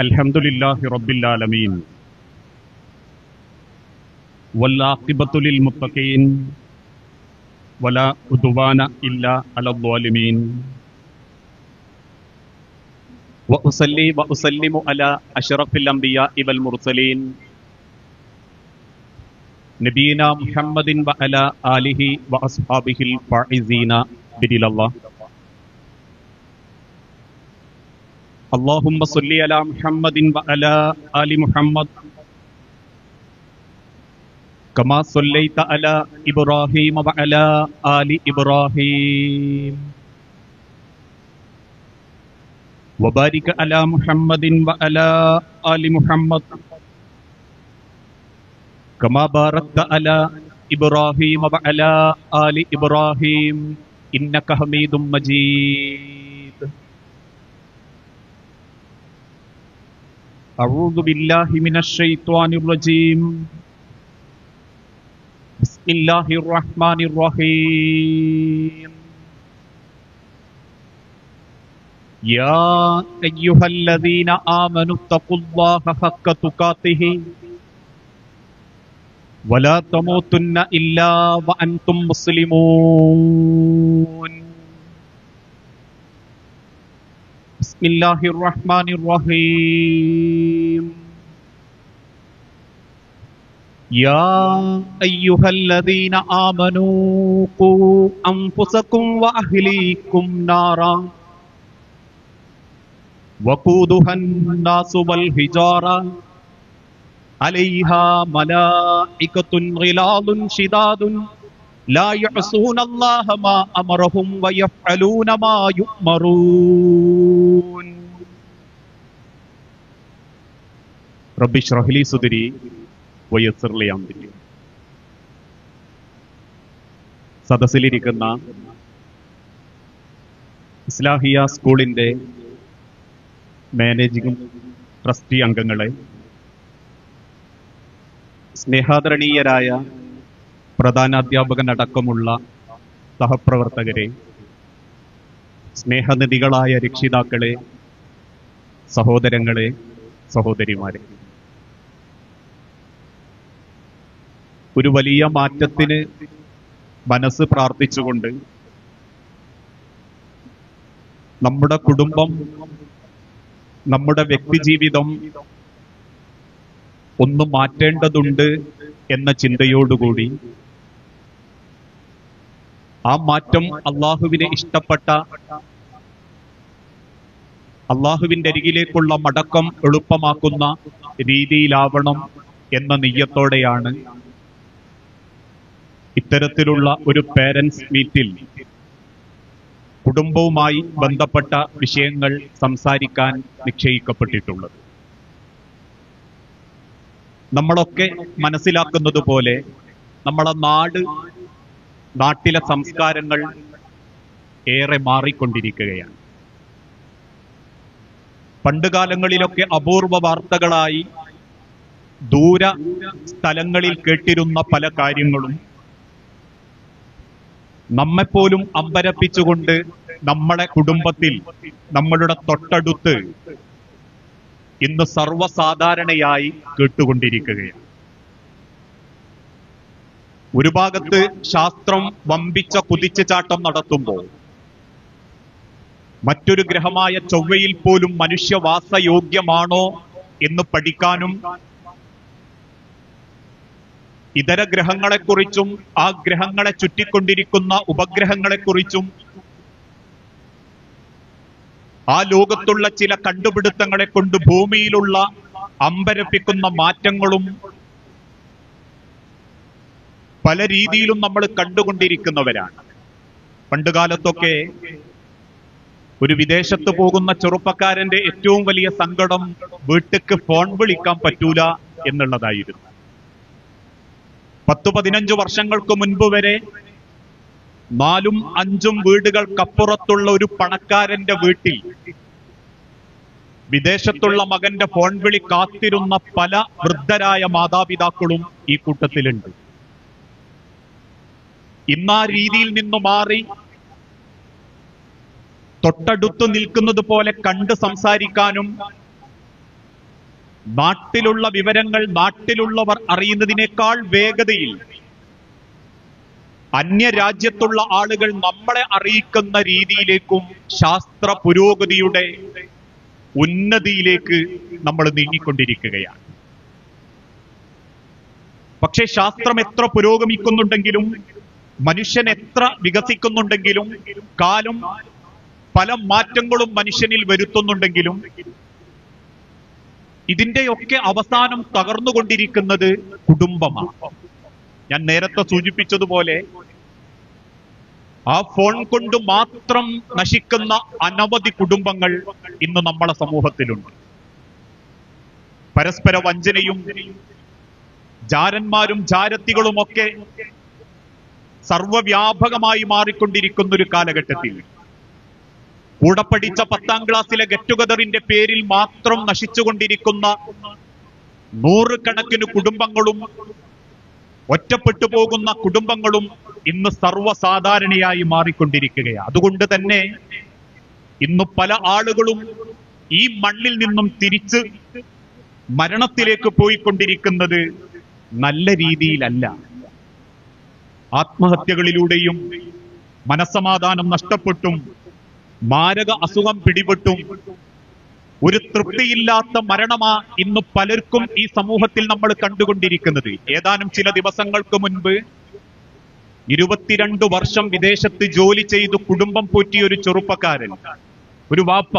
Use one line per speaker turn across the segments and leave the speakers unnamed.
അൽഹംദുലില്ലാഹി റബ്ബിൽ ആലമീൻ വല്ലാഖിബത്തു ലിൽ മുത്തഖീൻ വലാ ഉദ്വാന ഇല്ലാ അലൽ ളാലിമീൻ വഉസല്ലി വഉസല്ലിമു അലാ അഷ്റഫിൽ അംബിയാഇ വൽ മുർസലീൻ നബിയിനാ മുഹമ്മദിൻ വഅലാ ആലിഹി വഅസ്ഹാബിഹിൽ ഫായിസീന ബിദിലല്ലാഹ്. അല്ലാഹുമ്മ സ്വല്ലി അലാ മുഹമ്മദിൻ വഅലാ ആലി മുഹമ്മദ് കമാ സ്വല്ലൈത അലാ ഇബ്രാഹീമ വഅലാ ആലി ഇബ്രാഹീം വബാരിക അലാ മുഹമ്മദിൻ വഅലാ ആലി മുഹമ്മദ് കമാ ബാറക്ത അലാ ഇബ്രാഹീമ വഅലാ ആലി ഇബ്രാഹീം ഇന്നക ഹമീദും മജീദ്. അഊദു ബില്ലാഹി മിനശ് ശൈത്വാനിർ റജീം. ബിസ്മില്ലാഹിർ റഹ്മാനിർ റഹീം. യാ അയ്യുഹല്ലദീന ആമനു തഖുല്ലാഹ ഹഖ്ക തുഖാതിഹി വലാ തമൂതുന്ന ഇല്ലാ വഅൻതും മുസ്ലിമൂൻ. ബിസ്മില്ലാഹിർ റഹ്മാനിർ റഹീം. യാ അയ്യുഹല്ലദീന ആമനൂ ഖൂ അൻഫുസകും വഅഹ്ലീകും നാറാ വഖൂദുഹൻ നാസു വൽ ഹിജാറ അലൈഹാ മലായികത്തുൻ ഗിലാദുൻ ശിദാദുൻ ലാ യഅസൂനല്ലാഹ മാ അമറഹും വയഫ്അലൂന മാ യുഅ്മറൂൻ. റബ്ബി ഇശ്റഹ് ലി സദ്രി വയസ്സിർ ലി അംരി. സദസ്സിലിരിക്കുന്ന ഇസ്ലാഹിയ സ്കൂളിന്റെ മാനേജിംഗ് ട്രസ്റ്റി അംഗങ്ങളെ, സ്നേഹാദരണീയരായ പ്രധാനാധ്യാപകനടക്കമുള്ള സഹപ്രവർത്തകരെ, സ്നേഹനിധികളായ രക്ഷിതാക്കളെ, സഹോദരങ്ങളെ, സഹോദരിമാരെ, ഒരു വലിയ മാറ്റത്തിന് മനസ്സ് പ്രാർത്ഥിച്ചുകൊണ്ട് നമ്മുടെ കുടുംബം, നമ്മുടെ വ്യക്തിജീവിതം ഒന്ന് മാറ്റേണ്ടതുണ്ട് എന്ന ചിന്തയോടുകൂടി ആ മാറ്റം അള്ളാഹുവിനെ ഇഷ്ടപ്പെട്ട, അള്ളാഹുവിന്റെ അരികിലേക്കുള്ള മടക്കം എളുപ്പമാക്കുന്ന രീതിയിലാവണം എന്ന നിയ്യത്തോടെയാണ് ഇത്തരത്തിലുള്ള ഒരു പേരൻസ് മീറ്റിൽ കുടുംബവുമായി ബന്ധപ്പെട്ട വിഷയങ്ങൾ സംസാരിക്കാൻ നിശ്ചയിക്കപ്പെട്ടിട്ടുള്ളത്. നമ്മളൊക്കെ മനസ്സിലാക്കുന്നത് പോലെ നമ്മളെ നാട്ടിലെ സംസ്കാരങ്ങൾ ഏറെ മാറിക്കൊണ്ടിരിക്കുകയാണ്. പണ്ടുകാലങ്ങളിലൊക്കെ അപൂർവ വാർത്തകളായി ദൂര സ്ഥലങ്ങളിൽ കേട്ടിരുന്ന പല കാര്യങ്ങളും നമ്മെപ്പോലും അമ്പരപ്പിച്ചുകൊണ്ട് നമ്മുടെ കുടുംബത്തിൽ, നമ്മളുടെ തൊട്ടടുത്ത് ഇന്ന് സർവ്വസാധാരണയായി കേട്ടുകൊണ്ടിരിക്കുകയാണ്. ഒരു ഭാഗത്ത് ശാസ്ത്രം വമ്പിച്ച കുതിച്ചുചാട്ടം നടത്തുമ്പോൾ മറ്റൊരു ഗ്രഹമായ ചൊവ്വയിൽ പോലും മനുഷ്യവാസയോഗ്യമാണോ എന്ന് പഠിക്കാനും ഇതര ഗ്രഹങ്ങളെക്കുറിച്ചും ആ ഗ്രഹങ്ങളെ ചുറ്റിക്കൊണ്ടിരിക്കുന്ന ഉപഗ്രഹങ്ങളെക്കുറിച്ചും ആ ലോകത്തുള്ള ചില കണ്ടുപിടുത്തങ്ങളെ കൊണ്ട് ഭൂമിയിലുള്ള അമ്പരപ്പിക്കുന്ന മാറ്റങ്ങളും പല രീതിയിലും നമ്മൾ കണ്ടുകൊണ്ടിരിക്കുന്നവരാണ്. പണ്ടുകാലത്തൊക്കെ ഒരു വിദേശത്ത് പോകുന്ന ചെറുപ്പക്കാരന്റെ ഏറ്റവും വലിയ സങ്കടം വീട്ടിക്ക് ഫോൺ വിളിക്കാൻ പറ്റൂല എന്നുള്ളതായിരുന്നു. 10-15 വർഷങ്ങൾക്ക് മുൻപ് വരെ 4-5 വീടുകൾക്കപ്പുറത്തുള്ള ഒരു പണക്കാരന്റെ വീട്ടിൽ വിദേശത്തുള്ള മകന്റെ ഫോൺ വിളി കാത്തിരുന്ന പല വൃദ്ധരായ മാതാപിതാക്കളും ഈ കൂട്ടത്തിലുണ്ട്. ഇന്ന് ആ രീതിയിൽ നിന്നു മാറി തൊട്ടടുത്ത് നിൽക്കുന്നത് പോലെ കണ്ട് സംസാരിക്കാനും നാട്ടിലുള്ള വിവരങ്ങൾ നാട്ടിലുള്ളവർ അറിയുന്നതിനേക്കാൾ വേഗതയിൽ അന്യരാജ്യത്തുള്ള ആളുകൾ നമ്മളെ അറിയിക്കുന്ന രീതിയിലേക്കും ശാസ്ത്ര പുരോഗതിയുടെ ഉന്നതിയിലേക്ക് നമ്മൾ നീങ്ങിക്കൊണ്ടിരിക്കുകയാണ്. പക്ഷേ ശാസ്ത്രം എത്ര പുരോഗമിക്കുന്നുണ്ടെങ്കിലും മനുഷ്യൻ എത്ര വികസിക്കുന്നുണ്ടെങ്കിലും കാലം പല മാറ്റങ്ങളും മനുഷ്യനിൽ വരുത്തുന്നുണ്ടെങ്കിലും ഇതിന്റെയൊക്കെ അവസാനം തകർന്നുകൊണ്ടിരിക്കുന്നത് കുടുംബമാണ്. ഞാൻ നേരത്തെ സൂചിപ്പിച്ചതുപോലെ ആ ഫോൺ കൊണ്ട് മാത്രം നശിക്കുന്ന അനവധി കുടുംബങ്ങൾ ഇന്ന് നമ്മളെ സമൂഹത്തിലുണ്ട്. പരസ്പര വഞ്ചനയും ജാരന്മാരും ജാരത്തികളുമൊക്കെ സർവവ്യാപകമായി മാറിക്കൊണ്ടിരിക്കുന്ന ഒരു കാലഘട്ടത്തിൽ കൂടെ പഠിച്ച 10ാം ക്ലാസ്സിലെ ഗെറ്റ് ടുഗദറിന്റെ പേരിൽ മാത്രം നശിച്ചുകൊണ്ടിരിക്കുന്ന 100 കണക്കിന് കുടുംബങ്ങളും ഒറ്റപ്പെട്ടു പോകുന്ന കുടുംബങ്ങളും ഇന്ന് സർവ്വസാധാരണയായി മാറിക്കൊണ്ടിരിക്കുകയാണ്. അതുകൊണ്ട് തന്നെ ഇന്ന് പല ആളുകളും ഈ മണ്ണിൽ നിന്നും തിരിച്ച് മരണത്തിലേക്ക് പോയിക്കൊണ്ടിരിക്കുന്നത് നല്ല രീതിയിലല്ല. ആത്മഹത്യകളിലൂടെയും മനസ്സമാധാനം നഷ്ടപ്പെട്ടും മാരക അസുഖം പിടിപെട്ടും ഒരു തൃപ്തിയില്ലാത്ത മരണമാ ഇന്ന് പലർക്കും ഈ സമൂഹത്തിൽ നമ്മൾ കണ്ടുകൊണ്ടിരിക്കുന്നത്. ഏതാനും ചില ദിവസങ്ങൾക്ക് മുൻപ് 22 വർഷം വിദേശത്ത് ജോലി ചെയ്തു കുടുംബം പോറ്റിയ ഒരു ചെറുപ്പക്കാരൻ, ഒരു വാപ്പ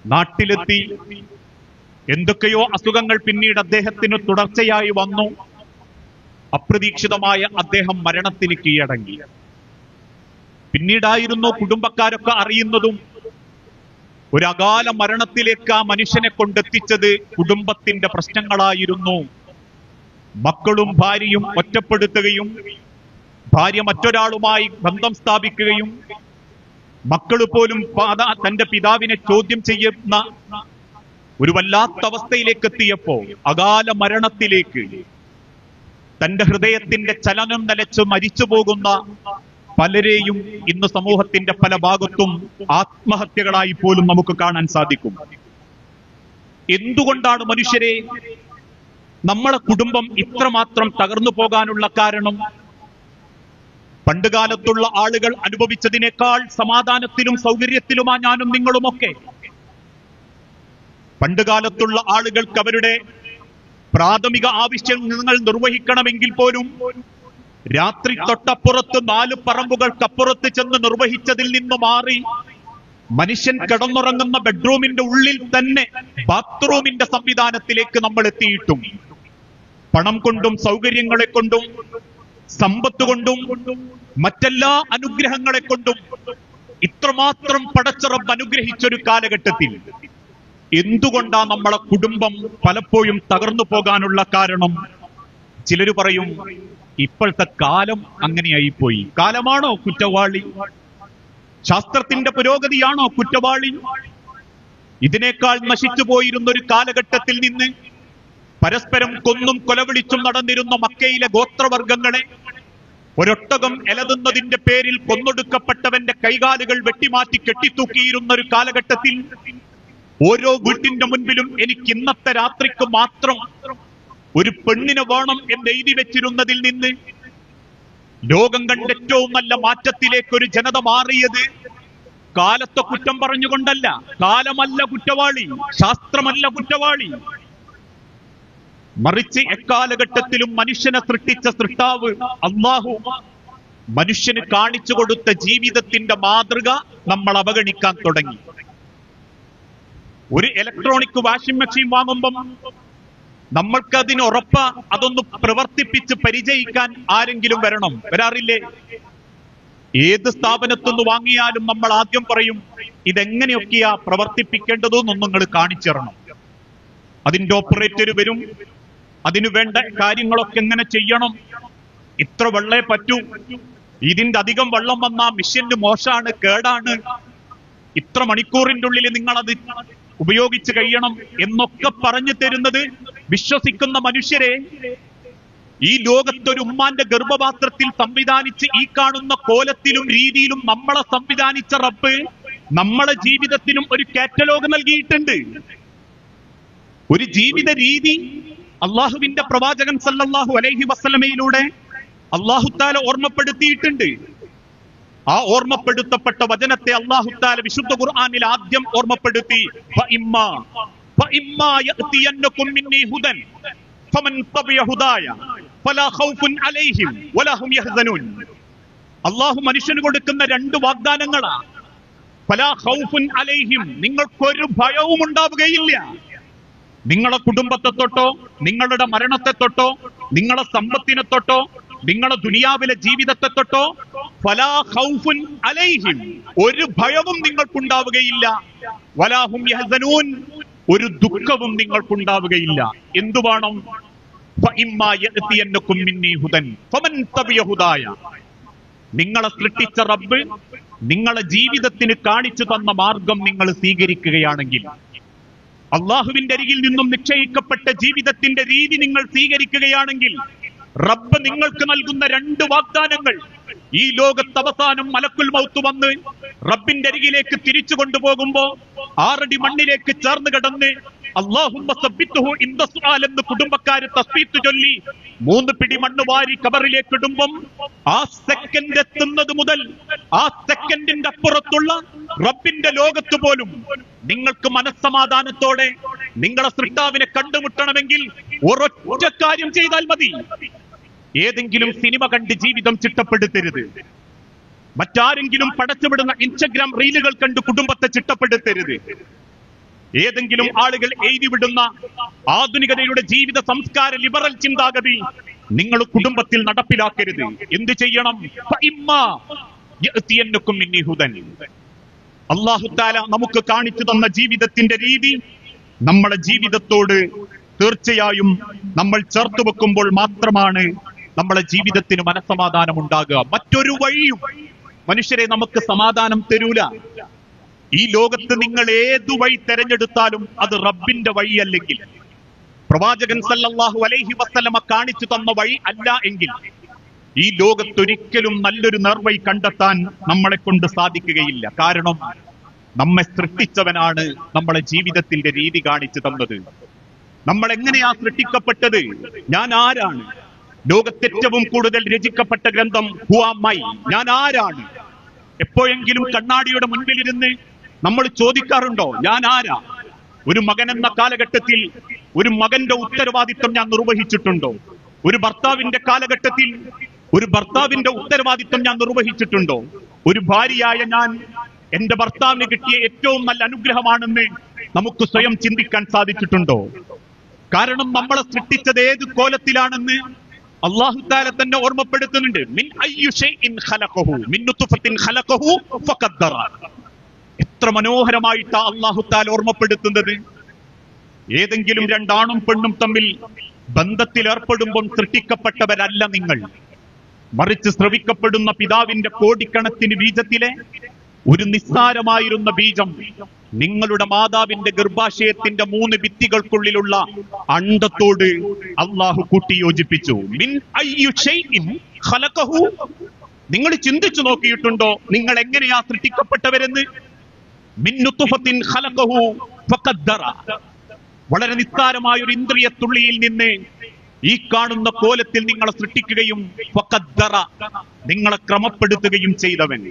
നാട്ടിലെത്തി. എന്തൊക്കെയോ അസുഖങ്ങൾ പിന്നീട് അദ്ദേഹത്തിന് തുടർച്ചയായി വന്നു. അപ്രതീക്ഷിതമായ അദ്ദേഹം മരണത്തിന് കീഴടങ്ങി. പിന്നീടായിരുന്നു കുടുംബക്കാരൊക്കെ അറിയുന്നതും ഒരു അകാല മരണത്തിലേക്ക് ആ മനുഷ്യനെ കൊണ്ടെത്തിച്ചത് കുടുംബത്തിന്റെ പ്രശ്നങ്ങളായിരുന്നു. മക്കളും ഭാര്യയും ഒറ്റപ്പെടുത്തുകയും ഭാര്യ മറ്റൊരാളുമായി ബന്ധം സ്ഥാപിക്കുകയും മക്കൾ പോലും തന്റെ പിതാവിനെ ചോദ്യം ചെയ്യുന്ന ഒരു വല്ലാത്ത അവസ്ഥയിലേക്ക് എത്തിയപ്പോ അകാല മരണത്തിലേക്ക് തന്റെ ഹൃദയത്തിന്റെ ചലനം നിലച്ച് മരിച്ചു പോകുന്ന പലരെയും ഇന്ന് സമൂഹത്തിന്റെ പല ഭാഗത്തും ആത്മഹത്യകളായി പോലും നമുക്ക് കാണാൻ സാധിക്കും. എന്തുകൊണ്ടാണ് മനുഷ്യരെ നമ്മളെ കുടുംബം ഇത്രമാത്രം തകർന്നു പോകാനുള്ള കാരണം? പണ്ടുകാലത്തുള്ള ആളുകൾ അനുഭവിച്ചതിനേക്കാൾ സമാധാനത്തിലും സൗകര്യത്തിലുമാ ഞാനും നിങ്ങളുമൊക്കെ. പണ്ടുകാലത്തുള്ള ആളുകൾക്ക് അവരുടെ പ്രാഥമിക ആവശ്യങ്ങൾ നിർവഹിക്കണമെങ്കിൽ പോലും രാത്രി തൊട്ടപ്പുറത്ത് 4 പറമ്പുകൾക്കപ്പുറത്ത് ചെന്ന് നിർവഹിച്ചതിൽ നിന്ന് മാറി മനുഷ്യൻ കിടന്നുറങ്ങുന്ന ബെഡ്റൂമിന്റെ ഉള്ളിൽ തന്നെ ബാത്റൂമിന്റെ സംവിധാനത്തിലേക്ക് നമ്മൾ എത്തിയിട്ടും പണം കൊണ്ടും സൗകര്യങ്ങളെ കൊണ്ടും സമ്പത്ത് കൊണ്ടും മറ്റെല്ലാ അനുഗ്രഹങ്ങളെ കൊണ്ടും ഇത്രമാത്രം പടച്ച റബ്ബ് അനുഗ്രഹിച്ചൊരു കാലഘട്ടത്തിൽ എന്തുകൊണ്ടാ നമ്മളെ കുടുംബം പലപ്പോഴും തകർന്നു പോകാനുള്ള കാരണം? ചിലര് പറയും ഇപ്പോഴത്തെ കാലം അങ്ങനെയായിപ്പോയി. കാലമാണോ കുറ്റവാളി? ശാസ്ത്രത്തിന്റെ പുരോഗതിയാണോ കുറ്റവാളി? ഇതിനേക്കാൾ നശിച്ചു പോയിരുന്ന ഒരു കാലഘട്ടത്തിൽ നിന്ന് പരസ്പരം കൊന്നും കൊലവിളിച്ചും നടന്നിരുന്ന മക്കയിലെ ഗോത്രവർഗങ്ങളെ ഒരൊട്ടകം എലതുന്നതിന്റെ പേരിൽ കൊന്നൊടുക്കപ്പെട്ടവന്റെ കൈകാലുകൾ വെട്ടിമാറ്റി കെട്ടിത്തൂക്കിയിരുന്ന ഒരു കാലഘട്ടത്തിൽ ഓരോ വീട്ടിന്റെ മുൻപിലും എനിക്ക് ഇന്നത്തെ രാത്രിക്ക് മാത്രം ഒരു പെണ്ണിനെ വേണം എന്ന് എഴുതി വെച്ചിരുന്നതിൽ നിന്ന് ലോകം കണ്ട ഏറ്റവും നല്ല മാറ്റത്തിലേക്ക് ഒരു ജനത മാറിയത് കാലത്തെ കുറ്റം പറഞ്ഞുകൊണ്ടല്ല. കാലമല്ല കുറ്റവാളി, ശാസ്ത്രമല്ല കുറ്റവാളി, മറിച്ച് എക്കാലഘട്ടത്തിലും മനുഷ്യനെ സൃഷ്ടിച്ച സൃഷ്ടാവ് അല്ലാഹു മനുഷ്യന് കാണിച്ചു കൊടുത്ത ജീവിതത്തിന്റെ മാതൃക നമ്മൾ അവഗണിക്കാൻ തുടങ്ങി. ഒരു ഇലക്ട്രോണിക് വാഷിംഗ് മെഷീൻ വാങ്ങുമ്പം നമ്മൾക്കതിന് ഉറപ്പാ അതൊന്ന് പ്രവർത്തിപ്പിച്ച് പരിചയിക്കാൻ ആരെങ്കിലും വരാറില്ലേ? ഏത് സ്ഥാപനത്തുനിന്ന് വാങ്ങിയാലും നമ്മൾ ആദ്യം പറയും ഇതെങ്ങനെയൊക്കെയാ പ്രവർത്തിപ്പിക്കേണ്ടതെന്ന് നിങ്ങൾ കാണിച്ചു തരണം. അതിന്റെ ഓപ്പറേറ്റർ വരും, അതിനു വേണ്ട കാര്യങ്ങളൊക്കെ എങ്ങനെ ചെയ്യണം, ഇത്ര വെള്ളേ പറ്റൂ, ഇതിന്റെ അധികം വെള്ളം വന്നാ മെഷീന് മോശമാണ്, കേടാണ്, ഇത്ര മണിക്കൂറിന്റെ ഉള്ളിൽ നിങ്ങളത് ഉപയോഗിച്ച് കഴിയണം എന്നൊക്കെ പറഞ്ഞു തരുന്നത് വിശ്വസിക്കുന്ന മനുഷ്യരെ ഈ ലോകത്തൊരു ഉമ്മാന്റെ ഗർഭപാത്രത്തിൽ സംവിധാനിച്ച് ഈ കാണുന്ന കോലത്തിലും രീതിയിലും നമ്മളെ സംവിധാനിച്ച റബ്ബ് നമ്മളെ ജീവിതത്തിനും ഒരു കാറ്റലോഗ് നൽകിയിട്ടുണ്ട്. ഒരു ജീവിത രീതി അള്ളാഹുവിന്റെ പ്രവാചകൻ സല്ലല്ലാഹു അലൈഹി വസല്ലമയിലൂടെ അള്ളാഹു തആല ഓർമ്മപ്പെടുത്തിയിട്ടുണ്ട്. ആ ഓർമ്മപ്പെടുത്തപ്പെട്ട വചനത്തെ അള്ളാഹു തആല വിശുദ്ധ ഖുർആനിൽ ആദ്യം ഓർമ്മപ്പെടുത്തി, ഫഇമ്മാ യഅതിയന്നകും മിന്നീ ഹുദൻ ഫമൻ തബിയ ഹുദായ ഫലാ ഖൗഫുൻ അലൈഹിം വലാ ഹും യഹ്സനൂൻ. അള്ളാഹു മനുഷ്യന് കൊടുക്കുന്ന രണ്ട് വാഗ്ദാനങ്ങളാ. ഫലാ ഖൗഫുൻ അലൈഹിം, നിങ്ങൾക്കൊരു ഭയവും ഉണ്ടാവുകയില്ല. നിങ്ങളെ കുടുംബത്തെ തൊട്ടോ, നിങ്ങളുടെ മരണത്തെ തൊട്ടോ, നിങ്ങളെ സമ്പത്തിനെ തൊട്ടോ, നിങ്ങളെ ദുനിയാവിലെ ജീവിതത്തെ തൊട്ടോ, ഫലാ ഖൗഫുൻ അലൈഹിം, ഒരു ഭയവും നിങ്ങൾക്കുണ്ടാവുകയില്ല. വലാ ഹും യഹ്സനൂൻ, ഒരു ദുഃഖവും നിങ്ങൾക്കുണ്ടാവുകയില്ല. എന്തു വേണം? ഫഇമ്മാ യഅതിയന്നകും മിന്നീ ഹുദൻ ഫമൻ തബിയ ഹുദായ, നിങ്ങളെ സൃഷ്ടിച്ച റബ്ബ് നിങ്ങളെ ജീവിതത്തിന് കാണിച്ചു തന്ന മാർഗം നിങ്ങൾ സ്വീകരിക്കുകയാണെങ്കിൽ, അള്ളാഹുവിന്റെ അരികിൽ നിന്നും നിശ്ചയിക്കപ്പെട്ട ജീവിതത്തിന്റെ രീതി നിങ്ങൾ സ്വീകരിക്കുകയാണെങ്കിൽ, റബ്ബ് നിങ്ങൾക്ക് നൽകുന്ന രണ്ട് വാഗ്ദാനങ്ങൾ ഈ ലോകത്ത് അവസാനം മലക്കുൽ മൗത്ത് വന്ന് റബ്ബിന്റെ അരികിലേക്ക് തിരിച്ചു കൊണ്ടുപോകുമ്പോ 6 അടി മണ്ണിലേക്ക് ചേർന്ന് കിടന്ന് അല്ലാഹുമ്മ സബ്ബിത്ഹു ഇൻദ സുആൽ എന്ന് കുടുംബക്കാര് തസ്ബീഹ് ചൊല്ലി 3 പിടി മണ്ണ് വാരി കബറിലേക്ക് ഇടുമ്പം ആ സെക്കൻഡ് എത്തുന്നത് മുതൽ ആ സെക്കൻഡിന്റെ അപ്പുറത്തുള്ള റബ്ബിന്റെ ലോകത്ത് പോലും നിങ്ങൾക്ക് മനസ്സമാധാനത്തോടെ നിങ്ങളെ സൃഷ്ടാവിനെ കണ്ടുമുട്ടണമെങ്കിൽ ഒരൊറ്റ കാര്യം ചെയ്താൽ മതി. ഏതെങ്കിലും സിനിമ കണ്ട് ജീവിതം ചിട്ടപ്പെടുത്തരുത്. മറ്റാരെങ്കിലും പടച്ചുവിടുന്ന ഇൻസ്റ്റഗ്രാം റീലുകൾ കണ്ട് കുടുംബത്തെ ചിട്ടപ്പെടുത്തരുത്. ഏതെങ്കിലും ആളുകൾ എഴുതിവിടുന്ന ആധുനികതയുടെ ജീവിത സംസ്കാര ലിബറൽ ചിന്താഗതി നിങ്ങൾ കുടുംബത്തിൽ നടപ്പിലാക്കരുത്. എന്ത് ചെയ്യണം? അല്ലാഹു തആല നമുക്ക് കാണിച്ചു തന്ന ജീവിതത്തിന്റെ രീതി നമ്മളെ ജീവിതത്തോട് തീർച്ചയായും നമ്മൾ ചേർത്ത് വെക്കുമ്പോൾ മാത്രമാണ് നമ്മളെ ജീവിതത്തിന് മനസ്സമാധാനം ഉണ്ടാകുക. മറ്റൊരു വഴിയും മനുഷ്യരെ നമുക്ക് സമാധാനം തരൂല. ഈ ലോകത്ത് നിങ്ങൾ ഏതു വഴി തെരഞ്ഞെടുത്താലും അത് റബ്ബിന്റെ വഴിയല്ലെങ്കിൽ, പ്രവാചകൻ സല്ലല്ലാഹു അലൈഹി വസല്ലമ കാണിച്ചു തന്ന വഴി അല്ല എങ്കിൽ ഈ ലോകത്തൊരിക്കലും നല്ലൊരു നേർവഴി കണ്ടെത്താൻ നമ്മളെ കൊണ്ട് സാധിക്കുകയില്ല. കാരണം നമ്മെ സൃഷ്ടിച്ചവനാണ് നമ്മളെ ജീവിതത്തിന്റെ രീതി കാണിച്ചു തന്നത്. നമ്മൾ എങ്ങനെയാ സൃഷ്ടിക്കപ്പെട്ടത്? ഞാൻ ആരാണ്? ലോകത്തേറ്റവും കൂടുതൽ രചിക്കപ്പെട്ട ഗ്രന്ഥം ഹുവാമൈ, ഞാൻ ആരാണ്? എപ്പോഴെങ്കിലും കണ്ണാടിയുടെ മുൻപിലിരുന്ന് നമ്മൾ ചോദിക്കാറുണ്ടോ ഞാൻ ആരാ? ഒരു മകൻ എന്ന കാലഘട്ടത്തിൽ ഒരു മകന്റെ ഉത്തരവാദിത്വം ഞാൻ നിർവഹിച്ചിട്ടുണ്ടോ? ഒരു ഭർത്താവിന്റെ കാലഘട്ടത്തിൽ ഒരു ഭർത്താവിന്റെ ഉത്തരവാദിത്വം ഞാൻ നിർവഹിച്ചിട്ടുണ്ടോ? ഒരു ഭാര്യയായ ഞാൻ എന്റെ ഭർത്താവിന് കിട്ടിയ ഏറ്റവും നല്ല അനുഗ്രഹമാണെന്ന് നമുക്ക് സ്വയം ചിന്തിക്കാൻ സാധിച്ചിട്ടുണ്ടോ? കാരണം നമ്മളെ സൃഷ്ടിച്ചത് ഏത് കോലത്തിലാണെന്ന് അല്ലാഹു തആല തന്നെ ഓർമ്മപ്പെടുത്തുന്നുണ്ട്. മിൻ അയ്യു ഷൈഇൻ ഖലഖഹു മിൻ നുത്ഫത്തിൻ ഖലഖഹു ഫഖദ്ദറ. എത്ര മനോഹരമായിട്ടാ അല്ലാഹു തആല ഓർമ്മപ്പെടുത്തുന്നത്. ഏതെങ്കിലും രണ്ടാണും പെണ്ണും തമ്മിൽ ബന്ധത്തിൽ ഏർപ്പെടുമ്പോൾ സൃഷ്ടിക്കപ്പെട്ടവരല്ല നിങ്ങൾ. മറിച്ച് ശ്രവിക്കപ്പെടുന്ന പിതാവിന്റെ കോടിക്കണക്കിന് ബീജത്തിലെ ഒരു നിസ്സാരമായിരുന്ന ബീജം നിങ്ങളുടെ മാതാവിന്റെ ഗർഭാശയത്തിന്റെ 3 ഭിത്തികൾക്കുള്ളിലുള്ള അണ്ഡത്തോട് അള്ളാഹു കൂട്ടിയോജിപ്പിച്ചു. മിൻ അയ്യു ഷൈഇൻ ഖലഖഹു. നിങ്ങൾ ചിന്തിച്ചു നോക്കിയിട്ടുണ്ടോ നിങ്ങൾ എങ്ങനെയാ സൃഷ്ടിക്കപ്പെട്ടവരെന്ന്? മിൻ നുത്ഫത്തിൻ ഖലഖഹു ഫഖദ്ദറ. വളരെ നിസ്സാരമായ ഒരു ഇന്ദ്രിയ തുള്ളിയിൽ നിന്ന് ഈ കാണുന്ന കോലത്തിൽ നിങ്ങളെ സൃഷ്ടിക്കുകയും ഫഖദ്ദറ, നിങ്ങളെ ക്രമപ്പെടുത്തുകയും ചെയ്തവൻ.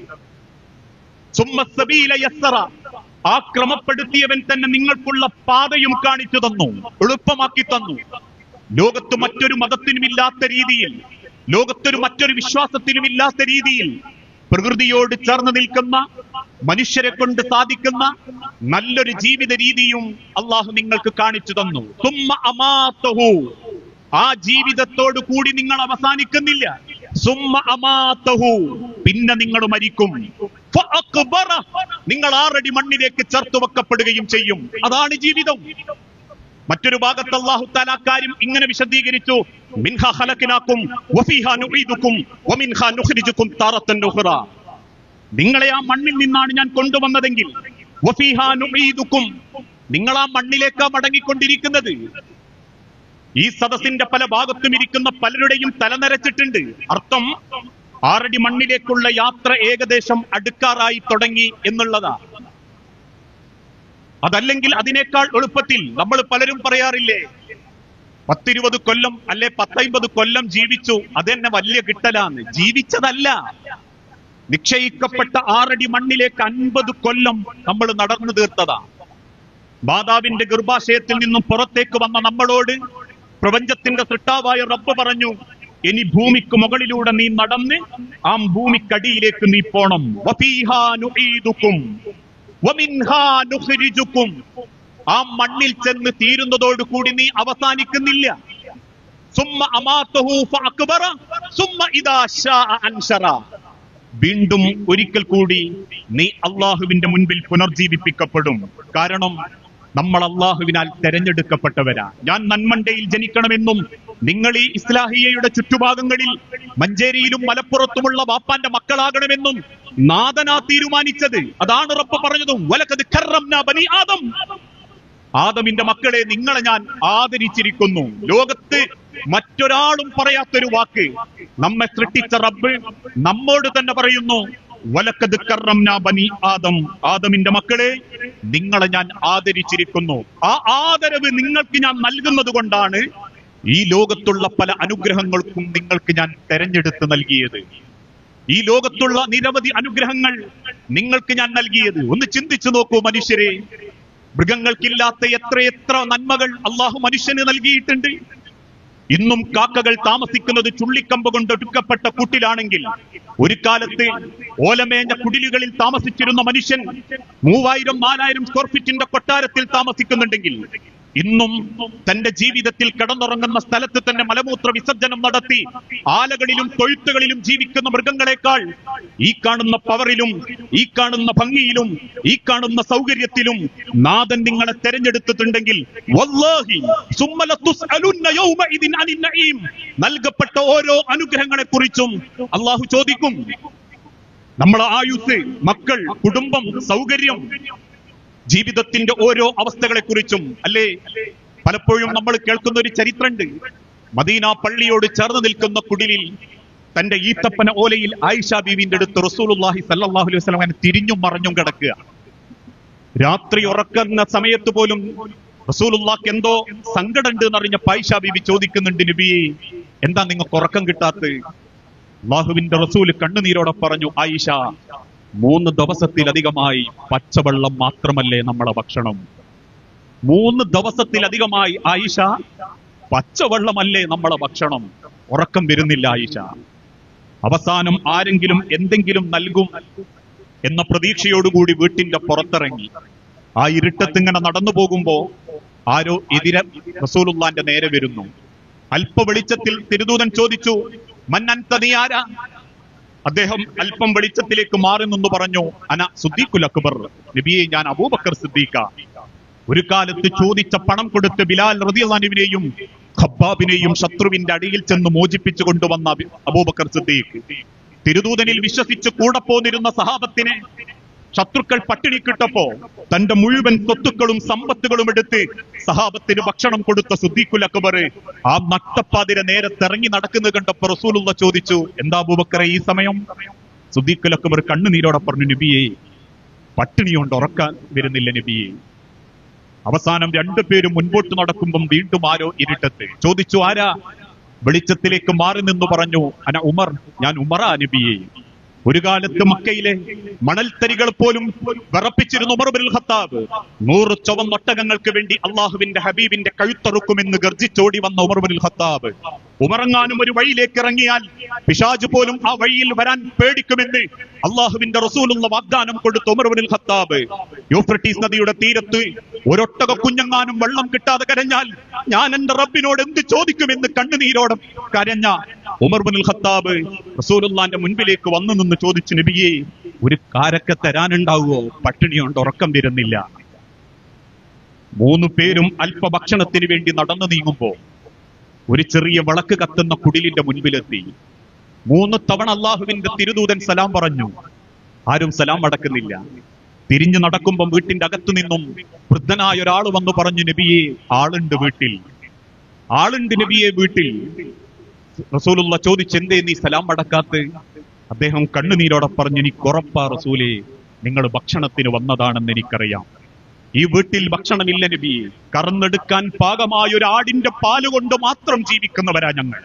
സുമ്മ സബീല യസ്സറ. ആ ക്രമപ്പെടുത്തിയവൻ തന്നെ നിങ്ങൾക്കുള്ള പാതയും കാണിച്ചു തന്നു, എളുപ്പമാക്കി തന്നു. ലോകത്ത് മറ്റൊരു മതത്തിനും ഇല്ലാത്ത രീതിയിൽ, ലോകത്തൊരു മറ്റൊരു വിശ്വാസത്തിനും ഇല്ലാത്ത രീതിയിൽ പ്രകൃതിയോട് ചേർന്ന് നിൽക്കുന്ന മനുഷ്യരെ കൊണ്ട് സാധിക്കുന്ന നല്ലൊരു ജീവിത രീതിയും അള്ളാഹു നിങ്ങൾക്ക് കാണിച്ചു തന്നു. സുമ്മ അമാതഹു. ആ ജീവിതത്തോട് കൂടി നിങ്ങൾ അവസാനിക്കുന്നില്ല. സുമ്മ അമാതഹു. പിന്നെ നിങ്ങൾ മരിക്കും. ഫഅഖ്ബറ. നിങ്ങൾ 6 അടി മണ്ണിലേക്ക് ചേർത്ത് വെക്കപ്പെടുകയും ചെയ്യും. അതാണ് ജീവിതം. മറ്റൊരു ഭാഗത്ത് അല്ലാഹു തആല കാര്യം ഇങ്ങനെ വിശദീകരിച്ചു. മിൻഹാ ഖലഖനാകും വഫീഹാ നുഈദുകും വമിൻഹാ നുഖ്രിജുകും താറത്തൻ ഉഖ്റ. നിങ്ങളെ ആ മണ്ണിൽ നിന്നാണ് ഞാൻ കൊണ്ടുവന്നതെങ്കിൽ വഫീഹാ നുഈദുകും, നിങ്ങൾ ആ മണ്ണിലേക്കാ മടങ്ങിക്കൊണ്ടിരിക്കുന്നത്. ഈ സദസ്സിന്റെ പല ഭാഗത്തും ഇരിക്കുന്ന പലരുടെയും തലനരച്ചിട്ടുണ്ട്. അർത്ഥം 6 അടി മണ്ണിലേക്കുള്ള യാത്ര ഏകദേശം അടുക്കാറായി തുടങ്ങി എന്നുള്ളതാ. അതല്ലെങ്കിൽ അതിനേക്കാൾ എളുപ്പത്തിൽ നമ്മൾ പലരും പറയാറില്ലേ, 10-20 കൊല്ലം അല്ലെ 10-50 കൊല്ലം ജീവിച്ചു, അതെന്നെ വലിയ കിട്ടലാന്ന്. ജീവിച്ചതല്ല, നിശ്ചയിക്കപ്പെട്ട 6 അടി മണ്ണിലേക്ക് 50 കൊല്ലം നമ്മൾ നടന്നു തീർത്തതാ. മാതാവിന്റെ ഗർഭാശയത്തിൽ നിന്നും പുറത്തേക്ക് വന്ന നമ്മളോട് പ്രപഞ്ചത്തിന്റെ സൃഷ്ടാവായ റബ്ബ് പറഞ്ഞു, ഇനി ഭൂമിക്ക് മുകളിലൂടെ നീ നടന്ന് ആ ഭൂമിക്കടിയിലേക്ക് നീ പോണം. വഫീഹാ നുഈദുകും വമിൻഹാ നുഖ്രിജുകും. ആ മണ്ണിൽ ചെന്ന് തീരുന്നതോടുകൂടി നീ അവസാനിക്കുന്നില്ല. സുമ്മ അമാതഹു ഫഅക്ബറ സുമ്മ ഇദാ ശാഅ അൻശറ. വീണ്ടും ഒരിക്കൽ കൂടി നീ അള്ളാഹുവിന്റെ മുൻപിൽ പുനർജീവിപ്പിക്കപ്പെടും. കാരണം നമ്മൾ അള്ളാഹുവിനാൽ തെരഞ്ഞെടുക്കപ്പെട്ടവരാ. ഞാൻ നന്മണ്ടയിൽ ജനിക്കണമെന്നും നിങ്ങൾ ഈ ഇസ്ലാഹിയയുടെ ചുറ്റുഭാഗങ്ങളിൽ മഞ്ചേരിയിലും മലപ്പുറത്തുമുള്ള വാപ്പാന്റെ മക്കളാകണമെന്നും നാഥനാ തീരുമാനിച്ചത്. അതാണ് റബ്ബ് പറഞ്ഞതും, വലഖദ് കറംനാ ബനി ആദം. ആദമിന്റെ മക്കളെ, നിങ്ങളെ ഞാൻ ആദരിച്ചിരിക്കുന്നു. ലോകത്ത് മറ്റൊരാളും പറയാത്തൊരു വാക്ക് നമ്മെ സൃഷ്ടിച്ച റബ്ബ് നമ്മോട് തന്നെ പറയുന്നു, വലഖദ് കറംനാ ബനി ആദം. ആദമിന്റെ മക്കളെ, നിങ്ങളെ ഞാൻ ആദരിച്ചിരിക്കുന്നു. ആ ആദരവ് നിങ്ങൾക്ക് ഞാൻ നൽകുന്നത് കൊണ്ടാണ് ഈ ലോകത്തുള്ള പല അനുഗ്രഹങ്ങൾക്കും നിങ്ങൾക്ക് ഞാൻ തെരഞ്ഞെടുത്ത് നൽകിയത്. ഈ ലോകത്തുള്ള നിരവധി അനുഗ്രഹങ്ങൾ നിങ്ങൾക്ക് ഞാൻ നൽകിയത്. ഒന്ന് ചിന്തിച്ചു നോക്കൂ മനുഷ്യരെ, മൃഗങ്ങൾക്കില്ലാത്ത എത്രയെത്ര നന്മകൾ അള്ളാഹു മനുഷ്യന് നൽകിയിട്ടുണ്ട്. ഇന്നും കാക്കകൾ താമസിക്കുന്നത് ചുള്ളിക്കമ്പ് കൊണ്ട് ഒടുക്കപ്പെട്ട കൂട്ടിലാണെങ്കിൽ, ഒരു കാലത്ത് ഓലമേഞ്ഞ കുടിലുകളിൽ താമസിച്ചിരുന്ന മനുഷ്യൻ 3000-4000 സ്ക്വയർ ഫീറ്റിന്റെ കൊട്ടാരത്തിൽ താമസിക്കുന്നുണ്ടെങ്കിൽ, ഇന്നും തന്റെ ജീവിതത്തിൽ കിടന്നുറങ്ങുന്ന സ്ഥലത്ത് തന്നെ മലമൂത്ര വിസർജനം നടത്തി ആലകളിലും തൊഴുത്തുകളിലും ജീവിക്കുന്ന മൃഗങ്ങളെക്കാൾ ഈ കാണുന്ന പവറിലും ഈ കാണുന്ന ഭംഗിയിലും ഈ കാണുന്ന സൗകര്യത്തിലും നാഥൻ നിങ്ങളെ തെരഞ്ഞെടുത്തിട്ടുണ്ടെങ്കിൽ, വല്ലാഹി സുമ്മ ലതുസ്അലുന്ന യൗമഇദിൻ അനിൻ നഈം. നൽകപ്പെട്ട ഓരോ അനുഗ്രഹങ്ങളെ കുറിച്ചും അള്ളാഹു ചോദിക്കും. നമ്മളെ ആയുസ്, മക്കൾ, കുടുംബം, സൗകര്യം, ജീവിതത്തിന്റെ ഓരോ അവസ്ഥകളെ കുറിച്ചും അല്ലേ. പലപ്പോഴും നമ്മൾ കേൾക്കുന്ന ഒരു ചരിത്രമുണ്ട്. മദീന പള്ളിയോട് ചേർന്ന് നിൽക്കുന്ന കുടിലിൽ തന്റെ ഈത്തപ്പന ഓലയിൽ ആയിഷ ബീവിന്റെ അടുത്ത് റസൂലുള്ളാഹി സ്വല്ലല്ലാഹു അലൈഹി വസല്ലം അങ്ങനെ തിരിഞ്ഞും മറിഞ്ഞും കിടക്കുക. രാത്രി ഉറക്കുന്ന സമയത്ത് പോലും റസൂലുള്ളാഹിക്ക് എന്തോ സങ്കടമുണ്ട് എന്നറിഞ്ഞ ആയിഷ ബീവി ചോദിക്കുന്നുണ്ട്, നബിയെ, എന്താ നിങ്ങൾക്ക് ഉറക്കം കിട്ടാത്തത്? അല്ലാഹുവിന്റെ റസൂൽ കണ്ണുനീരോടെ പറഞ്ഞു, ആയിഷ, 3 ദിവസത്തിലധികമായി പച്ചവെള്ളം മാത്രമല്ലേ നമ്മളെ ഭക്ഷണം? 3 ദിവസത്തിലധികമായി ആയിഷ, പച്ചവെള്ളമല്ലേ നമ്മളെ ഭക്ഷണം? ഉറക്കം വരുന്നില്ല ആയിഷ. അവസാനം ആരെങ്കിലും എന്തെങ്കിലും നൽകും എന്ന പ്രതീക്ഷയോടുകൂടി വീട്ടിന്റെ പുറത്തിറങ്ങി. ആ ഇരുട്ടത്തിങ്ങനെ നടന്നു പോകുമ്പോ ആരോ എതിരെ റസൂലുള്ളാന്റെ നേരെ വരുന്നു. അല്പ വെളിച്ചത്തിൽ തിരുദൂതൻ ചോദിച്ചു, മൻ അൻത, നീ ആരാ? അദ്ദേഹം അല്പം വെളിച്ചത്തിലേക്ക് മാറി നിന്ന് പറഞ്ഞു, അന സിദ്ദീഖുൽ അക്ബർ. നബിയെ, ഞാൻ അബൂബക്കർ സിദ്ദീഖ. ഒരു കാലത്ത് ചോദിച്ച പണം കൊടുത്ത് ബിലാൽ റളിയല്ലാഹു അൻഹുവിനെയും ഖബ്ബാബിനെയും ശത്രുവിന്റെ അടിയിൽ ചെന്ന് മോചിപ്പിച്ചു കൊണ്ടുവന്ന അബൂബക്കർ സിദ്ദീഖ്. തിരുദൂതനിൽ വിശ്വസിച്ച് കൂടെ പോന്നിരുന്ന സഹാബത്തിനെ ശത്രുക്കൾ പട്ടിണിക്കിട്ടപ്പോ തന്റെ മുഴുവൻ സ്വത്തുക്കളും സമ്പത്തുകളും എടുത്ത് സഹാബത്തിന് ഭക്ഷണം കൊടുത്ത സിദ്ദീഖുൽ അക്ബർ ആ നട്ടപ്പാതിരെ നേരെ തിറങ്ങി നടക്കുന്നത് കണ്ടപ്പോ റസൂലുള്ള ചോദിച്ചു, എന്താ അബൂബക്കറെ ഈ സമയം? സിദ്ദീഖുൽ അക്ബർ കണ്ണുനീരോടെ പറഞ്ഞു, നബിയെ, പട്ടിണി കൊണ്ട് ഉറക്കാൻ വരുന്നില്ല നബിയെ. അവസാനം 2 പേരും മുൻപോട്ട് നടക്കുമ്പം വീണ്ടും ആരോ ഇരുട്ടത്ത് ചോദിച്ചു, ആരാ? വെളിച്ചത്തിലേക്ക് മാറി നിന്ന് പറഞ്ഞു, അന ഉമർ, ഞാൻ ഉമറാ നബിയെ. ഒരു കാലത്ത് മക്കയിലെ മണൽത്തരികൾ പോലും വിറപ്പിച്ചിരുന്ന ഉമർ ഇബ്നുൽ ഖത്താബ് 100 ചുവന്നൊട്ടകങ്ങൾക്ക് വേണ്ടി അള്ളാഹുവിന്റെ ഹബീബിന്റെ കഴുത്തറുക്കുമെന്ന് ഗർജിച്ചോടി വന്ന ഉമർ ഇബ്നുൽ ഖത്താബ്, ഉമറങ്ങാനും ഒരു വഴിയിലേക്ക് ഇറങ്ങിയാൽ പിശാച് പോലും ആ വഴിയിൽ വരാൻ പേടിക്കുമെന്ന് അള്ളാഹുവിന്റെ റസൂലുള്ള വാഗ്ദാനം കൊടുത്ത ഉമർ ഇബ്നുൽ ഖത്താബ്, യൂഫ്രട്ടീസ് നദിയുടെ തീരത്ത് ഒരൊട്ടക കുഞ്ഞങ്ങാനും വെള്ളം കിട്ടാതെ കരഞ്ഞാൽ ഞാൻ എന്റെ റബ്ബിനോട് എന്ത് ചോദിക്കുമെന്ന് കണ്ണുനീരോടെ കരഞ്ഞ ഉമർ ഇബ്നുൽ ഖത്താബ് റസൂലുള്ളാന്റെ മുൻപിലേക്ക് വന്നു നിന്ന് ചോദിച്ചു, നബിയെ, ഒരു കാരക്ക തരാനുണ്ടാവുമോ? പട്ടിണി കൊണ്ട് ഉറക്കം വരുന്നില്ല. 3 പേരും അല്പ ഭക്ഷണത്തിന് വേണ്ടി നടന്നു നീങ്ങുമ്പോ ഒരു ചെറിയ വിളക്ക് കത്തുന്ന കുടിലിന്റെ മുൻപിലെത്തി. 3 തവണ അള്ളാഹുവിന്റെ തിരുദൂതൻ സലാം പറഞ്ഞു. ആരും സലാം അടക്കുന്നില്ല. തിരിഞ്ഞു നടക്കുമ്പം വീട്ടിന്റെ അകത്തു നിന്നും വൃദ്ധനായ ഒരാൾ വന്നു പറഞ്ഞു, നബിയെ, ആളുണ്ട് വീട്ടിൽ, ആളുണ്ട് നബിയെ വീട്ടിൽ. റസൂലുള്ള ചോദിച്ചു, എന്തേ നീ സലാം അടക്കാത്ത്? അദ്ദേഹം കണ്ണുനീരോടെ പറഞ്ഞു, എനിക്ക് ഉറപ്പാ റസൂലേ, നിങ്ങൾ ഭക്ഷണത്തിന് വന്നതാണെന്ന് എനിക്കറിയാം. ഈ വീട്ടിൽ ഭക്ഷണമില്ല നബിയെ, കറന്നെടുക്കാൻ പാകമായ ഒരു ആടിന്റെ പാലുകൊണ്ട് മാത്രം ജീവിക്കുന്നവരാ ഞങ്ങൾ.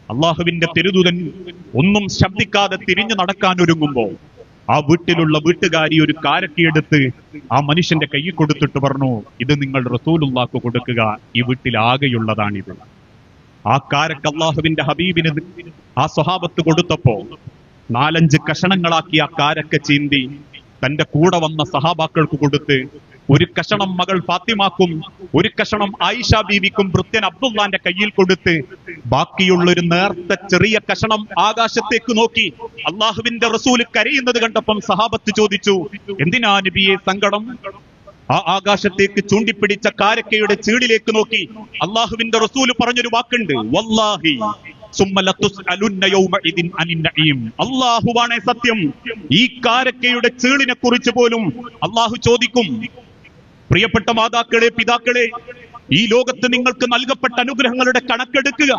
അള്ളാഹുവിന്റെ തിരുദൂതൻ ഒന്നും ശബ്ദിക്കാതെ തിരിഞ്ഞു നടക്കാൻ ഒരുങ്ങുമ്പോ ആ വീട്ടിലുള്ള വീട്ടുകാരി ഒരു കാരക്കയെടുത്ത് ആ മനുഷ്യന്റെ കയ്യിൽ കൊടുത്തിട്ട് പറഞ്ഞു, ഇത് നിങ്ങൾ റസൂലുള്ളാഹ്ക്ക് കൊടുക്കുക, ഈ വീട്ടിൽ ആകെയുള്ളതാണിത്. ആ കാരക്ക അള്ളാഹുവിന്റെ ഹബീബിന് ആ സ്വഹാബത്ത് കൊടുത്തപ്പോ 4-5 കഷണങ്ങളാക്കി ആ കാരക്ക ചീന്തി തന്റെ കൂടെ വന്ന സഹാബാക്കൾക്ക് കൊടുത്ത്, ഒരു കഷണം മകൾ ഫാത്തിമാക്കും, ഒരു കഷണം ആയിഷ ബീവിക്കും ഭൃത്യൻ അബ്ദുള്ളാന്റെ കയ്യിൽ കൊടുത്ത്, ബാക്കിയുള്ളൊരു നേർത്ത ചെറിയ കഷണം ആകാശത്തേക്ക് നോക്കി അള്ളാഹുവിന്റെ റസൂല് കരയുന്നത് കണ്ടപ്പം സഹാബത്ത് ചോദിച്ചു, എന്തിനാ നബിയെ സങ്കടം? ആ ആകാശത്തേക്ക് ചൂണ്ടിപ്പിടിച്ച കാരക്കയുടെ ചീടിലേക്ക് നോക്കി അള്ളാഹുവിന്റെ റസൂല് പറഞ്ഞൊരു വാക്കുണ്ട്, വല്ലാഹി സുമ്മ ലതുസ്അലുന്ന യൗമഇദിൻ അനിൻ നഈം. അല്ലാഹുവാണേ സത്യം, ഈ കാരക്കയുടെ ചീളിനെ കുറിച്ച് പോലും അള്ളാഹു ചോദിക്കും. പ്രിയപ്പെട്ട മാതാക്കളെ, പിതാക്കളെ, ഈ ലോകത്ത് നിങ്ങൾക്ക് നൽകപ്പെട്ട അനുഗ്രഹങ്ങളുടെ കണക്കെടുക്കുക.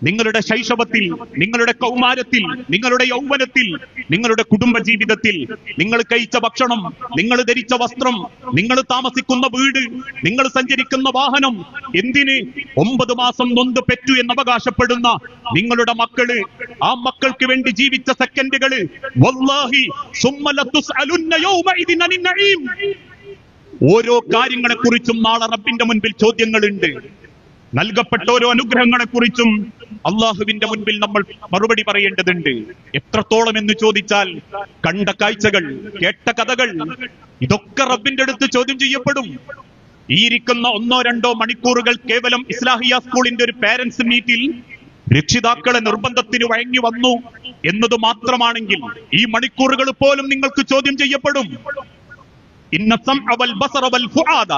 നിങ്ങളുടെ ശൈശവത്തിൽ, നിങ്ങളുടെ കൗമാരത്തിൽ, നിങ്ങളുടെ യൗവനത്തിൽ, നിങ്ങളുടെ കുടുംബ ജീവിതത്തിൽ നിങ്ങൾ കഴിച്ച ഭക്ഷണം, നിങ്ങൾ ധരിച്ച വസ്ത്രം, നിങ്ങൾ താമസിക്കുന്ന വീട്, നിങ്ങൾ സഞ്ചരിക്കുന്ന വാഹനം, എന്തിന് 9 മാസം നൊന്ത് പെറ്റു എന്ന് അവകാശപ്പെടുന്ന നിങ്ങളുടെ മക്കള്, ആ മക്കൾക്ക് വേണ്ടി ജീവിച്ച സെക്കൻഡുകള്, വല്ലാഹി സുമ്മ ലതുസ്അലുന്ന യൗമഇദിൻ അനിൻ നഈം. ഓരോ കാര്യങ്ങളെ കുറിച്ചും നാളെ റബ്ബിന്റെ മുൻപിൽ ചോദ്യങ്ങളുണ്ട്. നൽകപ്പെട്ട ഓരോ അനുഗ്രഹങ്ങളെ കുറിച്ചും അള്ളാഹുവിന്റെ മുൻപിൽ നമ്മൾ മറുപടി പറയേണ്ടതുണ്ട്. എത്രത്തോളം എന്ന് ചോദിച്ചാൽ, കണ്ട കാഴ്ചകൾ, കേട്ട കഥകൾ, ഇതൊക്കെ റബ്ബിന്റെ അടുത്ത് ചോദ്യം ചെയ്യപ്പെടും. ഈ ഇരിക്കുന്ന 1-2 മണിക്കൂറുകൾ കേവലം ഇസ്ലാഹിയ സ്കൂളിന്റെ ഒരു പാരന്റ്സ് മീറ്റിൽ രക്ഷിതാക്കളെ നിർബന്ധത്തിന് വഴങ്ങി വന്നു എന്നത് മാത്രമാണെങ്കിൽ ഈ മണിക്കൂറുകൾ പോലും നിങ്ങൾക്ക് ചോദ്യം ചെയ്യപ്പെടും. ഇന്ന സമഅ വൽ ബസറ വൽ ഫുആദ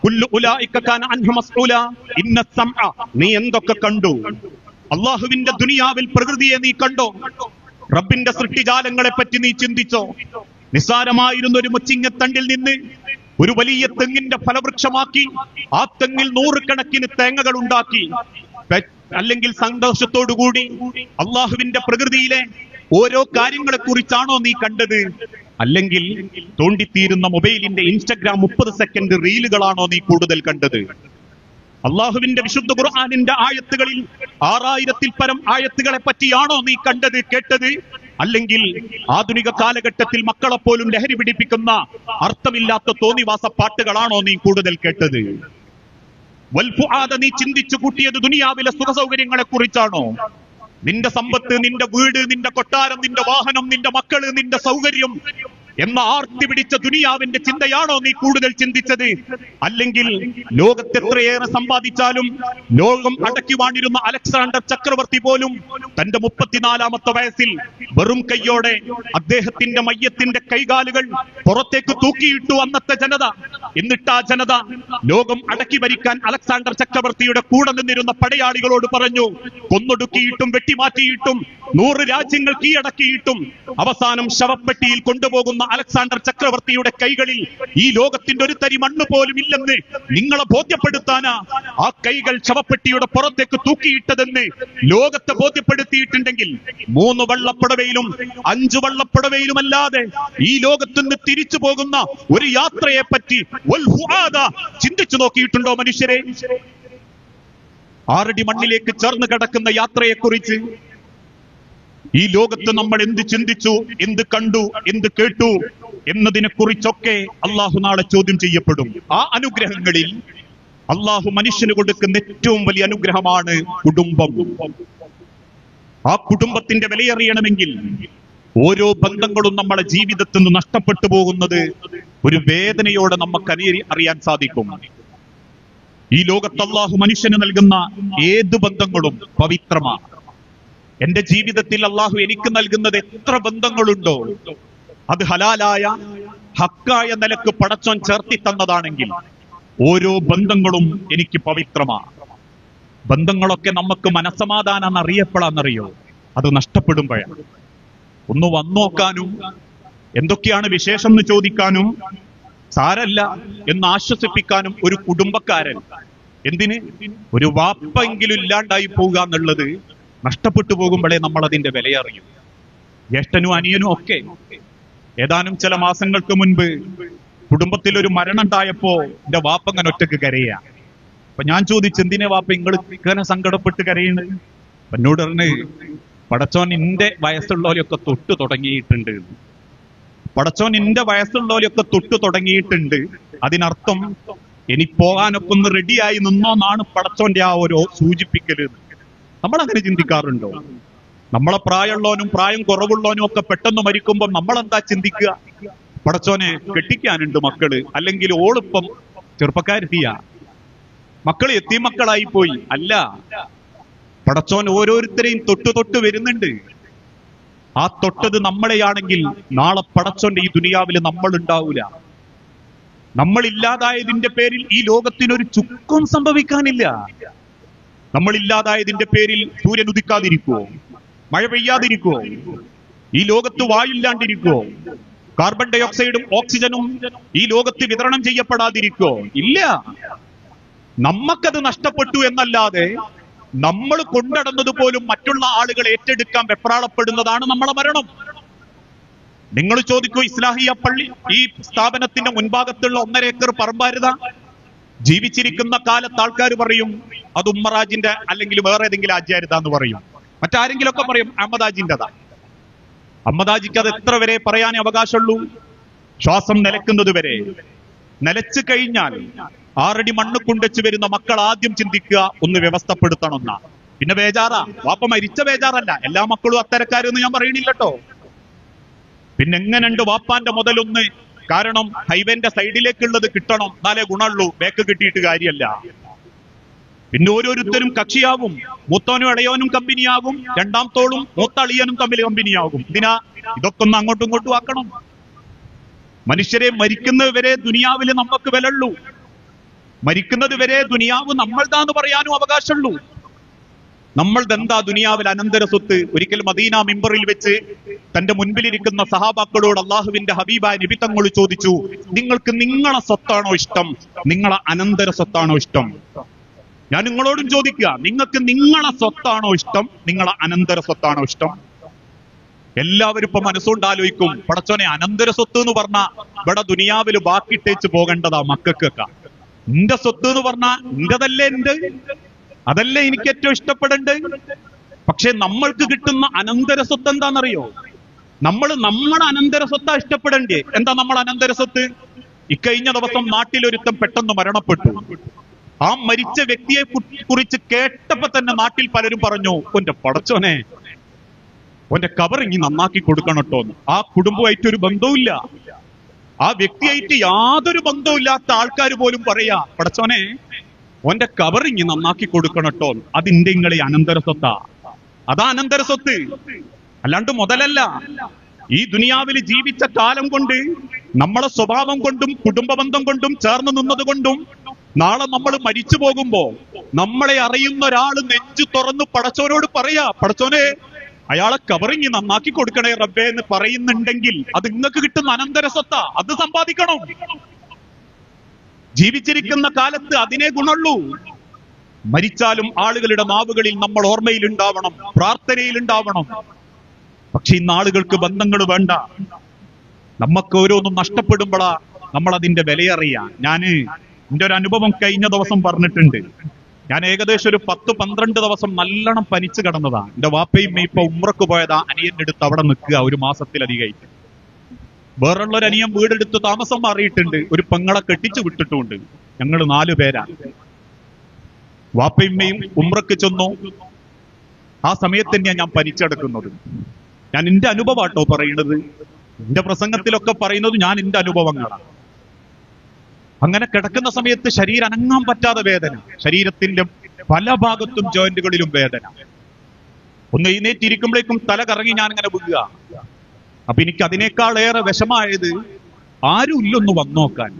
കുല്ലു ഉലൈക കാന അൻഹു മസ്ഊല. ഇന്ന സമഅ, നീ എന്തൊക്കെ കണ്ടു? അല്ലാഹുവിന്റെ ദുനിയാവിൽ പ്രകൃതിയെ നീ കണ്ടോ? റബ്ബിന്റെ സൃഷ്ടിജാലങ്ങളെ പറ്റി നീ ചിന്തിച്ചോ? നിസ്സാരമായിരുന്ന ഒരു മുച്ചിങ്ങത്തണ്ടിൽ നിന്ന് ഒരു വലിയ തെങ്ങിന്റെ ഫലവൃക്ഷമാക്കി ആ തെങ്ങിൽ 100 കണക്കിന് തേങ്ങകൾ ഉണ്ടാക്കി, അല്ലെങ്കിൽ സന്തോഷത്തോടുകൂടി അള്ളാഹുവിന്റെ പ്രകൃതിയിലെ ഓരോ കാര്യങ്ങളെ കുറിച്ചാണോ നീ കണ്ടത്? അല്ലെങ്കിൽ തോണ്ടിത്തീരുന്ന മൊബൈലിന്റെ ഇൻസ്റ്റഗ്രാം 30 സെക്കൻഡ് റീലുകളാണോ നീ കൂടുതൽ കണ്ടത്? അള്ളാഹുവിന്റെ വിശുദ്ധ ഖുർആനിന്റെ ആയത്തുകളിൽ 6000-ൽ പരം ആയത്തുകളെ പറ്റിയാണോ നീ കണ്ടത്, കേട്ടത്? അല്ലെങ്കിൽ ആധുനിക കാലഘട്ടത്തിൽ മക്കളെപ്പോലും ലഹരി പിടിപ്പിക്കുന്ന അർത്ഥമില്ലാത്ത തോന്നിവാസ പാട്ടുകളാണോ നീ കൂടുതൽ കേട്ടത്? വൽഫുആദ, നീ ചിന്തിച്ചു കൂട്ടിയത് ദുനിയാവിലെ സുഖ സൗകര്യങ്ങളെ കുറിച്ചാണോ? നിന്റെ സമ്പത്ത്, നിന്റെ വീട്, നിന്റെ കൊട്ടാരം, നിന്റെ വാഹനം, നിന്റെ മക്കള്, നിന്റെ സൗകര്യം എന്ന ആർത്തി പിടിച്ച ദുനിയാവിന്റെ ചിന്തയാണോ നീ കൂടുതൽ ചിന്തിച്ചത്? അല്ലെങ്കിൽ ലോകത്തെത്രയേറെ സമ്പാദിച്ചാലും ലോകം അടക്കി വാണിരുന്ന അലക്സാണ്ടർ ചക്രവർത്തി പോലും തന്റെ 34-ാമത്തെ വയസ്സിൽ വെറും കൈയോടെ അദ്ദേഹത്തിന്റെ മയ്യത്തിന്റെ കൈകാലുകൾ പുറത്തേക്ക് തൂക്കിയിട്ടു അന്നത്തെ ജനത. എന്നിട്ട് ആ ജനത ലോകം അടക്കി ഭരിക്കാൻ അലക്സാണ്ടർ ചക്രവർത്തിയുടെ കൂടെ നിന്നിരുന്ന പടയാളികളോട് പറഞ്ഞു, കൊന്നൊടുക്കിയിട്ടും വെട്ടിമാറ്റിയിട്ടും 100 രാജ്യങ്ങൾ കീഴടക്കിയിട്ടും അവസാനം ശവപ്പെട്ടിയിൽ കൊണ്ടുപോകുന്ന അലക്സാണ്ടർ ചക്രവർത്തിയുടെ കൈകളിൽ ഈ ലോകത്തിന്റെ ഒരു തരി മണ്ണ് പോലും ഇല്ലെന്ന് നിങ്ങളെ ബോധ്യപ്പെടുത്താനാ ആ കൈകൾ ശവപ്പെട്ടിയുടെ പുറത്തേക്ക് തൂക്കിയിട്ടതെന്ന് ലോകത്തെ ബോധ്യപ്പെടുത്തിയിട്ടുണ്ടെങ്കിൽ 3 വള്ളപ്പടവയിലും 5 വള്ളപ്പടവയിലുമല്ലാതെ ഈ ലോകത്തുനിന്ന് തിരിച്ചു പോകുന്ന ഒരു യാത്രയെ പറ്റി ചിന്തിച്ചു നോക്കിയിട്ടുണ്ടോ മനുഷ്യരെ? 6 അടി മണ്ണിലേക്ക് ചേർന്ന് കിടക്കുന്ന യാത്രയെക്കുറിച്ച് ഈ ലോകത്ത് നമ്മൾ എന്ത് ചിന്തിച്ചു, എന്ത് കണ്ടു, എന്ത് കേട്ടു എന്നതിനെ കുറിച്ചൊക്കെ അള്ളാഹു നാളെ ചോദ്യം ചെയ്യപ്പെടും. ആ അനുഗ്രഹങ്ങളിൽ അള്ളാഹു മനുഷ്യന് കൊടുക്കുന്ന ഏറ്റവും വലിയ അനുഗ്രഹമാണ് കുടുംബം. ആ കുടുംബത്തിന്റെ വിലയറിയണമെങ്കിൽ ഓരോ ബന്ധങ്ങളും നമ്മുടെ ജീവിതത്തിൽ നിന്ന് നഷ്ടപ്പെട്ടു പോകുന്നത് ഒരു വേദനയോടെ നമുക്ക് അറിയാൻ സാധിക്കും. ഈ ലോകത്ത് അള്ളാഹു മനുഷ്യന് നൽകുന്ന ഏത് ബന്ധങ്ങളും പവിത്രമാണ്. എന്റെ ജീവിതത്തിൽ അള്ളാഹു എനിക്ക് നൽകുന്നത് എത്ര ബന്ധങ്ങളുണ്ടോ അത് ഹലാലായ ഹക്കായ നിലക്ക് പടച്ചോൻ ചേർത്തി തന്നതാണെങ്കിൽ ഓരോ ബന്ധങ്ങളും എനിക്ക് പവിത്രമാണ്. ബന്ധങ്ങളൊക്കെ നമുക്ക് മനസ്സമാധാനം അറിയപ്പെടാന്നറിയോ? അത് നഷ്ടപ്പെടുമ്പോഴാണ്. ഒന്ന് വന്നോക്കാനും എന്തൊക്കെയാണ് വിശേഷം എന്ന് ചോദിക്കാനും സാരല്ല എന്ന് ആശ്വസിപ്പിക്കാനും ഒരു കുടുംബക്കാരൻ, എന്തിന് ഒരു വാപ്പെങ്കിലും ഇല്ലാണ്ടായി പോവുക എന്നുള്ളത് നഷ്ടപ്പെട്ടു പോകുമ്പോഴേ നമ്മൾ അതിന്റെ വിലയറിയും. ജ്യേഷ്ഠനും അനിയനും ഒക്കെ ഏതാനും ചില മാസങ്ങൾക്ക് മുൻപ് കുടുംബത്തിൽ ഒരു മരണം ഉണ്ടായപ്പോ എന്റെ വാപ്പ അങ്ങനെ ഒറ്റക്ക് കരയാ. അപ്പൊ ഞാൻ ചോദിച്ചു, എന്തിനാ വാപ്പ ഇങ്ങനെ സങ്കടപ്പെട്ട് കരയുന്നത്? എന്നോട് പറഞ്ഞ്, പടച്ചോൻ എന്റെ വയസ്സുള്ളവരെയൊക്കെ തൊട്ട് തുടങ്ങിയിട്ടുണ്ട്. പടച്ചോൻ എന്റെ വയസ്സുള്ളവരെയൊക്കെ തൊട്ട് തുടങ്ങിയിട്ടുണ്ട്. അതിനർത്ഥം ഇനി പോകാനൊക്കെ ഒന്ന് റെഡിയായി നിന്നോന്നാണ് പടച്ചോന്റെ ആ ഒരു സൂചിപ്പിക്കല്. നമ്മളങ്ങനെ ചിന്തിക്കാറുണ്ടോ? നമ്മളെ പ്രായമുള്ളവനും പ്രായം കുറവുള്ളവനും ഒക്കെ പെട്ടെന്ന് മരിക്കുമ്പോൾ നമ്മളെന്താ ചിന്തിക്കുക? പടച്ചോനെ കെട്ടിക്കാനുണ്ട് മക്കള്, അല്ലെങ്കിൽ ഓളിപ്പം ചെറുപ്പക്കാരെത്തിയ മക്കൾ എത്തിമക്കളായി പോയി. അല്ല, പടച്ചോൻ ഓരോരുത്തരെയും തൊട്ട് തൊട്ട് വരുന്നുണ്ട്. ആ തൊട്ടത് നമ്മളെയാണെങ്കിൽ നാളെ പടച്ചോന്റെ ഈ ദുനിയാവിൽ നമ്മൾ ഉണ്ടാവൂല. നമ്മൾ ഇല്ലാതായതിന്റെ പേരിൽ ഈ ലോകത്തിനൊരു ചുക്കും സംഭവിക്കാനില്ല. നമ്മൾ ഇല്ലാതായതിന്റെ പേരിൽ സൂര്യൻ ഉദിക്കാതിരിക്കുവോ? മഴ പെയ്യാതിരിക്കുവോ? ഈ ലോകത്ത് വായില്ലാണ്ടിരിക്കുവോ? കാർബൺ ഡൈ ഓക്സൈഡും ഓക്സിജനും ഈ ലോകത്ത് വിതരണം ചെയ്യപ്പെടാതിരിക്കുവോ? ഇല്ല. നമ്മക്കത് നഷ്ടപ്പെട്ടു എന്നല്ലാതെ നമ്മൾ കൊണ്ടടന്നത് പോലും മറ്റുള്ള ആളുകൾ ഏറ്റെടുക്കാൻ വെപ്രാളപ്പെടുന്നതാണ് നമ്മളെ മരണം. നിങ്ങൾ ചോദിക്കൂ, ഇസ്ലാഹിയ പള്ളി ഈ സ്ഥാപനത്തിന്റെ മുൻഭാഗത്തുള്ള 1.5 ഏക്കർ പറമ്പാരുത ജീവിച്ചിരിക്കുന്ന കാലത്ത് ആൾക്കാർ പറയും അത് ഉമ്മറാജിന്റെ അല്ലെങ്കിൽ വേറെ ഏതെങ്കിലും ആചാര്യതാന്ന് പറയും. മറ്റാരെങ്കിലും ഒക്കെ പറയും അഹമ്മദാജിന്റെതാ. അഹമ്മദാജിക്ക് അത് എത്ര വരെ പറയാനേ അവകാശമുള്ളൂ? ശ്വാസം നിലക്കുന്നത് വരെ. നിലച്ചു കഴിഞ്ഞാൽ 6 അടി മണ്ണ് കൊണ്ടുവച്ച് വരുന്ന മക്കൾ ആദ്യം ചിന്തിക്കുക ഒന്ന് വ്യവസ്ഥപ്പെടുത്തണമെന്ന. പിന്നെ ബേജാറാ, വാപ്പ മരിച്ച ബേജാറല്ല. എല്ലാ മക്കളും അത്തരക്കാരെന്ന് ഞാൻ പറയണില്ലട്ടോ. പിന്നെ എങ്ങനെയുണ്ട് വാപ്പാന്റെ മുതലൊന്ന്? കാരണം ഹൈവേന്റെ സൈഡിലേക്കുള്ളത് കിട്ടണം, എന്നാലേ ഗുണമുള്ളൂ. ബേക്ക് കിട്ടിയിട്ട് കാര്യമല്ല. പിന്നെ ഓരോരുത്തരും കക്ഷിയാകും. മൂത്തോനും ഇളയോനും കമ്പനിയാകും, രണ്ടാമത്തോളും മൂത്തളിയനും തമ്മിൽ കമ്പനിയാകും. ഇതിനാ ഇതൊക്കെ ഒന്ന് അങ്ങോട്ടും ഇങ്ങോട്ടും ആക്കണം. മനുഷ്യരെ മരിക്കുന്നത് വരെ ദുനിയാവില് നമുക്ക് വിലയുള്ളൂ. മരിക്കുന്നത് വരെ ദുനിയാവ് നമ്മൾതാന്ന് പറയാനും അവകാശമുള്ളൂ. നമ്മൾതെന്താ ദുനിയാവിൽ അനന്തര സ്വത്ത്? ഒരിക്കൽ മദീന മിമ്പറിൽ വെച്ച് തന്റെ മുൻപിലിരിക്കുന്ന സഹാബാക്കളോട് അള്ളാഹുവിന്റെ ഹബീബായ നബി തങ്ങൾ ചോദിച്ചു, നിങ്ങൾക്ക് നിങ്ങളെ സ്വത്താണോ ഇഷ്ടം, നിങ്ങളെ അനന്തര സ്വത്താണോ ഇഷ്ടം? ഞാൻ നിങ്ങളോടും ചോദിക്കുക, നിങ്ങൾക്ക് നിങ്ങളെ സ്വത്താണോ ഇഷ്ടം, നിങ്ങളെ അനന്തര സ്വത്താണോ ഇഷ്ടം? എല്ലാവരും ഇപ്പൊ മനസ്സുകൊണ്ട് ആലോചിക്കും, പടച്ചോനെ അനന്തര സ്വത്ത് എന്ന് പറഞ്ഞാ ഇവിടെ ദുനിയാവില് ബാക്കിട്ടേച്ച് പോകേണ്ടതാ മക്കൾക്കൊക്കെ. എന്റെ സ്വത്ത് എന്ന് പറഞ്ഞാ എന്റെതല്ലേ, എന്റെ അതല്ലേ എനിക്ക് ഏറ്റവും ഇഷ്ടപ്പെടേണ്ടത്. പക്ഷെ നമ്മൾക്ക് കിട്ടുന്ന അനന്തര സ്വത്ത് എന്താണെന്നറിയോ? നമ്മുടെ അനന്തര സ്വത്താ ഇഷ്ടപ്പെടേണ്ടേ. എന്താ നമ്മൾ അനന്തര സ്വത്ത്? ഇക്കഴിഞ്ഞ ദിവസം നാട്ടിലൊരുത്തം പെട്ടെന്ന് മരണപ്പെട്ടു. ആ മരിച്ച വ്യക്തിയെ കുറിച്ച് കേട്ടപ്പോ തന്നെ നാട്ടിൽ പലരും പറഞ്ഞു, ഓന്റെ പടച്ചോനെ ഓന്റെ കബറിങ്ങി നന്നാക്കി കൊടുക്കണട്ടോന്ന്. ആ കുടുംബമായിട്ട് ഒരു ബന്ധവുമില്ല, ആ വ്യക്തിയായിട്ട് യാതൊരു ബന്ധവുമില്ലാത്ത ആൾക്കാർ പോലും പറയാ, പടച്ചോനെ ഓന്റെ കബറിങ്ങി നന്നാക്കി കൊടുക്കണട്ടോ. അതിന്റെ ഇങ്ങളെ അനന്തര സ്വത്താ. അതാ അനന്തര സ്വത്ത്, അല്ലാണ്ട് മുതലല്ല. ഈ ദുനിയാവിൽ ജീവിച്ച കാലം കൊണ്ട് നമ്മളെ സ്വഭാവം കൊണ്ടും കുടുംബ ബന്ധം കൊണ്ടും ചേർന്ന് നിന്നത് കൊണ്ടും നാളെ നമ്മൾ മരിച്ചു പോകുമ്പോ നമ്മളെ അറിയുന്ന ഒരാള് നെഞ്ചു തുറന്ന് പടച്ചോനോട് പറയാ, പടച്ചോനെ അയാളെ കബറിങ്ങി നന്നാക്കി കൊടുക്കണേ റബ്ബേ എന്ന് പറയുന്നുണ്ടെങ്കിൽ അത് നിങ്ങൾക്ക് കിട്ടുന്ന അനന്തര സ്വത്താ. അത് സമ്പാദിക്കണം. ജീവിച്ചിരിക്കുന്ന കാലത്ത് അതിനെ ഗുണുള്ളൂ. മരിച്ചാലും ആളുകളുടെ നാവുകളിൽ നമ്മൾ ഓർമ്മയിൽ ഉണ്ടാവണം, പ്രാർത്ഥനയിൽ ഉണ്ടാവണം. പക്ഷെ ഇന്ന് ആളുകൾക്ക് ബന്ധങ്ങൾ വേണ്ട. നമുക്ക് ഓരോന്നും നഷ്ടപ്പെടുമ്പോഴാ നമ്മൾ അതിന്റെ വിലയറിയാ. എന്റെ ഒരു അനുഭവം കഴിഞ്ഞ ദിവസം പറഞ്ഞിട്ടുണ്ട്. ഞാൻ ഏകദേശം ഒരു 10-12 ദിവസം നല്ലോണം പനിച്ചു കിടന്നതാ. എന്റെ വാപ്പയും ഇപ്പൊ ഉമ്രക്ക് പോയതാ. അനിയന്റെ അടുത്ത് അവിടെ നിൽക്കുക 1 മാസത്തിലധികമായിട്ട്. വേറുള്ളൊരു അനിയൻ വീടെടുത്ത് താമസം മാറിയിട്ടുണ്ട്. ഒരു പെങ്ങളെ കെട്ടിച്ചു വിട്ടിട്ടുമുണ്ട്. ഞങ്ങൾ 4 പേരാ. വാപ്പയമ്മയും ഉമ്രക്ക് ചെന്നു. ആ സമയത്ത് തന്നെയാണ് ഞാൻ പനിച്ചെടുക്കുന്നത്. ഞാൻ എന്റെ അനുഭവമാട്ടോ പറയുന്നത്. എന്റെ പ്രസംഗത്തിലൊക്കെ പറയുന്നത് ഞാൻ എന്റെ അനുഭവങ്ങളാണ്. അങ്ങനെ കിടക്കുന്ന സമയത്ത് ശരീരം അനങ്ങാൻ പറ്റാതെ വേദന, ശരീരത്തിന്റെ പല ഭാഗത്തും ജോയിന്റുകളിലും വേദന. ഒന്ന് എഴുന്നേറ്റിരിക്കുമ്പോഴേക്കും തല കറങ്ങി ഞാൻ ഇങ്ങനെ വീഴുക. അപ്പൊ എനിക്ക് അതിനേക്കാളേറെ വിഷമായത് ആരും ഇല്ലൊന്ന് വന്നു നോക്കാൻ.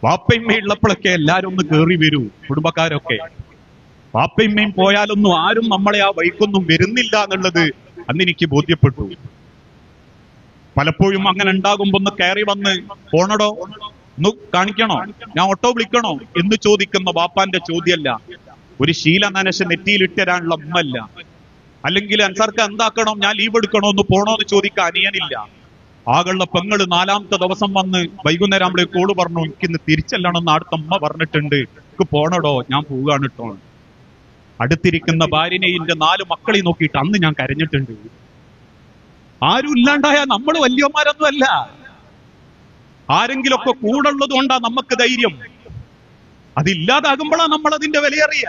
വാപ്പയമ്മയുള്ളപ്പോഴൊക്കെ എല്ലാരും ഒന്ന് കേറി വരൂ, കുടുംബക്കാരൊക്കെ. വാപ്പയമ്മയും പോയാലൊന്നും ആരും നമ്മളെ ആ വഴിക്കൊന്നും വരുന്നില്ല എന്നുള്ളത് അന്ന് എനിക്ക് ബോധ്യപ്പെട്ടു. പലപ്പോഴും അങ്ങനെ ഉണ്ടാകുമ്പോ ഒന്ന് കയറി വന്ന് പോണടോ, ഒന്ന് കാണിക്കണോ, ഞാൻ ഓട്ടോ വിളിക്കണോ എന്ന് ചോദിക്കുന്ന വാപ്പാന്റെ ചോദ്യമല്ല. ഒരു ശീല നനശ നെറ്റിയിലിട്ടരാനുള്ള ഉമ്മല്ല. അല്ലെങ്കിൽ അൻസാർക്ക് എന്താക്കണം, ഞാൻ ലീവ് എടുക്കണോ, ഒന്ന് പോണോ എന്ന് ചോദിക്കാൻ അനിയനില്ല. ആകളുടെ പെങ്ങള് 4ാമത്തെ ദിവസം വന്ന് വൈകുന്നേരം നമ്മളെ കോള് പറഞ്ഞു, എനിക്കിന്ന് തിരിച്ചല്ലാണെന്ന് അടുത്ത അമ്മ പറഞ്ഞിട്ടുണ്ട്, എനിക്ക് പോണടോ, ഞാൻ പോവുകയാണ് കേട്ടോ. അടുത്തിരിക്കുന്ന ഭാര്യനെയും എന്റെ 4 മക്കളെയും നോക്കിയിട്ട് അന്ന് ഞാൻ കരഞ്ഞിട്ടുണ്ട്. ആരും ഇല്ലാണ്ടായ നമ്മൾ വലിയമാരൊന്നും അല്ല, ആരെങ്കിലൊക്കെ കൂടുള്ളത് കൊണ്ടാ നമുക്ക് ധൈര്യം. അതില്ലാതാകുമ്പോഴാണ് നമ്മൾ അതിന്റെ വിലയറിയ.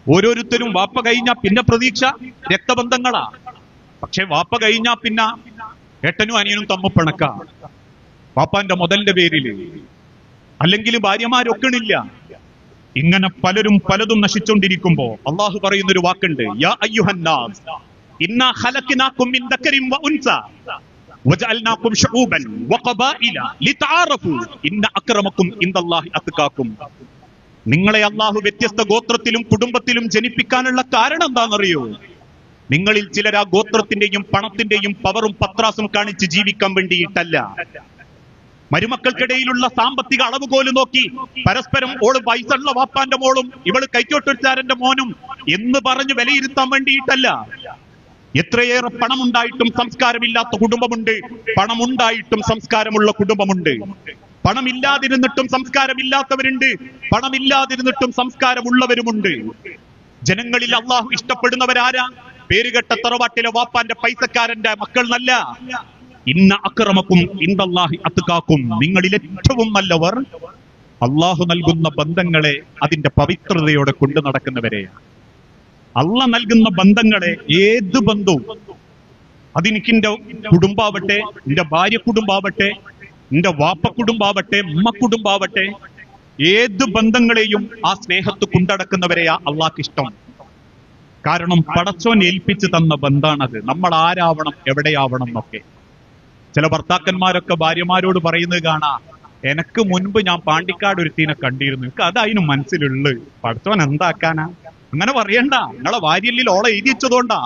ഓരോരുത്തരും വാപ്പ കഴിഞ്ഞാ പിന്നെ പ്രതീക്ഷ രക്തബന്ധങ്ങളാ. പക്ഷെ വാപ്പ കഴിഞ്ഞാ പിന്നെ ഏട്ടനും അനിയനും തമ്മിൽ പിണക്ക, വാപ്പാന്റെ മുതലിന്റെ പേരില്, അല്ലെങ്കിൽ ഭാര്യമാരൊക്കണില്ല. ഇങ്ങനെ പലരും പലതും നശിച്ചുകൊണ്ടിരിക്കുമ്പോ അള്ളാഹു പറയുന്നൊരു വാക്കുണ്ട്, യാ അയ്യുഹന്നാസ് ഇന്നാ ഖലഖനാകും മിൻ ദക്കരിൻ വ ഉൻസ വജഅൽനാകും ശുഊബൻ വഖബായില ലിതആറഫു ഇന്ന അക്രമകും ഇൻദല്ലാഹി അത്ഖാകും. നിങ്ങളെ അള്ളാഹു വ്യത്യസ്ത ഗോത്രത്തിലും കുടുംബത്തിലും ജനിപ്പിക്കാനുള്ള കാരണം എന്താണെന്നറിയോ? നിങ്ങളിൽ ചിലർ ആ ഗോത്രത്തിന്റെയും പണത്തിന്റെയും പവറും പത്രാസും കാണിച്ച് ജീവിക്കാൻ വേണ്ടിയിട്ടല്ല. മരുമക്കൾക്കിടയിലുള്ള സാമ്പത്തിക അളവുകോല് നോക്കി പരസ്പരം ഓള് പൈസയുള്ള വാപ്പാന്റെ മോളും ഇവള് കൈക്കോട്ടൊരുത്താരന്റെ മോനും എന്ന് പറഞ്ഞ് വിലയിരുത്താൻ വേണ്ടിയിട്ടല്ല. എത്രയേറെ പണമുണ്ടായിട്ടും സംസ്കാരമില്ലാത്ത കുടുംബമുണ്ട്, പണമുണ്ടായിട്ടും സംസ്കാരമുള്ള കുടുംബമുണ്ട്. പണമില്ലാതിരുന്നിട്ടും സംസ്കാരമില്ലാത്തവരുണ്ട്, പണമില്ലാതിരുന്നിട്ടും സംസ്കാരമുള്ളവരുമുണ്ട്. ജനങ്ങളിൽ അള്ളാഹു ഇഷ്ടപ്പെടുന്നവരാരാ? പേരുകെട്ട തറവാട്ടിലെ വാപ്പാന്റെ പൈസക്കാരന്റെ മക്കൾ നല്ല. ഇന്ന അക്രമക്കും ഇൻദല്ലാഹി അത്ഖാക്കും. നിങ്ങളിൽ ഏറ്റവും നല്ലവർ അള്ളാഹു നൽകുന്ന ബന്ധങ്ങളെ അതിന്റെ പവിത്രതയോടെ കൊണ്ടു നടക്കുന്നവരെയാണ്. അള്ള നൽകുന്ന ബന്ധങ്ങളെ, ഏത് ബന്ധവും, അതെനിക്കെന്റെ കുടുംബാവട്ടെ, എന്റെ ഭാര്യ കുടുംബാവട്ടെ, എന്റെ വാപ്പ കുടുംബാവട്ടെ, ഉമ്മ കുടുംബാവട്ടെ, ഏത് ബന്ധങ്ങളെയും ആ സ്നേഹത്ത് കൊണ്ടടക്കുന്നവരെയാ അള്ളാഹ്ക്ക് ഇഷ്ടം. കാരണം പടച്ചോൻ ഏൽപ്പിച്ചു തന്ന ബന്ധാണത്. നമ്മൾ ആരാവണം, എവിടെയാവണം എന്നൊക്കെ. ചില ഭർത്താക്കന്മാരൊക്കെ ഭാര്യമാരോട് പറയുന്നത് കാണാ, എനക്ക് മുൻപ് ഞാൻ പാണ്ടിക്കാട് ഒരുത്തീനെ കണ്ടിരുന്നു, എനിക്ക് അതതിന് മനസ്സിലുള്ളു, പടച്ചോൻ എന്താക്കാനാ? അങ്ങനെ പറയണ്ട, നിങ്ങളെ വാര്യല്ലിൽ ഓളെ എഴുതിച്ചതുകൊണ്ടാ.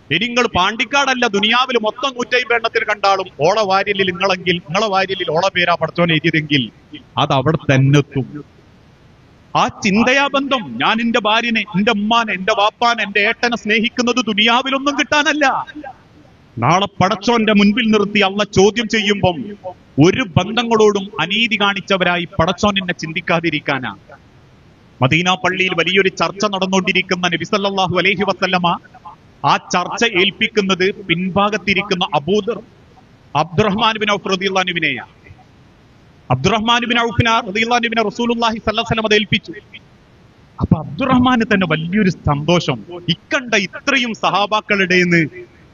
ഇനി നിങ്ങൾ പാണ്ടിക്കാടല്ല, ദുനിയാവിൽ മൊത്തം 150 എണ്ണത്തിൽ കണ്ടാലും ഓളെ വാര്യല്ലിൽ നിങ്ങളെങ്കിൽ, നിങ്ങളെ വാര്യല്ലിൽ ഓളെ പേരാ പടച്ചോൻ എഴുതിയതെങ്കിൽ അത് അവിടെ തന്നെ എത്തും. ആ ചിന്തയാ ബന്ധം. ഞാൻ എന്റെ ഭാര്യനെ, എന്റെ ഉമ്മാനെ, എന്റെ വാപ്പാനെ, എന്റെ ഏട്ടനെ സ്നേഹിക്കുന്നത് ദുനിയാവിലൊന്നും കിട്ടാനല്ല. നാളെ പടച്ചോന്റെ മുൻപിൽ നിർത്തി അള്ള ചോദ്യം ചെയ്യുമ്പം ഒരു ബന്ധങ്ങളോടും അനീതി കാണിച്ചവരായി പടച്ചോൻ എന്നെ ചിന്തിക്കാതിരിക്കാനാ. മദീന പള്ളിയിൽ വലിയൊരു ചർച്ച നടന്നുകൊണ്ടിരിക്കുന്ന നബി സല്ലല്ലാഹു അലൈഹി വസല്ലമ ആ ചർച്ച ഏൽപ്പിക്കുന്നത് പിൻഭാഗത്തിരിക്കുന്ന അബ്ദുറഹ്മാൻ ബിൻ ഔഫ് റളിയല്ലാഹു അൻഹുവിനെയാ. അബ്ദുറഹ്മാൻ ബിൻ ഔഫ് റളിയല്ലാഹു അൻഹുവിനെ റസൂലുള്ളാഹി സ്വല്ലല്ലാഹു അലൈഹി വസല്ലം ഏൽപ്പിച്ചു. അപ്പൊ അബ്ദുറഹ്മാന് തന്നെ വലിയൊരു സന്തോഷം. ഇക്കണ്ട ഇത്രയും സഹാബാക്കളുടെ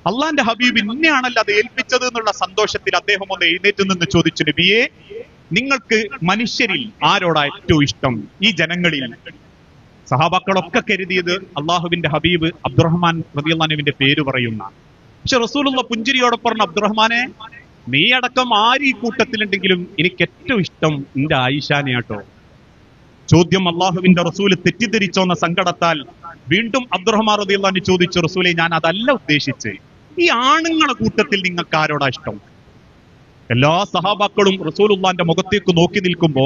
അള്ളാന്റെ ഹബീബ് ഇന്നെയാണല്ലോ അത് ഏൽപ്പിച്ചത് എന്നുള്ള സന്തോഷത്തിൽ അദ്ദേഹം ഒന്ന് എഴുന്നേറ്റ് നിന്ന് ചോദിച്ചു, നബിയെ, നിങ്ങൾക്ക് മനുഷ്യരിൽ ആരോടാ ഏറ്റവും ഇഷ്ടം ഈ ജനങ്ങളിൽ? സഹാബാക്കളൊക്കെ കരുതിയത് അള്ളാഹുവിന്റെ ഹബീബ് അബ്ദുറഹ്മാൻ റളിയല്ലാഹു അൻഹുവിന്റെ പേര് പറയുന്ന. പക്ഷെ റസൂലുള്ള പുഞ്ചിരിയോടെ പറഞ്ഞു, അബ്ദുറഹ്മാനെ, നീ അടക്കം ആര് ഈ കൂട്ടത്തിലുണ്ടെങ്കിലും എനിക്ക് ഏറ്റവും ഇഷ്ടം എന്റെ ആയിഷാനെയാട്ടോ. ചോദ്യം അള്ളാഹുവിന്റെ റസൂല് തെറ്റിദ്ധരിച്ചോന്ന സങ്കടത്താൽ വീണ്ടും അബ്ദുറഹ്മാൻ റളിയല്ലാഹു അൻഹു ചോദിച്ചു, റസൂലെ, ഞാൻ അതല്ല ഉദ്ദേശിച്ച്, ഈ ആണുങ്ങളെ കൂട്ടത്തിൽ നിങ്ങൾക്ക് ആരോടാ ഇഷ്ടം? എല്ലാ സഹാബാക്കളും റസൂലുള്ളാന്റെ മുഖത്തേക്ക് നോക്കി നിൽക്കുമ്പോ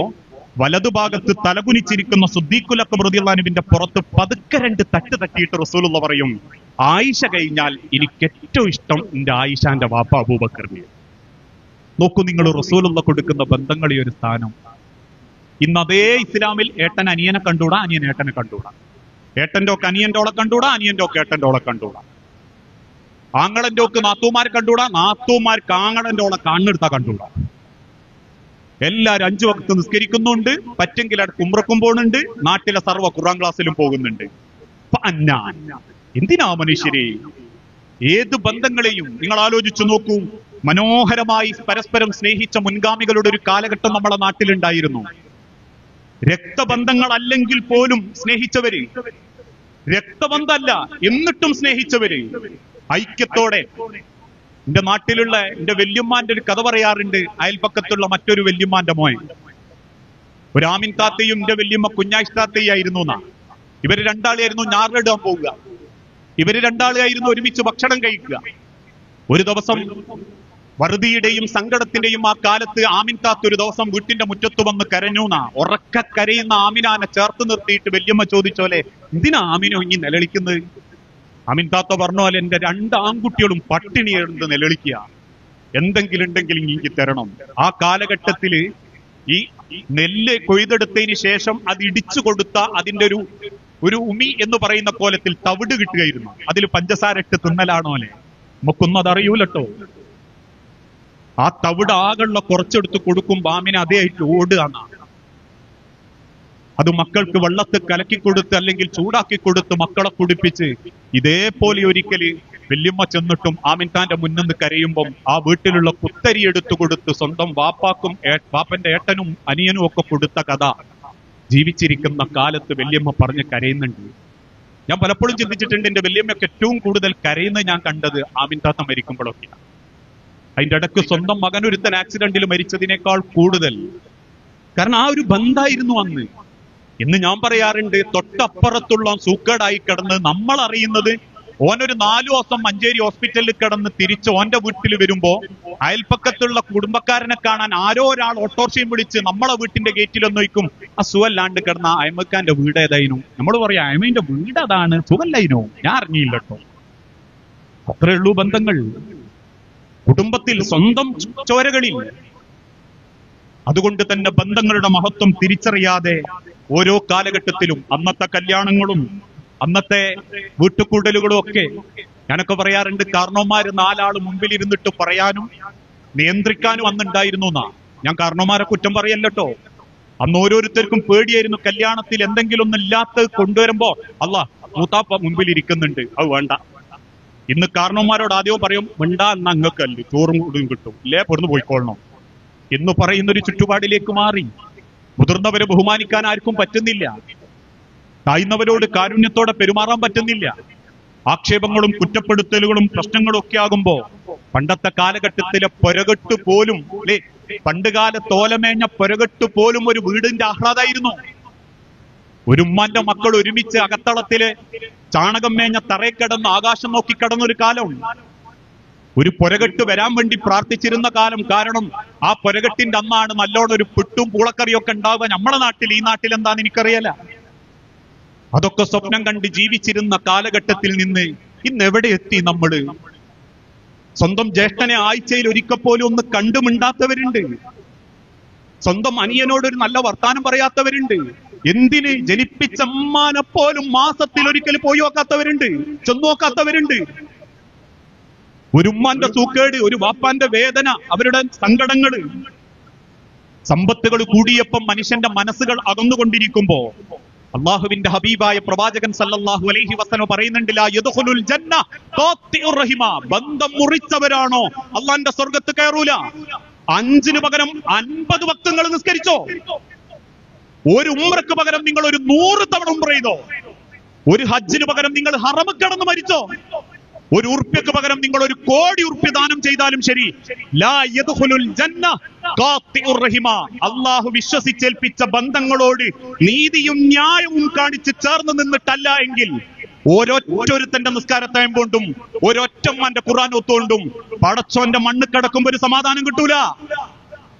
വലതുഭാഗത്ത് തലകുനിച്ചിരിക്കുന്ന സിദ്ദീഖുൽ അക്ബർ റളിയല്ലാഹു അൻഹുവിന്റെ പുറത്ത് പതുക്കെ 2 തട്ട് തട്ടിയിട്ട് റസൂലുള്ള പറയും, ആയിഷ കഴിഞ്ഞാൽ എനിക്ക് ഏറ്റവും ഇഷ്ടം എന്റെ ആയിഷാന്റെ വാപ്പ അബൂബക്കറിനെ. നോക്കൂ നിങ്ങൾ, റസൂലുള്ള കൊടുക്കുന്ന ബന്ധങ്ങളെ ഒരു സ്ഥാനം. ഇന്ന് അതേ ഇസ്ലാമിൽ ഏട്ടൻ അനിയനെ കണ്ടൂടാ, അനിയൻ ഏട്ടനെ കണ്ടൂടാ, ഏട്ടന്റെ ഒക്കെ അനിയന്റെ ഓളെ കണ്ടൂടാ, അനിയന്റെ ഒക്കെ ഏട്ടന്റെ ഓളെ കണ്ടൂടാ, ആങ്ങളന്റെ ഒക്കെ നാത്തൂമാരെ കണ്ടൂടാ, നാത്തൂമാർക്ക് ആങ്ങളന്റെ ഓളെ കണ്ണെടുത്താ കണ്ടൂടാ. എല്ലാരും 5 വക്ത് നിസ്കരിക്കുന്നുണ്ട്, പറ്റെങ്കിൽ അടുത്ത് ഉംറക്കും പോകുന്നുണ്ട്, നാട്ടിലെ സർവ്വ ഖുർആൻ ക്ലാസ്സിലും പോകുന്നുണ്ട്. എന്തിനാ മനുഷ്യരെ? ഏത് ബന്ധങ്ങളെയും നിങ്ങൾ ആലോചിച്ചു നോക്കൂ. മനോഹരമായി പരസ്പരം സ്നേഹിച്ച മുൻഗാമികളുടെ ഒരു കാലഘട്ടം നമ്മുടെ നാട്ടിലുണ്ടായിരുന്നു. രക്തബന്ധങ്ങൾ അല്ലെങ്കിൽ പോലും സ്നേഹിച്ചവര്, രക്തബന്ധമല്ല എന്നിട്ടും സ്നേഹിച്ചവര് ഐക്യത്തോടെ. എന്റെ നാട്ടിലുള്ള എന്റെ വല്യമ്മാന്റെ ഒരു കഥ പറയാറുണ്ട്. അയൽപക്കത്തുള്ള മറ്റൊരു വല്യമ്മാന്റെ മോൻ, ഒരു ആമിൻ താത്തയും എന്റെ വല്യമ്മ കുഞ്ഞായിഷ് താത്തയായിരുന്നു എന്നാ. ഇവര് രണ്ടാളായിരുന്നു ഞാറിടാൻ പോവുക. ഇവര് രണ്ടാളായിരുന്നു ഒരുമിച്ച് ഭക്ഷണം കഴിക്കുക. ഒരു ദിവസം വറുതിയുടെയും സങ്കടത്തിന്റെയും ആ കാലത്ത് ആമിൻ താത്ത ഒരു ദിവസം വീട്ടിന്റെ മുറ്റത്ത് വന്ന് കരഞ്ഞൂന്നാ. ഉറക്ക കരയുന്ന ആമിനാനെ ചേർത്ത് നിർത്തിയിട്ട് വല്യമ്മ ചോദിച്ചോലെ, എന്തിനാ ആമിനോ ഇനി നിലവിളിക്കുന്നത്? ആമിൻ താത്ത പറഞ്ഞ പോലെ, എന്റെ 2 ആൺകുട്ടികളും പട്ടിണി എടുത്ത് നിലവിളിക്കുക. എന്തെങ്കിലും ഉണ്ടെങ്കിൽ ഇങ്ങി തരണം. ആ കാലഘട്ടത്തില് ഈ നെല്ല് കൊയ്തെടുത്തതിന് ശേഷം അത് ഇടിച്ചു കൊടുത്ത അതിന്റെ ഒരു ഉമി എന്ന് പറയുന്ന കോലത്തിൽ തവിട് കിട്ടുകയായിരുന്നു. അതിൽ പഞ്ചസാര ഇട്ട് തിന്നലാണോ അല്ലെ, നമുക്കൊന്നും അതറിയൂലട്ടോ. ആ തവിട് ആകെയുള്ള കുറച്ചെടുത്ത് കൊടുക്കും ബാമിനെ അതേ ആയിട്ട് ഓടുകയാണ്. അത് മക്കൾക്ക് വെള്ളത്ത് കലക്കി കൊടുത്ത് അല്ലെങ്കിൽ ചൂടാക്കി കൊടുത്ത് മക്കളെ കുടിപ്പിച്ച് ഇതേപോലെ ഒരിക്കല് വല്യമ്മ ചെന്നിട്ടും ആമിൻഖാന്റെ മുന്നിന്ന് കരയുമ്പം ആ വീട്ടിലുള്ള കുത്തരി എടുത്തു കൊടുത്ത് സ്വന്തം വാപ്പാക്കും വാപ്പന്റെ ഏട്ടനും അനിയനും ഒക്കെ കൊടുത്ത കഥ ജീവിച്ചിരിക്കുന്ന കാലത്ത് വല്യമ്മ പറഞ്ഞ് കരയുന്നുണ്ട്. ഞാൻ പലപ്പോഴും ചിന്തിച്ചിട്ടുണ്ട്, എന്റെ വല്യമ്മയൊക്കെ ഏറ്റവും കൂടുതൽ കരയുന്നത് ഞാൻ കണ്ടത് ആമിൻതാത്ത മരിക്കുമ്പോഴൊക്കെയാണ്. അതിന്റെ ഇടയ്ക്ക് സ്വന്തം മകനൊരുത്തൻ ആക്സിഡന്റിൽ മരിച്ചതിനേക്കാൾ കൂടുതൽ. കാരണം ആ ഒരു ബന്ധായിരുന്നു അന്ന്. എന്ന് ഞാൻ പറയാറുണ്ട്, തൊട്ടപ്പുറത്തുള്ള സൂക്കേടായി കിടന്ന് നമ്മൾ അറിയുന്നത് ഓനൊരു 4 ദിവസം മഞ്ചേരി ഹോസ്പിറ്റലിൽ കിടന്ന് തിരിച്ച് ഓന്റെ വീട്ടിൽ വരുമ്പോ അയൽപ്പക്കത്തുള്ള കുടുംബക്കാരനെ കാണാൻ ആരോ ഒരാൾ ഓട്ടോറിക്ഷയും വിളിച്ച് നമ്മളെ വീട്ടിന്റെ ഗേറ്റിലൊന്നും വയ്ക്കും, ആ സുഖല്ലാണ്ട് കിടന്ന അയമക്കാന്റെ വീട് ഏതായിരുന്നു. നമ്മൾ പറയാം അയമന്റെ വീട് അതാണ്, സുഖല്ലായിനോ, ഞാൻ അറിഞ്ഞില്ല കേട്ടോ. അത്രേ ഉള്ളൂ ബന്ധങ്ങൾ കുടുംബത്തിൽ, സ്വന്തം ചോരകളിൽ. അതുകൊണ്ട് തന്നെ ബന്ധങ്ങളുടെ മഹത്വം തിരിച്ചറിയാതെ ഓരോ കാലഘട്ടത്തിലും അന്നത്തെ കല്യാണങ്ങളും അന്നത്തെ വീട്ടുകൂടലുകളും ഒക്കെ ഞാനൊക്കെ പറയാറുണ്ട്, കാരണവന്മാര് 4 ആള് മുമ്പിൽ ഇരുന്നിട്ട് പറയാനും നിയന്ത്രിക്കാനും അന്നുണ്ടായിരുന്നു എന്നാ. ഞാൻ കാരണവന്മാരെ കുറ്റം പറയല്ലോ. അന്ന് ഓരോരുത്തർക്കും പേടിയായിരുന്നു. കല്യാണത്തിൽ എന്തെങ്കിലും ഒന്നും ഇല്ലാത്ത കൊണ്ടുവരുമ്പോ അല്ലാ മൂത്താപ്പ മുമ്പിൽ ഇരിക്കുന്നുണ്ട്, അത് വേണ്ട. ഇന്ന് കാരണവന്മാരോട് ആദ്യം പറയും, മിണ്ടാ എന്നാ അങ്ങക്കല്ലേ ചോറും കൂടും കിട്ടും, ഇല്ലേ പൊടുന്ന് പോയിക്കൊള്ളണം എന്ന് പറയുന്നൊരു ചുറ്റുപാടിലേക്ക് മാറി. മുതിർന്നവരെ ബഹുമാനിക്കാൻ ആർക്കും പറ്റുന്നില്ല. താഴ്ന്നവരോട് കാരുണ്യത്തോടെ പെരുമാറാൻ പറ്റുന്നില്ല. ആക്ഷേപങ്ങളും കുറ്റപ്പെടുത്തലുകളും പ്രശ്നങ്ങളും ഒക്കെ ആകുമ്പോ പണ്ടത്തെ കാലഘട്ടത്തിലെ പൊരകെട്ട് പോലും അല്ലെ, പണ്ടുകാല തോലമേഞ്ഞ പൊരകെട്ട് പോലും ഒരു വീടിന്റെ ആഹ്ലാദമായിരുന്നു. ഒരു ഉമ്മാന്റെ മക്കൾ ഒരുമിച്ച് അകത്തളത്തില് ചാണകം മേഞ്ഞ തറയിൽ കിടന്ന് ആകാശം നോക്കി കിടന്നൊരു കാലം. ഒരു പൊരകെട്ട് വരാൻ വേണ്ടി പ്രാർത്ഥിച്ചിരുന്ന കാലം. കാരണം ആ പൊരകെട്ടിന്റെ അന്നാണ് നല്ലോണം ഒരു പുട്ടും പൂളക്കറിയൊക്കെ ഉണ്ടാവുക. നമ്മളെ നാട്ടിൽ, ഈ നാട്ടിൽ എന്താന്ന് എനിക്കറിയാല. അതൊക്കെ സ്വപ്നം കണ്ട് ജീവിച്ചിരുന്ന കാലഘട്ടത്തിൽ നിന്ന് ഇന്ന് എവിടെ എത്തി നമ്മള്? സ്വന്തം ജ്യേഷ്ഠനെ ആഴ്ചയിൽ ഒരിക്കൽ പോലും ഒന്ന് കണ്ടുമിണ്ടാത്തവരുണ്ട്. സ്വന്തം അനിയനോട് ഒരു നല്ല വർത്താനം പറയാത്തവരുണ്ട്. എന്തിന് ജനിപ്പിച്ച അമ്മാനെ പോലും മാസത്തിൽ ഒരിക്കൽ പോയി നോക്കാത്തവരുണ്ട്, ചെന്നു നോക്കാത്തവരുണ്ട്. ഒരു ഉമ്മാന്റെ സൂക്കേട്, ഒരു വാപ്പാന്റെ വേദന, അവരുടെ സങ്കടങ്ങള്, സമ്പത്തുകൾ കൂടിയപ്പം മനുഷ്യന്റെ മനസ്സുകൾ അകന്നുകൊണ്ടിരിക്കുമ്പോ അള്ളാഹുവിന്റെ ഹബീബായ പ്രവാചകൻ സല്ലല്ലാഹു അലൈഹി വസല്ലം പറയുന്നുണ്ട്, ലാ യദ്ഖുലുൽ ജന്ന ഖാത്തിഉർ റഹിമ. ബന്ധം മുറിച്ചവരാണോ അള്ളാന്റെ സ്വർഗത്ത് കയറൂല. 5 പകരം 50 വക്തങ്ങൾ നിസ്കരിച്ചോ. ഒരു ഉംറക്ക് പകരം നിങ്ങൾ ഒരു 100 തവണ ഉംറ ചെയ്തോ. ഒരു ഹജ്ജിന് പകരം നിങ്ങൾ ഹറമ് കടന്ന് മരിച്ചോ. ഒരു ഉറുപ്പ്യക്ക് പകരം നിങ്ങൾ 1 കോടി ഉറുപ്പ്യ ദാനം ചെയ്താലും ശരി, ലാ യദ്ഖുലുൽ ജന്ന ഖാത്തിഉർ റഹിമ. അല്ലാഹു വിശ്വസിച്ചേൽപ്പിച്ച ബന്ധങ്ങളോട് നീതിയും ന്യായവും കാണിച്ച് ചേർന്ന് നിന്നിട്ടല്ല എങ്കിൽ ഓരോരുത്തന്റെ നിസ്കാരത്തായം കൊണ്ടും ഓരോറ്റമ്മാന്റെ ഖുർആൻ ഒത്തുകൊണ്ടും പടച്ചോന്റെ മണ്ണ് കിടക്കുമ്പോ ഒരു സമാധാനം കിട്ടൂല.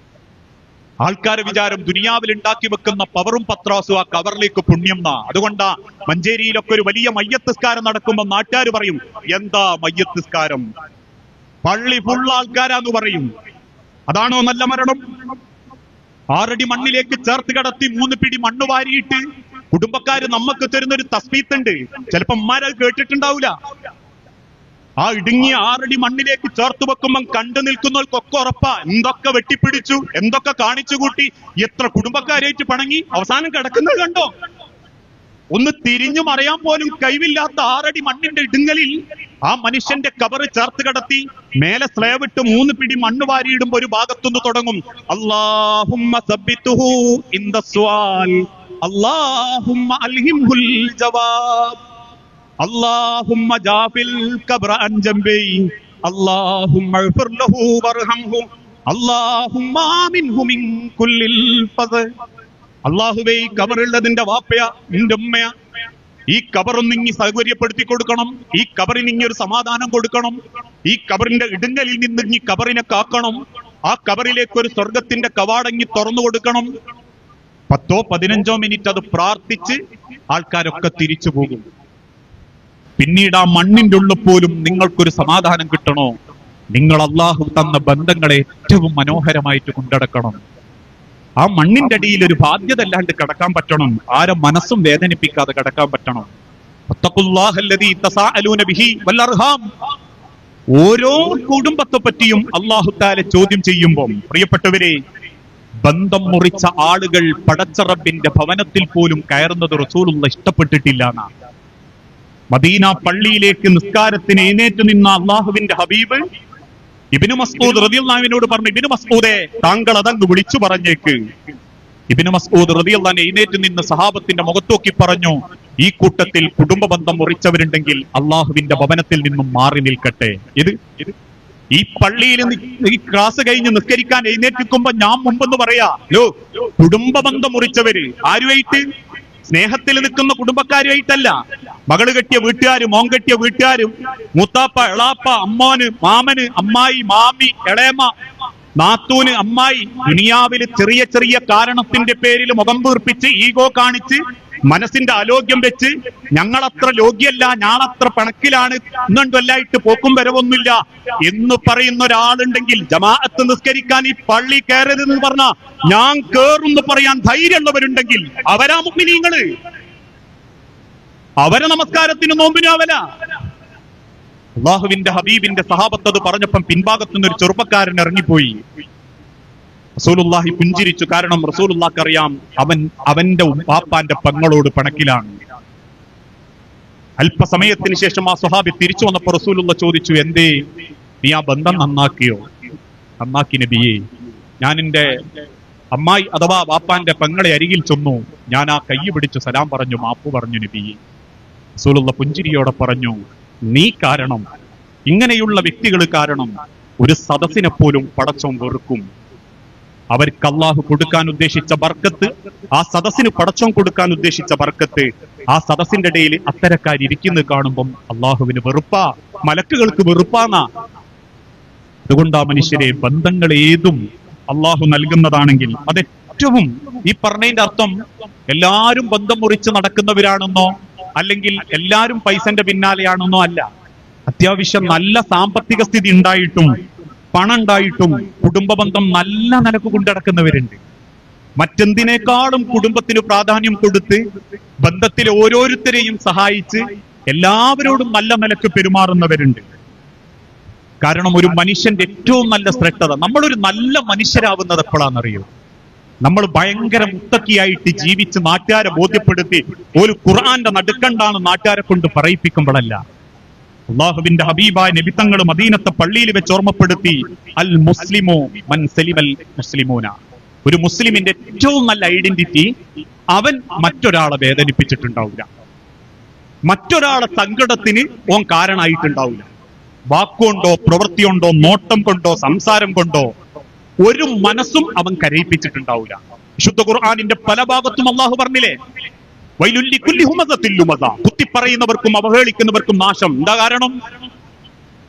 ആൾക്കാരെ വിചാരം ദുനിയാവിൽ ഉണ്ടാക്കി വെക്കുന്ന പവറും പത്രാസും ആ കവറിലേക്ക് പുണ്യം എന്നാ. അതുകൊണ്ടാ മഞ്ചേരിയിലൊക്കെ ഒരു വലിയ മയ്യത്തിസ്കാരം നടക്കുമ്പോ നാട്ടുകാർ പറയും, എന്താ മയ്യത്തിസ്കാരം, പള്ളി ഫുൾ ആൾക്കാരാന്ന് പറയും. അതാണോ നല്ല മരണം? 6 അടി മണ്ണിലേക്ക് ചേർത്ത് കിടത്തി 3 പിടി മണ്ണ് വാരിയിട്ട് കുടുംബക്കാര് നമുക്ക് തരുന്നൊരു തസ്ബീത്തുണ്ട്. ചിലപ്പോ അമ്മാരത് കേട്ടിട്ടുണ്ടാവൂല. ആ ഇടുങ്ങിയ 6 അടി മണ്ണിലേക്ക് ചേർത്ത് വെക്കുമ്പം കണ്ടു നിൽക്കുന്നവർക്കൊക്കെ ഉറപ്പാ, എന്തൊക്കെ വെട്ടിപ്പിടിച്ചു, എന്തൊക്കെ കാണിച്ചു കൂട്ടി, എത്ര കുടുംബക്കാരായിട്ട് പണങ്ങി, അവസാനം കിടക്കുന്നത് കണ്ടോ. ഒന്ന് തിരിഞ്ഞു മറിയാൻ പോലും കഴിവില്ലാത്ത 6 അടി മണ്ണിന്റെ ഇടുങ്ങലിൽ ആ മനുഷ്യന്റെ കബറ് ചേർത്ത് കിടത്തി മേലെ സ്ലേവ് ഇട്ട് 3 പിടി മണ്ണ് വാരിയിടുമ്പോ ഒരു ഭാഗത്തുനിന്ന് തുടങ്ങും, അല്ലാഹുമ്മ സബ്ബിതുഹു ഇൻദ സ്വാൽ, അല്ലാഹുമ്മ അൽഹിംഹുൽ ജവാബ്, അല്ലാഹുമ്മ ജാഫിൽ ഖബ്റ അൻ ജംബി, അല്ലാഹുമ്മ ഇഗ്ഫിർ ലഹു വർഹംഹു, അല്ലാഹുമ്മ ആമിൻഹു മിൻ കുല്ലിൽ ഫസ്. അല്ലാഹുവേ, ഈ കബറുള്ളതിന്റെ വാപ്പയാ, നിന്റെ ഉമ്മയാ, ഈ കബറൊന്നിങ്ങി സൗകര്യപ്പെടുത്തി കൊടുക്കണം, ഈ കബറിന് ഇങ്ങി ഒരു സമാധാനം കൊടുക്കണം, ഈ കബറിന്റെ ഇടുങ്ങലിൽ നിന്ന് ഈ കബറിനെ കാക്കണം, ആ കബറിലേക്ക് ഒരു സ്വർഗത്തിന്റെ കവാടങ്ങി തുറന്നു കൊടുക്കണം. 10-15 മിനിറ്റ് അത് പ്രാർത്ഥിച്ച് ആൾക്കാരൊക്കെ തിരിച്ചു പോകും. പിന്നീട് ആ മണ്ണിന്റെ ഉള്ളിൽ പോലും നിങ്ങൾക്കൊരു സമാധാനം കിട്ടണോ? നിങ്ങൾ അള്ളാഹു തന്ന ബന്ധങ്ങളെ ഏറ്റവും മനോഹരമായിട്ട് കൊണ്ടടക്കണം. ആ മണ്ണിന്റെ അടിയിൽ ഒരു ബാധ്യത അല്ലാണ്ട് കിടക്കാൻ പറ്റണം. ആരെ മനസ്സും വേദനിപ്പിക്കാതെ കിടക്കാൻ പറ്റണം. ഓരോ കുടുംബത്തെ പറ്റിയും അല്ലാഹു തആല ചോദ്യം ചെയ്യുമ്പോൾ പ്രിയപ്പെട്ടവരെ, ബന്ധം മുറിച്ച ആളുകൾ പടച്ച റബ്ബിന്റെ ഭവനത്തിൽ പോലും കയറുന്നത് റസൂലുള്ള ഇഷ്ടപ്പെട്ടിട്ടില്ല എന്നാണ്. മദീന പള്ളിയിലേക്ക് നിസ്കാരത്തിന് എഴുന്നേറ്റ് നിന്ന അള്ളാഹുവിന്റെ ഹബീബ് ഇബ്നു മസ്ഊദ് റളിയല്ലാഹു അൻഹുവിനോട് പറഞ്ഞു, ഇബ്നു മസ്ഊദേ, താങ്കൾ അതങ്ങ് വിളിച്ചു പറഞ്ഞേക്ക്. ഇബ്നു മസ്ഊദ് റളിയല്ലാഹു അൻഹു എഴുന്നേറ്റ് നിന്ന് സഹാബത്തിന്റെ മുഖത്തോക്കി പറഞ്ഞു, ഈ കൂട്ടത്തിൽ കുടുംബ ബന്ധം മുറിച്ചവരുണ്ടെങ്കിൽ അള്ളാഹുവിന്റെ ഭവനത്തിൽ നിന്നും മാറി നിൽക്കട്ടെ. ഈ പള്ളിയിൽ ഈ ക്ലാസ് കഴിഞ്ഞ് നിസ്കരിക്കാൻ എഴുന്നേറ്റിക്കുമ്പോ ഞാൻ മുമ്പെന്ന് പറയാ, കുടുംബ ബന്ധം മുറിച്ചവര് ആരുമായിട്ട്? സ്നേഹത്തിൽ നിൽക്കുന്ന കുടുംബക്കാരുമായിട്ടല്ല. മകള് കെട്ടിയ വീട്ടുകാരും മോൻ കെട്ടിയ വീട്ടുകാരും, മൂത്താപ്പ, എളാപ്പ, അമ്മോന്, മാമന്, അമ്മായി, മാമി, എളേമ, നാത്തൂന്, അമ്മായി, ദുനിയാവില് ചെറിയ ചെറിയ കാരണത്തിന്റെ പേരിൽ മുഖം വീർപ്പിച്ച് ഈഗോ കാണിച്ച് മനസ്സിന്റെ ആരോഗ്യം വെച്ച് ഞങ്ങളത്ര യോഗ്യല്ല, ഞാനത്ര പണക്കിലാണ്, ഇന്നുണ്ടല്ലായിട്ട് പോക്കും വരവൊന്നുമില്ല എന്ന് പറയുന്ന ഒരാളുണ്ടെങ്കിൽ ജമാഅത്ത് നിസ്കരിക്കാൻ ഈ പള്ളി കയറരുതെന്ന് പറഞ്ഞ ഞാൻ കേറുന്ന് പറയാൻ ധൈര്യമുള്ളവരുണ്ടെങ്കിൽ അവരാ മുഅ്മിനീങ്ങള്. അവരെ നമസ്കാരത്തിന് നോമ്പിനും അവല. അള്ളാഹുവിന്റെ ഹബീബിന്റെ സഹാബത്ത് അത് പറഞ്ഞപ്പം പിൻഭാഗത്തുനിന്ന് ഒരു ചെറുപ്പക്കാരൻ ഇറങ്ങിപ്പോയി. റസൂലുള്ളാഹി പുഞ്ചിരിച്ചു. കാരണം റസൂലുള്ളാഹിക്ക് അറിയാം അവന്റെ പാപ്പാന്റെ പെങ്ങളോട് പണക്കിലാണ്. അല്പസമയത്തിന് ശേഷം ആ സ്വഹാബി തിരിച്ചു വന്നപ്പോ റസൂലുള്ള ചോദിച്ചു, എന്തേ നീ ആ ബന്ധം നന്നാക്കിയോ? നന്നാക്കി നബിയേ. ഞാൻ എന്റെ അമ്മായി അഥവാ പാപ്പാന്റെ പെങ്ങളെ അരികിൽ ചെന്നു, ഞാൻ ആ കൈ പിടിച്ചു സലാം പറഞ്ഞു, മാപ്പു പറഞ്ഞു നബിയേ. റസൂലുള്ള പുഞ്ചിരിയോടെ പറഞ്ഞു, നീ കാരണം, ഇങ്ങനെയുള്ള വ്യക്തികൾ കാരണം ഒരു സദസ്സിനെ പോലും പടച്ചോൻ വെറുക്കും. അവർക്ക് അള്ളാഹു കൊടുക്കാൻ ഉദ്ദേശിച്ച ബർക്കത്ത്, ആ സദസ്സിന് പടച്ചോൻ കൊടുക്കാൻ ഉദ്ദേശിച്ച ബർക്കത്ത്, ആ സദസ്സിന്റെ ഇടയിൽ അത്തരക്കാരിയ്ക്കുന്നത് കാണുമ്പം അള്ളാഹുവിന് വെറുപ്പാ, മലക്കുകൾക്ക് വെറുപ്പാന്നാ. അതുകൊണ്ടാ മനുഷ്യരെ, ബന്ധങ്ങൾ ഏതും അള്ളാഹു നൽകുന്നതാണെങ്കിൽ അതേറ്റവും, ഈ പറഞ്ഞതിന്റെ അർത്ഥം എല്ലാരും ബന്ധം മുറിച്ച് നടക്കുന്നവരാണെന്നോ അല്ലെങ്കിൽ എല്ലാരും പൈസന്റെ പിന്നാലെയാണെന്നോ അല്ല. അത്യാവശ്യം നല്ല സാമ്പത്തിക സ്ഥിതി ഉണ്ടായിട്ടും പണം ഉണ്ടായിട്ടും കുടുംബ ബന്ധം നല്ല നിലക്ക് കൊണ്ടടക്കുന്നവരുണ്ട്. മറ്റെന്തിനേക്കാളും കുടുംബത്തിന് പ്രാധാന്യം കൊടുത്ത് ബന്ധത്തിലെ ഓരോരുത്തരെയും സഹായിച്ച് എല്ലാവരോടും നല്ല നിലക്ക് പെരുമാറുന്നവരുണ്ട്. കാരണം ഒരു മനുഷ്യന്റെ ഏറ്റവും നല്ല ശ്രദ്ധത, നമ്മളൊരു നല്ല മനുഷ്യരാവുന്നത് എപ്പോഴാണെന്നറിയോ? നമ്മൾ ഭയങ്കര മുത്തക്കിയായിട്ട് ജീവിച്ച് നാട്ടുകാരെ ബോധ്യപ്പെടുത്തി ഒരു ഖുർആന്റെ നടുക്കണ്ടാണ് നാട്ടുകാരെ കൊണ്ട് പറയിപ്പിക്കുമ്പോഴല്ല. അള്ളാഹുവിന്റെ ഹബീബായ നബിതങ്ങൾ മദീനത്തെ പള്ളിയിൽ വെച്ച് ഓർമ്മപ്പെടുത്തി, അൽ മുസ്ലിമു മൻ സലിമൽ മുസ്ലിമൂന. ഒരു മുസ്ലിമിന്റെ ഏറ്റവും നല്ല ഐഡന്റിറ്റി, അവൻ മറ്റൊരാളെ വേദനിപ്പിച്ചിട്ടുണ്ടാവില്ല, മറ്റൊരാളെ സങ്കടത്തിന് ഓൻ കാരണമായിട്ടുണ്ടാവില്ല. വാക്കുകൊണ്ടോ പ്രവൃത്തിയുണ്ടോ നോട്ടം കൊണ്ടോ സംസാരം കൊണ്ടോ ഒരു മനസ്സും അവൻ കരയിപ്പിച്ചിട്ടുണ്ടാവില്ല. വിശുദ്ധ ഖുർആനിന്റെ പല ഭാഗത്തും അള്ളാഹു പറഞ്ഞില്ലേ, വൈലുല്ലി കുല്ലി ഹുമസത്തിൽ ലുമസ, കുത്തിപ്പറയുന്നവർക്കും അവഹേളിക്കുന്നവർക്കും നാശം. എന്താ കാരണം?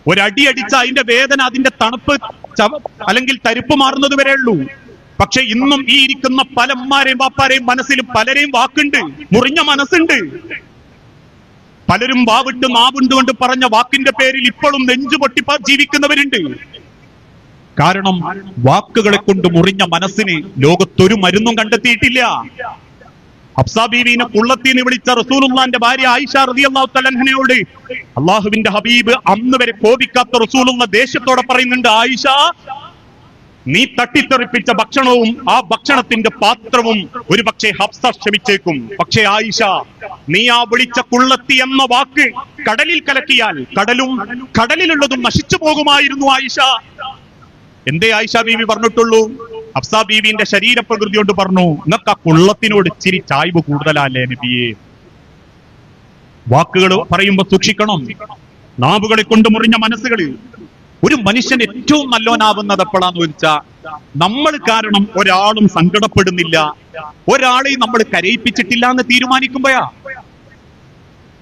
ഒരടി അടിച്ച അതിന്റെ വേദന, അതിന്റെ തണുപ്പ് അല്ലെങ്കിൽ തരിപ്പ് മാറുന്നത് വരെ ഉള്ളൂ. പക്ഷെ ഇന്നും ഈ ഇരിക്കുന്ന പല അമ്മമാരെയും വാപ്പാരെയും മനസ്സിൽ പലരെയും വാക്കുണ്ട്, മുറിഞ്ഞ മനസ്സുണ്ട്. പലരും വാവിട്ട് നാവുണ്ടുകൊണ്ട് പറഞ്ഞ വാക്കിന്റെ പേരിൽ ഇപ്പോഴും നെഞ്ചുപൊട്ടി ജീവിക്കുന്നവരുണ്ട്. കാരണം വാക്കുകളെ കൊണ്ട് മുറിഞ്ഞ മനസ്സിന് ലോകത്തൊരു മരുന്നും കണ്ടെത്തിയിട്ടില്ല. ഹഫ്സ ബീവിനെ കുള്ളത്തിന്ന് വിളിച്ച റസൂലുള്ളാന്റെ ഭാര്യ ആയിഷ റളിയല്ലാഹു തആല അൻഹയോട് അള്ളാഹുവിന്റെ ഹബീബ് അന്ന് വരെ കോപിക്കാത്ത റസൂലുള്ള ദേഷ്യത്തോടെ പറയുന്നുണ്ട്, ആയിഷ, നീ തട്ടിത്തെറിപ്പിച്ച ഭക്ഷണവും ആ ഭക്ഷണത്തിന്റെ പാത്രവും ഒരു പക്ഷേ ഹഫ്സ ക്ഷമിച്ചേക്കും. പക്ഷേ ആയിഷ, നീ ആ വിളിച്ച കുള്ളത്തി എന്ന വാക്ക് കടലിൽ കലക്കിയാൽ കടലും കടലിലുള്ളതും നശിച്ചു പോകുമായിരുന്നു ആയിഷ. എന്തേ ആയിഷ ബീവി പറഞ്ഞിട്ടുള്ളൂ? ഹഫ്സ ബീവിന്റെ ശരീരപ്രകൃതി കൊണ്ട് പറഞ്ഞു, നിങ്ങൾക്ക് ആ കുള്ളത്തിനോട് ഇച്ചിരി ചായ്വ് കൂടുതലല്ലേ നബിയെ. വാക്കുകൾ പറയുമ്പോ സൂക്ഷിക്കണം. നാവുകളെ കൊണ്ട് മുറിഞ്ഞ മനസ്സുകളിൽ ഒരു മനുഷ്യൻ ഏറ്റവും നല്ലോനാവുന്നത് എപ്പോഴാന്ന് ചോദിച്ചാൽ, നമ്മൾ കാരണം ഒരാളും സങ്കടപ്പെടുന്നില്ല, ഒരാളെയും നമ്മൾ കരയിപ്പിച്ചിട്ടില്ല എന്ന് തീരുമാനിക്കുമ്പോഴാ.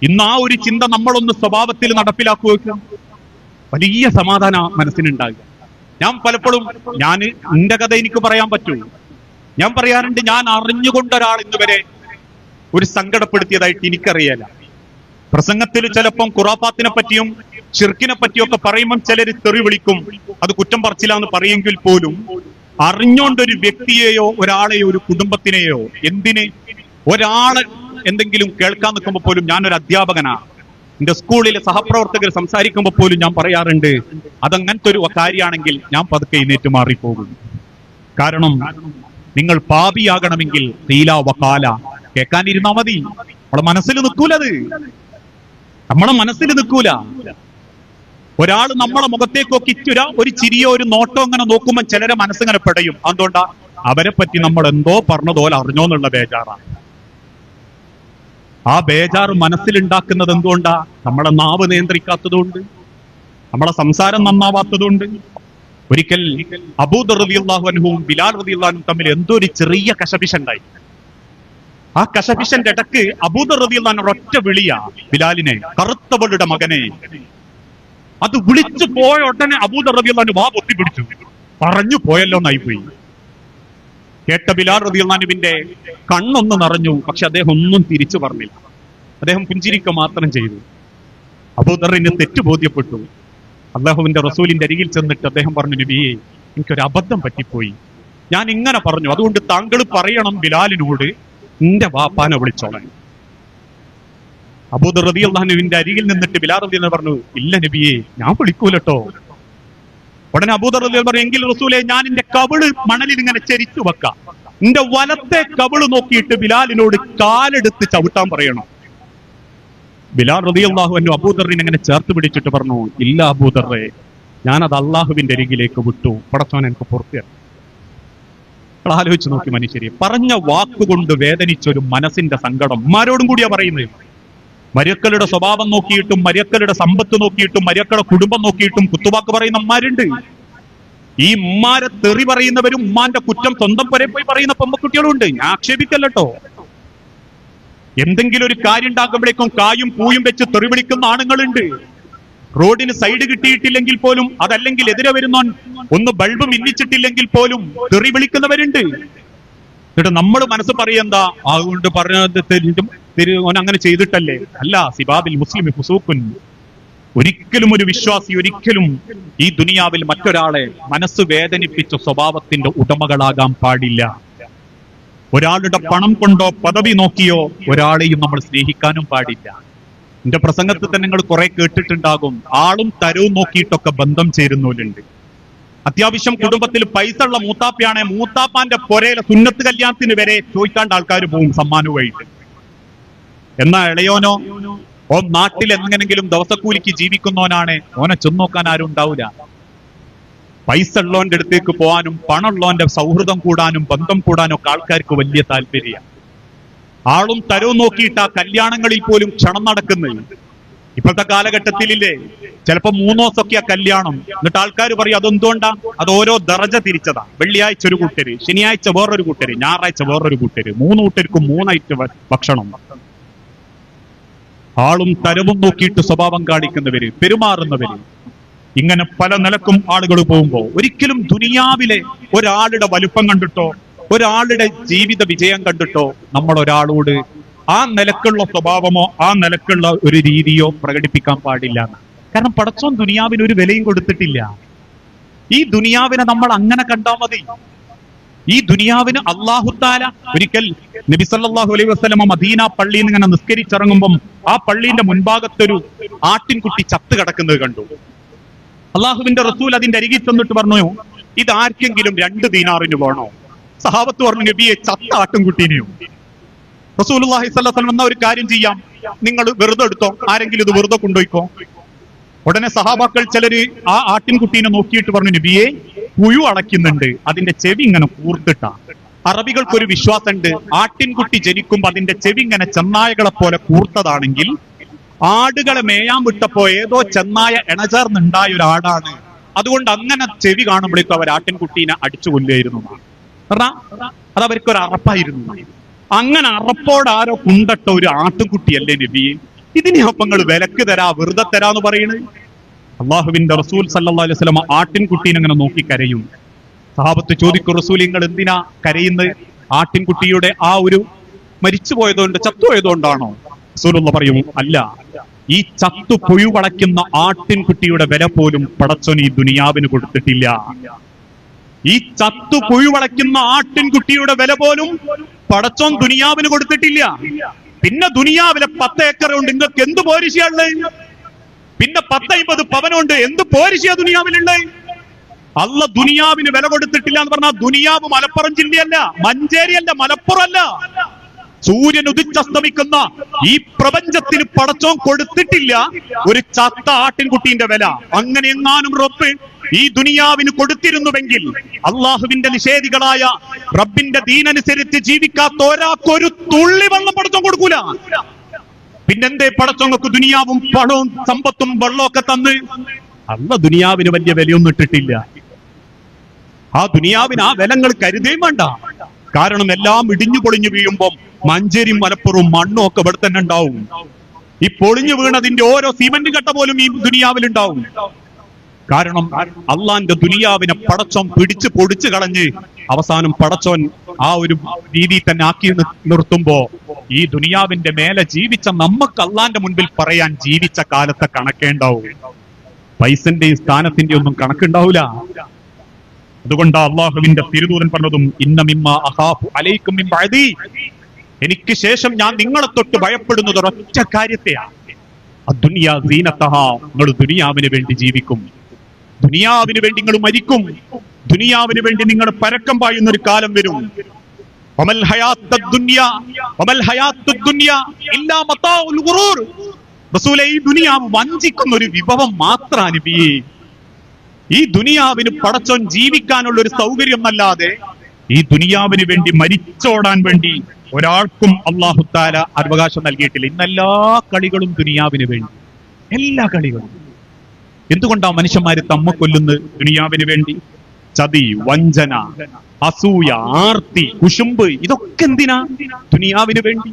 ഇന്ന് ആ ഒരു ചിന്ത നമ്മളൊന്ന് സ്വഭാവത്തിൽ നടപ്പിലാക്കുക, വലിയ സമാധാന മനസ്സിനുണ്ടാകുക. ഞാൻ പലപ്പോഴും എന്റെ കഥ എനിക്ക് പറയാൻ പറ്റൂ. ഞാൻ പറയാറുണ്ട്, ഞാൻ അറിഞ്ഞുകൊണ്ട് ഒരാൾ ഇന്നുവരെ ഒരു സങ്കടപ്പെടുത്തിയതായിട്ട് എനിക്കറിയാല. പ്രസംഗത്തിൽ ചിലപ്പം ഖുറാഫാത്തിനെ പറ്റിയും ഷിർക്കിനെ പറ്റിയൊക്കെ പറയുമ്പം ചിലർ തെറി വിളിക്കും, അത് കുറ്റം പറച്ചിലാന്ന് പറയുമെങ്കിൽ പോലും അറിഞ്ഞോണ്ടൊരു വ്യക്തിയെയോ ഒരാളെയോ ഒരു കുടുംബത്തിനെയോ എന്തിന് ഒരാളെ എന്തെങ്കിലും കേൾക്കാൻ നിൽക്കുമ്പോൾ പോലും, ഞാനൊരു അധ്യാപകനാ, എന്റെ സ്കൂളിലെ സഹപ്രവർത്തകർ സംസാരിക്കുമ്പോൾ പോലും ഞാൻ പറയാറുണ്ട്, അതങ്ങനത്തെ ഒരു കാര്യമാണെങ്കിൽ ഞാൻ പതുക്കെ എഴുന്നേറ്റ് മാറിപ്പോകും. കാരണം നിങ്ങൾ പാപിയാകണമെങ്കിൽ തീല വക്കാല കേൾക്കാനിരുന്നാ മതി. നമ്മളെ മനസ്സിൽ നിൽക്കൂലത്, നമ്മളെ മനസ്സിൽ നിൽക്കൂല. ഒരാൾ നമ്മളെ മുഖത്തേക്കൊക്കെ ഒരു ചിരിയോ ഒരു നോട്ടോ അങ്ങനെ നോക്കുമ്പോൾ ചിലരെ മനസ്സിങ്ങനെ പെടയും. അതുകൊണ്ടാ അവരെ പറ്റി നമ്മൾ എന്തോ പറഞ്ഞതുപോലെ അറിഞ്ഞോന്നുള്ള ബേജാറാണ്. ആ ബേജാറ് മനസ്സിലുണ്ടാക്കുന്നത് എന്തുകൊണ്ടാ? നമ്മളെ നാവ് നിയന്ത്രിക്കാത്തതുകൊണ്ട്, നമ്മളെ സംസാരം നന്നാവാത്തതുകൊണ്ട്. ഒരിക്കൽ അബൂദർ റളിയല്ലാഹു അൻഹുവും ബിലാൽ റളിയല്ലാഹു അൻഹുവും തമ്മിൽ എന്തോ ഒരു ചെറിയ കശപിശുണ്ടായി. ആ കശപിശന്റെ ഇടക്ക് അബൂദർ റളിയല്ലാഹു അൻഹു ഒറ്റ വിളിയാ ബിലാലിനെ, കറുത്തവളുടെ മകനെ. അത് വിളിച്ചു പോയ ഉടനെ അബൂദർ റളിയല്ലാഹു അൻഹു വാ പൊത്തിപ്പിടിച്ചു, പറഞ്ഞു പോയല്ലോ എന്നായിപ്പോയി. കേട്ട ബിലാൽ റളിയല്ലാഹു അൻഹുവിന്റെ കണ്ണൊന്ന് നിറഞ്ഞു. പക്ഷെ അദ്ദേഹം ഒന്നും തിരിച്ചു പറഞ്ഞില്ല, അദ്ദേഹം പുഞ്ചിരിക്കുക മാത്രം ചെയ്തു. അബൂദറിന് തെറ്റ് ബോധ്യപ്പെട്ടു. അല്ലാഹുവിന്റെ റസൂലിന്റെ അരികിൽ ചെന്നിട്ട് അദ്ദേഹം പറഞ്ഞു, നബിയെ, എനിക്കൊരു അബദ്ധം പറ്റിപ്പോയി, ഞാൻ ഇങ്ങനെ പറഞ്ഞു, അതുകൊണ്ട് താങ്കൾ പറയണം ബിലാലിനോട് എന്റെ വാപ്പാനെ വിളിച്ചോളാൻ. അബൂദർ റളിയല്ലാഹു അൻഹുവിന്റെ അരികിൽ നിന്നിട്ട് ബിലാൽ റളിയല്ലാഹു അൻഹു പറഞ്ഞു, ഇല്ല നബിയെ, ഞാൻ വിളിക്കൂലട്ടോ. ഉടനെ അബൂദർ റളിയല്ലാഹു പറഞ്ഞു, എങ്കിൽ റസൂലെ, ഞാൻ എന്റെ കവിള് മണലിൽ ഇങ്ങനെ ചരിച്ചു വെക്കാം, എന്റെ വലത്തെ കവിള് നോക്കിയിട്ട് ബിലാലിനോട് കാലെടുത്ത് ചവിട്ടാൻ പറയണം. ബിലാൽ റളിയല്ലാഹു അൻഹു അബൂദറിനെ അങ്ങനെ ചേർത്ത് പിടിച്ചിട്ട് പറഞ്ഞു, ഇല്ല അബൂദറെ, ഞാനത് അള്ളാഹുവിന്റെ അരികിലേക്ക് വിട്ടു, പടച്ചോൻ എനിക്ക് പുറത്തു. ആലോചിച്ച് നോക്കി മനുഷ്യരെ, പറഞ്ഞ വാക്കുകൊണ്ട് വേദനിച്ചൊരു മനസ്സിന്റെ സങ്കടം ഉമ്മാരോടും കൂടിയാ പറയുന്നത്. മര്യക്കളുടെ സ്വഭാവം നോക്കിയിട്ടും മര്യക്കളുടെ സമ്പത്ത് നോക്കിയിട്ടും മര്യക്കളുടെ കുടുംബം നോക്കിയിട്ടും കുത്തുവാക്ക് പറയുന്ന ഉമ്മാരുണ്ട്. ഈ ഉമ്മാരെ തെറി പറയുന്നവരും ഉമ്മാന്റെ കുറ്റം സ്വന്തം പുരെ പോയി പറയുന്ന പെമ്പക്കുട്ടികളും ഉണ്ട്. ഞാൻ ആക്ഷേപിക്കല്ലോ. എന്തെങ്കിലും ഒരു കാര്യം ഉണ്ടാക്കുമ്പോഴേക്കും കായും പൂയും വെച്ച് തെറി വിളിക്കുന്ന ആണുങ്ങളുണ്ട്. റോഡിന് സൈഡ് കിട്ടിയിട്ടില്ലെങ്കിൽ പോലും, അതല്ലെങ്കിൽ എതിരെ വരുന്നോൻ ഒന്ന് ബൾബ് മിന്നിച്ചിട്ടില്ലെങ്കിൽ പോലും തെറി വിളിക്കുന്നവരുണ്ട്. എന്നിട്ട് നമ്മൾ മനസ്സ് പറയെന്താ, അതുകൊണ്ട് പറഞ്ഞത് ഓൻ അങ്ങനെ ചെയ്തിട്ടല്ലേ? അല്ല, സിബാബിൽ മുസ്ലിം ഫുസൂഖുൻ. ഒരിക്കലും ഒരു വിശ്വാസി ഒരിക്കലും ഈ ദുനിയാവിൽ മറ്റൊരാളെ മനസ്സ് വേദനിപ്പിച്ച സ്വഭാവത്തിന്റെ ഉടമകളാകാൻ പാടില്ല. ഒരാളുടെ പണം കൊണ്ടോ പദവി നോക്കിയോ ഒരാളെയും നമ്മൾ സ്നേഹിക്കാനും പാടില്ല. എന്റെ പ്രസംഗത്തിൽ തന്നെ നിങ്ങൾ കുറെ കേട്ടിട്ടുണ്ടാകും, ആളും തരവും നോക്കിയിട്ടൊക്കെ ബന്ധം ചേരുന്നവരുണ്ട്. അത്യാവശ്യം കുടുംബത്തിൽ പൈസ ഉള്ള മൂത്താപ്പയാണെ മൂത്താപ്പാന്റെ പൊരയിലെ സുന്നത്ത് കല്യാണത്തിന് വരെ ചോദിക്കാണ്ട് ആൾക്കാർ പോകും സമ്മാനവുമായിട്ട്. എന്നാ ഇളയോനോ, ഓൻ നാട്ടിൽ എങ്ങനെങ്കിലും ദിവസക്കൂലിക്ക് ജീവിക്കുന്നവനാണ്, ഓനെ ചെന്നോക്കാൻ ആരും ഉണ്ടാവില്ല. പൈസ ഉള്ളവന്റെ അടുത്തേക്ക് പോകാനും പണമുള്ളവന്റെ സൗഹൃദം കൂടാനും ബന്ധം കൂടാനും ഒക്കെ ആൾക്കാർക്ക് വലിയ താല്പര്യമാണ്. ആളും തരവും നോക്കിയിട്ട് ആ കല്യാണങ്ങളിൽ പോലും ക്ഷണം നടക്കുന്നത്. ഇപ്പോഴത്തെ കാലഘട്ടത്തിലില്ലേ, ചിലപ്പോ 3 ദിവസമൊക്കെ ആ കല്യാണം. എന്നിട്ട് ആൾക്കാർ പറയും അതെന്തുകൊണ്ടാ? അത് ഓരോ ദറജ തിരിച്ചതാ. വെള്ളിയാഴ്ച ഒരു കൂട്ടര്, ശനിയാഴ്ച വേറൊരു കൂട്ടര്, ഞായറാഴ്ച വേറൊരു കൂട്ടര്, 3 കൂട്ടർക്കും 3 ഐറ്റം ഭക്ഷണം. ആളും തരവും നോക്കിയിട്ട് സ്വഭാവം കാണിക്കുന്നവര്, പെരുമാറുന്നവര്, ഇങ്ങനെ പല നിലക്കും ആളുകൾ പോകുമ്പോ ഒരിക്കലും ദുനിയാവിലെ ഒരാളുടെ വലുപ്പം കണ്ടിട്ടോ ഒരാളുടെ ജീവിത വിജയം കണ്ടിട്ടോ നമ്മൾ ഒരാളോട് ആ നിലക്കുള്ള സ്വഭാവമോ ആ നിലക്കുള്ള ഒരു രീതിയോ പ്രകടിപ്പിക്കാൻ പാടില്ല. കാരണം പടച്ചോൻ ദുനിയാവിന് ഒരു വിലയും കൊടുത്തിട്ടില്ല. ഈ ദുനിയാവിനെ നമ്മൾ അങ്ങനെ കണ്ടാൽ മതി. ഈ ദുനിയാവിന് അല്ലാഹു തആല ഒരിക്കൽ നബി സല്ലല്ലാഹു അലൈഹി വസല്ലമ മദീന പള്ളിയിൽ നിന്ന് ഇങ്ങനെ നിസ്കരിച്ചിറങ്ങുമ്പം ആ പള്ളിന്റെ മുൻഭാഗത്തൊരു ആട്ടിൻകുട്ടി ചത്ത് കിടക്കുന്നത് കണ്ടു. അള്ളാഹുവിന്റെ റസൂൽ അതിന്റെ അരികിൽ ചെന്നിട്ട് പറഞ്ഞു, ഇത് ആർക്കെങ്കിലും 2 ദീനാറിന് വേണോ? സഹാബത്ത് പറഞ്ഞു, നബിയെ, ചത്ത ആട്ടിൻകുട്ടീനെയോ? റസൂലുള്ളാഹി സ്വല്ലല്ലാഹു അലൈഹി വസല്ലം എന്നാ ഒരു കാര്യം ചെയ്യാം, നിങ്ങൾ വെറുതെ എടുത്തോ, ആരെങ്കിലും ഇത് വെറുതെ കൊണ്ടുപോയിക്കോ. ഉടനെ സഹാബാക്കൾ ചിലര് ആ ആട്ടിൻകുട്ടീനെ നോക്കിയിട്ട് പറഞ്ഞു, നബിയെ, പുഴു അടയ്ക്കുന്നുണ്ട്, അതിന്റെ ചെവി ഇങ്ങനെ കൂർത്തിട്ടാ. അറബികൾക്കൊരു വിശ്വാസമുണ്ട്, ആട്ടിൻകുട്ടി ജനിക്കുമ്പോ അതിന്റെ ചെവി ഇങ്ങനെ ചെന്നായകളെ പോലെ കൂർത്തതാണെങ്കിൽ ആടുകളെ മേയാൻ വിട്ടപ്പോ ഏതോ ചെന്നായ ഇണചേർന്നുണ്ടായ ഒരു ആടാണ്, അതുകൊണ്ട് അങ്ങനെ ചെവി കാണുമ്പോഴേക്കും അവർ ആട്ടിൻകുട്ടീനെ അടിച്ചു കൊല്ലുകയായിരുന്നു. അത് അവർക്കൊരു അറപ്പായിരുന്നു. അങ്ങനെ അറപ്പോടാരോ കുണ്ടട്ട ഒരു ആട്ടിൻകുട്ടിയല്ലേ നബിയെ? ഇതിനെ അപ്പങ്ങൾ വിലക്ക് തരാ, വെറുതെ തരാന്ന് പറയുന്നത്. അള്ളാഹുവിന്റെ റസൂൽ സല്ലല്ലാഹു അലൈഹി വസല്ലം ആട്ടിൻകുട്ടീനെ അങ്ങനെ നോക്കി കരയും. സഹാബത്ത് ചോദിക്കും, റസൂൽ നിങ്ങൾ എന്തിനാ കരയുന്നത്? ആട്ടിൻകുട്ടിയുടെ ആ ഒരു മരിച്ചുപോയതുകൊണ്ട് ചത്തുപോയതുകൊണ്ടാണോ? റസൂലുള്ള പറയും, അല്ല, ഈ ചത്തു പുഴുവളയ്ക്കുന്ന ആട്ടിൻകുട്ടിയുടെ വില പോലും പടച്ചോൻ ഈ ദുനിയാവിന് കൊടുത്തിട്ടില്ല. ഈ ചത്തു പുഴുവളയ്ക്കുന്ന ആട്ടിൻകുട്ടിയുടെ വില പോലും പടച്ചോൻ ദുനിയാവിന് കൊടുത്തിട്ടില്ല. പിന്നെ ദുനിയാവിലെ 10 ഏക്കറുണ്ട്, നിങ്ങൾക്ക് എന്ത് പോരിശയുള്ളത്? പിന്നെ 10-50 പവനുണ്ട്, എന്ത് പോരിശയാ ദുനിയാവിലുള്ളത്? അല്ല ദുനിയാവിന് വില കൊടുത്തിട്ടില്ല എന്ന് പറഞ്ഞാൽ ദുനിയാവ് മലപ്പുറം ജില്ലയല്ല, മഞ്ചേരിയല്ല, മലപ്പുറമല്ല. സൂര്യൻ ഉദിച്ചസ്തമിക്കുന്ന ഈ പ്രപഞ്ചത്തിന് പടച്ചോൻ കൊടുത്തിട്ടില്ല ഒരു ചത്ത ആട്ടിൻകുട്ടീന്റെ വില. അങ്ങനെ എങ്ങാനും റബ്ബ് ഈ ദുനിയാവിന് കൊടുത്തിരുന്നുവെങ്കിൽ അള്ളാഹുവിന്റെ നിഷേധികളായ റബ്ബിന്റെ ദീനനുസരിച്ച് ജീവിക്കാത്ത ഒരാൾക്കൊരു തുള്ളി വെള്ളം പടച്ചോൻ കൊടുക്കൂല. പിന്നെന്തേ പടച്ചോങ്ങൾക്ക് ദുനിയാവും പണവും സമ്പത്തും വെള്ളമൊക്കെ തന്ന്? അല്ല ദുനിയാവിന് വലിയ വിലയൊന്നും ഇട്ടിട്ടില്ല. ആ ദുനിയാവിന് ആ വിലങ്ങൾ കരുതേം വേണ്ട. കാരണം എല്ലാം ഇടിഞ്ഞു പൊളിഞ്ഞു വീഴുമ്പം മഞ്ചേരി മലപ്പുറവും മണ്ണും ഒക്കെ ഇവിടെ തന്നെ ഉണ്ടാവും. ഈ പൊളിഞ്ഞു വീണതിന്റെ ഓരോ സിമന്റ് കട്ട പോലും ഈ ദുനിയാവിൽ ഉണ്ടാവും. കാരണം അള്ളാന്റെ ദുനിയാവിനെ പടച്ചോൻ പിടിച്ച് പൊടിച്ചു കളഞ്ഞ് അവസാനം പടച്ചോൻ ആ ഒരു രീതിയിൽ തന്നെ ആക്കി നിർത്തുമ്പോ ഈ ദുനിയാവിന്റെ മേലെ ജീവിച്ച നമുക്ക് അള്ളാന്റെ മുൻപിൽ പറയാൻ ജീവിച്ച കാലത്തെ കണക്കേണ്ടാവും. പൈസന്റെയും സ്ഥാനത്തിന്റെയും ഒന്നും കണക്കുണ്ടാവൂല. അതുകൊണ്ട് അള്ളാഹുവിന്റെ തിരുദൂതൻ പറഞ്ഞതും ഇന്ന മിമ്മ അഖാഫു അലൈക്കും മിൻ ബഅദി, എനിക്ക് ശേഷം ഞാൻ നിങ്ങളെ തൊട്ട് ഭയപ്പെടുന്നത് ഒരൊറ്റ കാര്യത്തെയാണ്. അദ്ദുനിയാ സീനത്തഹാ, നിങ്ങൾ ദുനിയാവിന് വേണ്ടി ജീവിക്കും, ദുനിയാവിന് വേണ്ടി നിങ്ങൾ മരിക്കും, ദുനിയാവിന് വേണ്ടി നിങ്ങൾ പരക്കം പായുന്ന ഒരു കാലം വരും. വമൽ ഹയാത്തുദ് ദുനിയാ വമൽ ഹയാത്തുദ് ദുനിയാ ഇല്ലാ മതാഉൽ ഗുറൂർ. റസൂലേ, ഈ ദുനിയാവ് വഞ്ചിക്കുന്ന ഒരു വിഭവം മാത്രമാണ് നബിയേ. ഈ ദുനിയാവിന് പടച്ചോൻ ജീവിക്കാനുള്ള ഒരു സൗകര്യം അല്ലാതെ ഈ ദുനിയാവിന് വേണ്ടി മരിച്ചോടാൻ വേണ്ടി ഒരാൾക്കും അല്ലാഹു തആല അവകാശം നൽകിയിട്ടില്ല. ഇന്നെല്ലാ കളികളും ദുനിയാവിന് വേണ്ടി, എല്ലാ കളികളും. എന്തുകൊണ്ടാ മനുഷ്യന്മാര് തമ്മ കൊല്ലുന്നത്? ദുനിയാവിന് വേണ്ടി. ചതി, വഞ്ചന, അസൂയ, ആർത്തി, കുശുമ്പ്, ഇതൊക്കെ എന്തിനാ? ദുനിയാവിന് വേണ്ടി.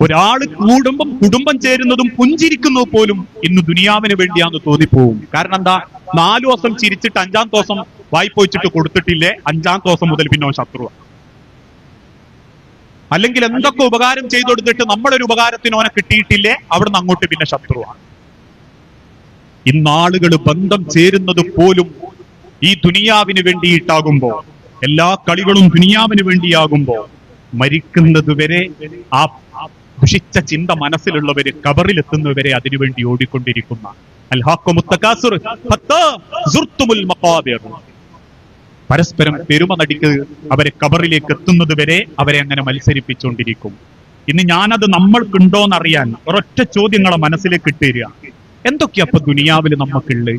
ഒരാള് കൂടുമ്പം കുടുംബം ചേരുന്നതും പുഞ്ചിരിക്കുന്നത് പോലും ഇന്ന് ദുനിയാവിന് വേണ്ടിയാന്ന് തോന്നിപ്പോവും. കാരണം എന്താ? 4 ദിവസം ചിരിച്ചിട്ട് 5-ാം ദിവസം വായ്പ വെച്ചിട്ട് കൊടുത്തിട്ടില്ലേ, 5-ാം ദിവസം മുതൽ പിന്നെ ശത്രുവ. അല്ലെങ്കിൽ എന്തൊക്കെ ഉപകാരം ചെയ്തു കൊടുത്തിട്ട് നമ്മുടെ ഒരു ഉപകാരത്തിന് ഓനെ കിട്ടിയിട്ടില്ലേ, അവിടുന്ന് അങ്ങോട്ട് പിന്നെ ശത്രുവാണ്. ഇന്നാളുകൾ ബന്ധം ചേരുന്നത് പോലും ഈ ദുനിയാവിന് വേണ്ടിയിട്ടാകുമ്പോ, എല്ലാ കളികളും ദുനിയാവിന് വേണ്ടിയാകുമ്പോ മരിക്കുന്നത് വരെ ആ ദുഷിച്ച ചിന്ത മനസ്സിലുള്ളവര് കബറിലെത്തുന്നവരെ അതിനുവേണ്ടി ഓടിക്കൊണ്ടിരിക്കുന്ന പരസ്പരം പെരുമ നടിക്ക് അവരെ കബറിലേക്ക് എത്തുന്നത് വരെ അവരെ അങ്ങനെ മത്സരിപ്പിച്ചുകൊണ്ടിരിക്കും. ഇന്ന് ഞാനത് നമ്മൾക്കുണ്ടോന്നറിയാൻ ഒരൊറ്റ ചോദ്യങ്ങളെ മനസ്സിലേക്ക് ഇട്ടുതരിക. എന്തൊക്കെയാ അപ്പൊ ദുനിയാവിൽ നമുക്കുള്ളത്?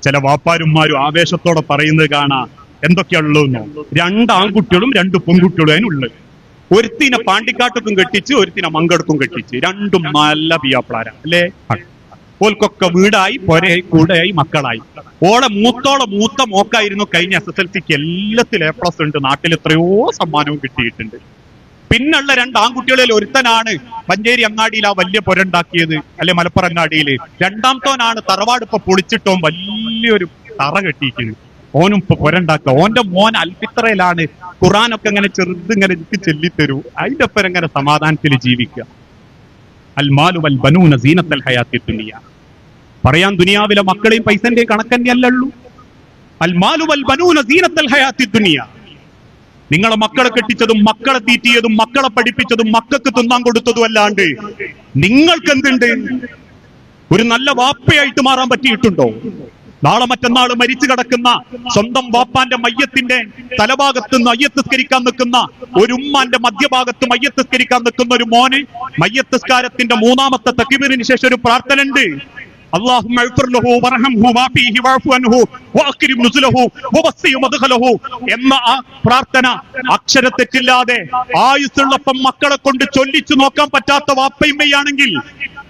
ചില വാപ്പാരുമാരും ആവേശത്തോടെ പറയുന്നത് കാണാം. എന്തൊക്കെയുള്ളൂന്നോ? 2 ആൺകുട്ടികളും 2 പെൺകുട്ടികളും അതിനുള്ളത്. ഒരുത്തിനെ പാണ്ടിക്കാട്ടുക്കും കെട്ടിച്ച്, ഒരുത്തിനെ മങ്കടക്കും കെട്ടിച്ച്. 2ഉം നല്ല പിയാപ്പിളാരാ അല്ലേ? ഓൽക്കൊക്കെ വീടായി, പൊരയായി, കൂടെയായി, മക്കളായി. മൂത്ത മോക്കായിരുന്നു കഴിഞ്ഞ SSLCക്ക് എല്ലാത്തിലും A+ ഉണ്ട്. നാട്ടിൽ എത്രയോ സമ്മാനവും കിട്ടിയിട്ടുണ്ട്. പിന്നുള്ള 2 ആൺകുട്ടികളിൽ ഒരുത്തനാണ് മഞ്ചേരി അങ്ങാടിയിൽ ആ വലിയ പൊരണ്ടാക്കിയത്, അല്ലെ മലപ്പുറം അങ്ങാടിയില്. 2ാമത്തോനാണ് തറവാട് ഇപ്പൊ പൊളിച്ചിട്ടോ വലിയൊരു തറ കെട്ടിയിരിക്കുന്നത്. ഓനും ഇപ്പൊ പൊരണ്ടാക്കുക. ഓന്റെ മോൻ അൽഫിത്രയിലാണ്. ഖുർആനൊക്കെ ഇങ്ങനെ ചെറുതിങ്ങനെ എനിക്ക് ചൊല്ലിത്തരൂ. അതിന്റെ ഒപ്പം ഇങ്ങനെ സമാധാനത്തിൽ ജീവിക്കുക. അൽ മാലു വൽ ബനൂന സീനത്തുൽ ഹയാത്തി ദുനിയ. പറയാൻ ദുനിയാവിലെ മക്കളെയും പൈസന്റെയും കണക്കന്നെയല്ലുള്ളൂ. അൽ മാലു വൽ ബനൂന സീനത്തുൽ ഹയാത്തി ദുനിയ. നിങ്ങളെ മക്കളെ കെട്ടിച്ചതും മക്കളെ തീറ്റിയതും മക്കളെ പഠിപ്പിച്ചതും മക്കൾക്ക് തിന്നാൻ കൊടുത്തതും അല്ലാണ്ട് നിങ്ങൾക്ക് എന്തുണ്ട്? ഒരു നല്ല വാപ്പയായിട്ട് മാറാൻ പറ്റിയിട്ടുണ്ടോ? നാളെ മറ്റന്നാള് മരിച്ചു കിടക്കുന്ന സ്വന്തം വാപ്പാന്റെ മയ്യത്തിന്റെ തലഭാഗത്ത് നിന്ന് മയ്യത്തസ്കരിക്കാൻ നിൽക്കുന്ന ഒരു ഉമ്മാന്റെ മധ്യഭാഗത്ത് മയ്യത്തസ്കരിക്കാൻ നിൽക്കുന്ന ഒരു മോന് മയ്യത്തസ്കാരത്തിന്റെ 3ാമത്തെ തക്ബീറിന് ശേഷം ഒരു പ്രാർത്ഥന ഉണ്ട്. اللهم اغفر له وارحمه وعافيه واعف عنه واكرم نزله ووسع مدخله എന്ന ആ പ്രാർത്ഥന അക്ഷരത്തെറ്റില്ലാതെ ആയുസ്സുള്ളപ്പം മക്കളെ കൊണ്ട് ചൊല്ലിച്ചു നോക്കാൻ പറ്റാത്ത വാപ്പയമ്മയാണെങ്കിൽ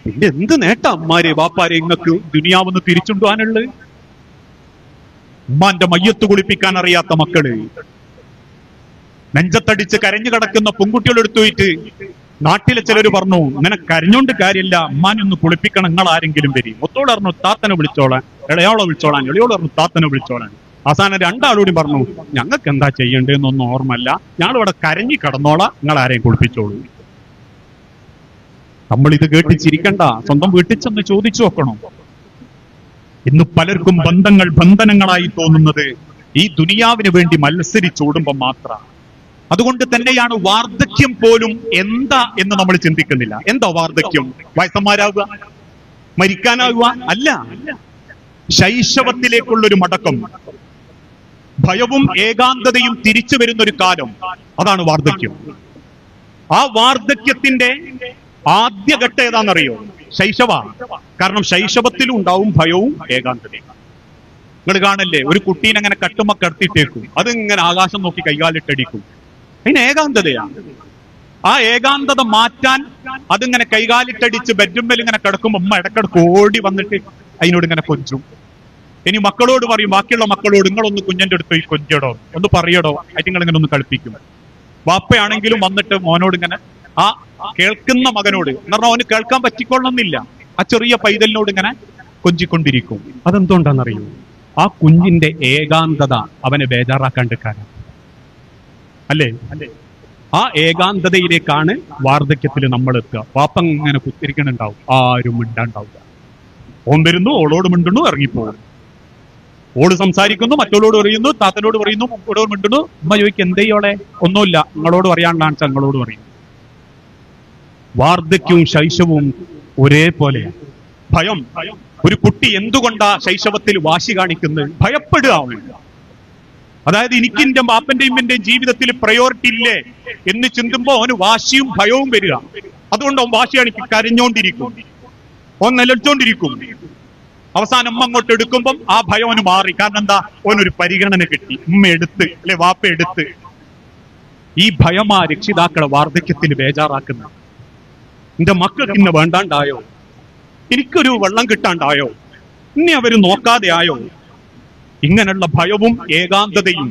പിന്നെ എന്ത് നേട്ടം അമ്മാരെ വാപ്പാരെ ഇങ്ങക്ക് ദുനിയാവെന്ന് തിരിച്ചുകൊണ്ടുപോകാനുള്ളത്? ഉമ്മാന്റെ മയ്യത്ത് കുളിപ്പിക്കാൻ അറിയാത്ത മക്കള്, നെഞ്ചത്തടിച്ച് കരഞ്ഞു കിടക്കുന്ന പെൺകുട്ടികളെടുത്തു പോയിട്ട് നാട്ടിലെ ചിലര് പറഞ്ഞു, ഇങ്ങനെ കരഞ്ഞോണ്ട് കാര്യമില്ല, ഉമ്മാനൊന്ന് കുളിപ്പിക്കണം, നിങ്ങൾ ആരെങ്കിലും വരും. ഒത്തോട് പറഞ്ഞു താത്തനെ വിളിച്ചോളാൻ, ഇളയോളെ വിളിച്ചോളാൻ, ഇളയോട് പറഞ്ഞു താത്തനെ വിളിച്ചോളാൻ. അവസാനം 2 ആളോടും പറഞ്ഞു ഞങ്ങൾക്ക് എന്താ ചെയ്യേണ്ടതെന്നൊന്നും ഓർമ്മല്ല, ഞങ്ങളിവിടെ കരഞ്ഞി കിടന്നോളാം, നിങ്ങൾ ആരെയും കുളിപ്പിച്ചോളൂ. നമ്മൾ ഇത് കേട്ട് ചിരിക്കണ്ട, സ്വന്തം വീട്ടിൽ ചെന്ന് ചോദിച്ചു നോക്കണം. ഇന്ന് പലർക്കും ബന്ധങ്ങൾ ബന്ധനങ്ങളായി തോന്നുന്നത് ഈ ദുനിയാവിന് വേണ്ടി മത്സരിച്ചോടുമ്പോൾ മാത്രമാണ്. അതുകൊണ്ട് തന്നെയാണ് വാർദ്ധക്യം പോലും എന്താ എന്ന് നമ്മൾ ചിന്തിക്കുന്നില്ല. എന്താ വാർദ്ധക്യം? വയസ്സന്മാരാകുക, മരിക്കാനാകുക അല്ല. ശൈശവത്തിലേക്കുള്ളൊരു മടക്കം, ഭയവും ഏകാന്തതയും തിരിച്ചു വരുന്ന ഒരു കാലം, അതാണ് വാർദ്ധക്യം. ആ വാർദ്ധക്യത്തിന്റെ ആദ്യഘട്ടം ഏതാണെന്നറിയോ? ശൈശവ. കാരണം ശൈശവത്തിലും ഉണ്ടാവും ഭയവും ഏകാന്തതയും. നിങ്ങൾ കാണല്ലേ, ഒരു കുട്ടീനെ അങ്ങനെ കട്ടുമ്മ കടത്തിട്ടേക്കും, അത് ഇങ്ങനെ ആകാശം നോക്കി കൈകാലിട്ടടിക്കും. അതിന് ഏകാന്തതയാണ്. ആ ഏകാന്തത മാറ്റാൻ അതിങ്ങനെ കൈകാലിട്ടടിച്ച് ബെഡ്റൂമിൽ ഇങ്ങനെ കിടക്കുമ്പോൾ ഉമ്മ ഇടക്കിടക്ക് ഓടി വന്നിട്ട് അതിനോട് ഇങ്ങനെ കൊഞ്ചും. ഇനി മക്കളോട് പറയും, ബാക്കിയുള്ള മക്കളോട് നിങ്ങളൊന്ന് കുഞ്ഞിന്റെ അടുത്ത് പോയി കൊഞ്ചടോ, ഒന്ന് പറയടോ, ആയിട്ട് നിങ്ങൾ ഇങ്ങനെ ഒന്ന് കളിപ്പിക്കും. വാപ്പയാണെങ്കിലും വന്നിട്ട് മോനോട് ഇങ്ങനെ, ആ കേൾക്കുന്ന മകനോട് എന്ന് പറഞ്ഞാൽ അവന് കേൾക്കാൻ പറ്റിക്കൊള്ളണമെന്നില്ല, ആ ചെറിയ പൈതലിനോട് ഇങ്ങനെ കൊഞ്ചിക്കൊണ്ടിരിക്കും. അതെന്തുകൊണ്ടാണെന്നറിയൂ? ആ കുഞ്ഞിന്റെ ഏകാന്തത അവനെ ബേജാറാക്കാണ്ടിരിക്കാനാണ്. അല്ലേ? ആ ഏകാന്തതയിലേക്കാണ് വാർദ്ധക്യത്തിൽ നമ്മൾ എത്തുക. പാപ്പ ഇങ്ങനെ കുത്തിരിക്കണുണ്ടാവും, ആരും മിണ്ടാണ്ടാവുക. ഓൻ വരുന്നു, ഓളോട് മിണ്ടുന്നു, ഇറങ്ങിപ്പോകും. ഓട് സംസാരിക്കുന്നു, മറ്റോളോട് പറയുന്നു, താത്തനോട് പറയുന്നു, ഓടോട് മിണ്ടുന്നു. ഉമ്മ ചോദിക്കും, എന്തേയോളെ? ഒന്നുമില്ല, നിങ്ങളോട് പറയാണ്ടാണ് ഞങ്ങളോട് പറയുന്നു. വാർദ്ധക്യവും ശൈശവവും ഒരേപോലെയാണ്. ഭയം. ഒരു കുട്ടി എന്തുകൊണ്ടാ ശൈശവത്തിൽ വാശി കാണിക്കുന്നത്? ഭയപ്പെടുക. അതായത് എനിക്ക് എന്റെ ബാപ്പന്റെയും എന്റെയും ജീവിതത്തിൽ പ്രയോറിറ്റി ഇല്ലേ എന്ന് ചിന്തുമ്പോ അവന് വാശിയും ഭയവും വരിക. അതുകൊണ്ട് അവൻ വാശി കാണിക്കും, കരഞ്ഞോണ്ടിരിക്കും, അവൻ നിലച്ചോണ്ടിരിക്കും. അവസാനം അമ്മ അങ്ങോട്ട് എടുക്കുമ്പം ആ ഭയം അവന് മാറി. കാരണം എന്താ? അവനൊരു പരിഗണന കിട്ടി, ഉമ്മ എടുത്ത്, അല്ലെ വാപ്പ എടുത്ത്. ഈ ഭയമാ രക്ഷിതാക്കളെ വാർദ്ധക്യത്തിൽ ബേജാറാക്കുന്നത്. എന്റെ മക്കൾക്ക് ഇന്ന് വേണ്ടാണ്ടായോ? എനിക്കൊരു വെള്ളം കിട്ടാണ്ടായോ? ഇനി അവര് നോക്കാതെ ആയോ? ഇങ്ങനെയുള്ള ഭയവും ഏകാന്തതയും,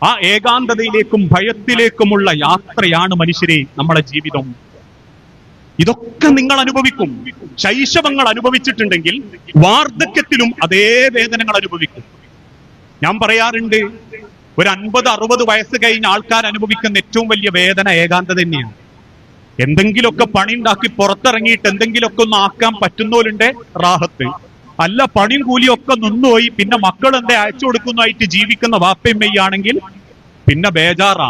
ആ ഏകാന്തതയിലേക്കും ഭയത്തിലേക്കുമുള്ള യാത്രയാണ് മനുഷ്യരെ നമ്മുടെ ജീവിതം. ഇതൊക്കെ നിങ്ങൾ അനുഭവിക്കും. ശൈശവങ്ങൾ അനുഭവിച്ചിട്ടുണ്ടെങ്കിൽ വാർദ്ധക്യത്തിലും അതേ വേദനകൾ അനുഭവിക്കും. ഞാൻ പറയാറുണ്ട്, ഒരു 50-60 വയസ്സ് കഴിഞ്ഞ ആൾക്കാർ അനുഭവിക്കുന്ന ഏറ്റവും വലിയ വേദന ഏകാന്തത തന്നെയാണ്. എന്തെങ്കിലുമൊക്കെ പണി ഉണ്ടാക്കി പുറത്തിറങ്ങിയിട്ട് എന്തെങ്കിലുമൊക്കെ ഒന്ന് ആക്കാൻ പറ്റുന്നോലുണ്ട്, റാഹത്ത്. അല്ല, പണിയും കൂലിയും ഒക്കെ നിന്നുപോയി, പിന്നെ മക്കൾ എന്തേ അയച്ചു കൊടുക്കുന്നതായിട്ട് ജീവിക്കുന്ന വാപ്പയമ്മയാണെങ്കിൽ പിന്നെ ബേജാറാ,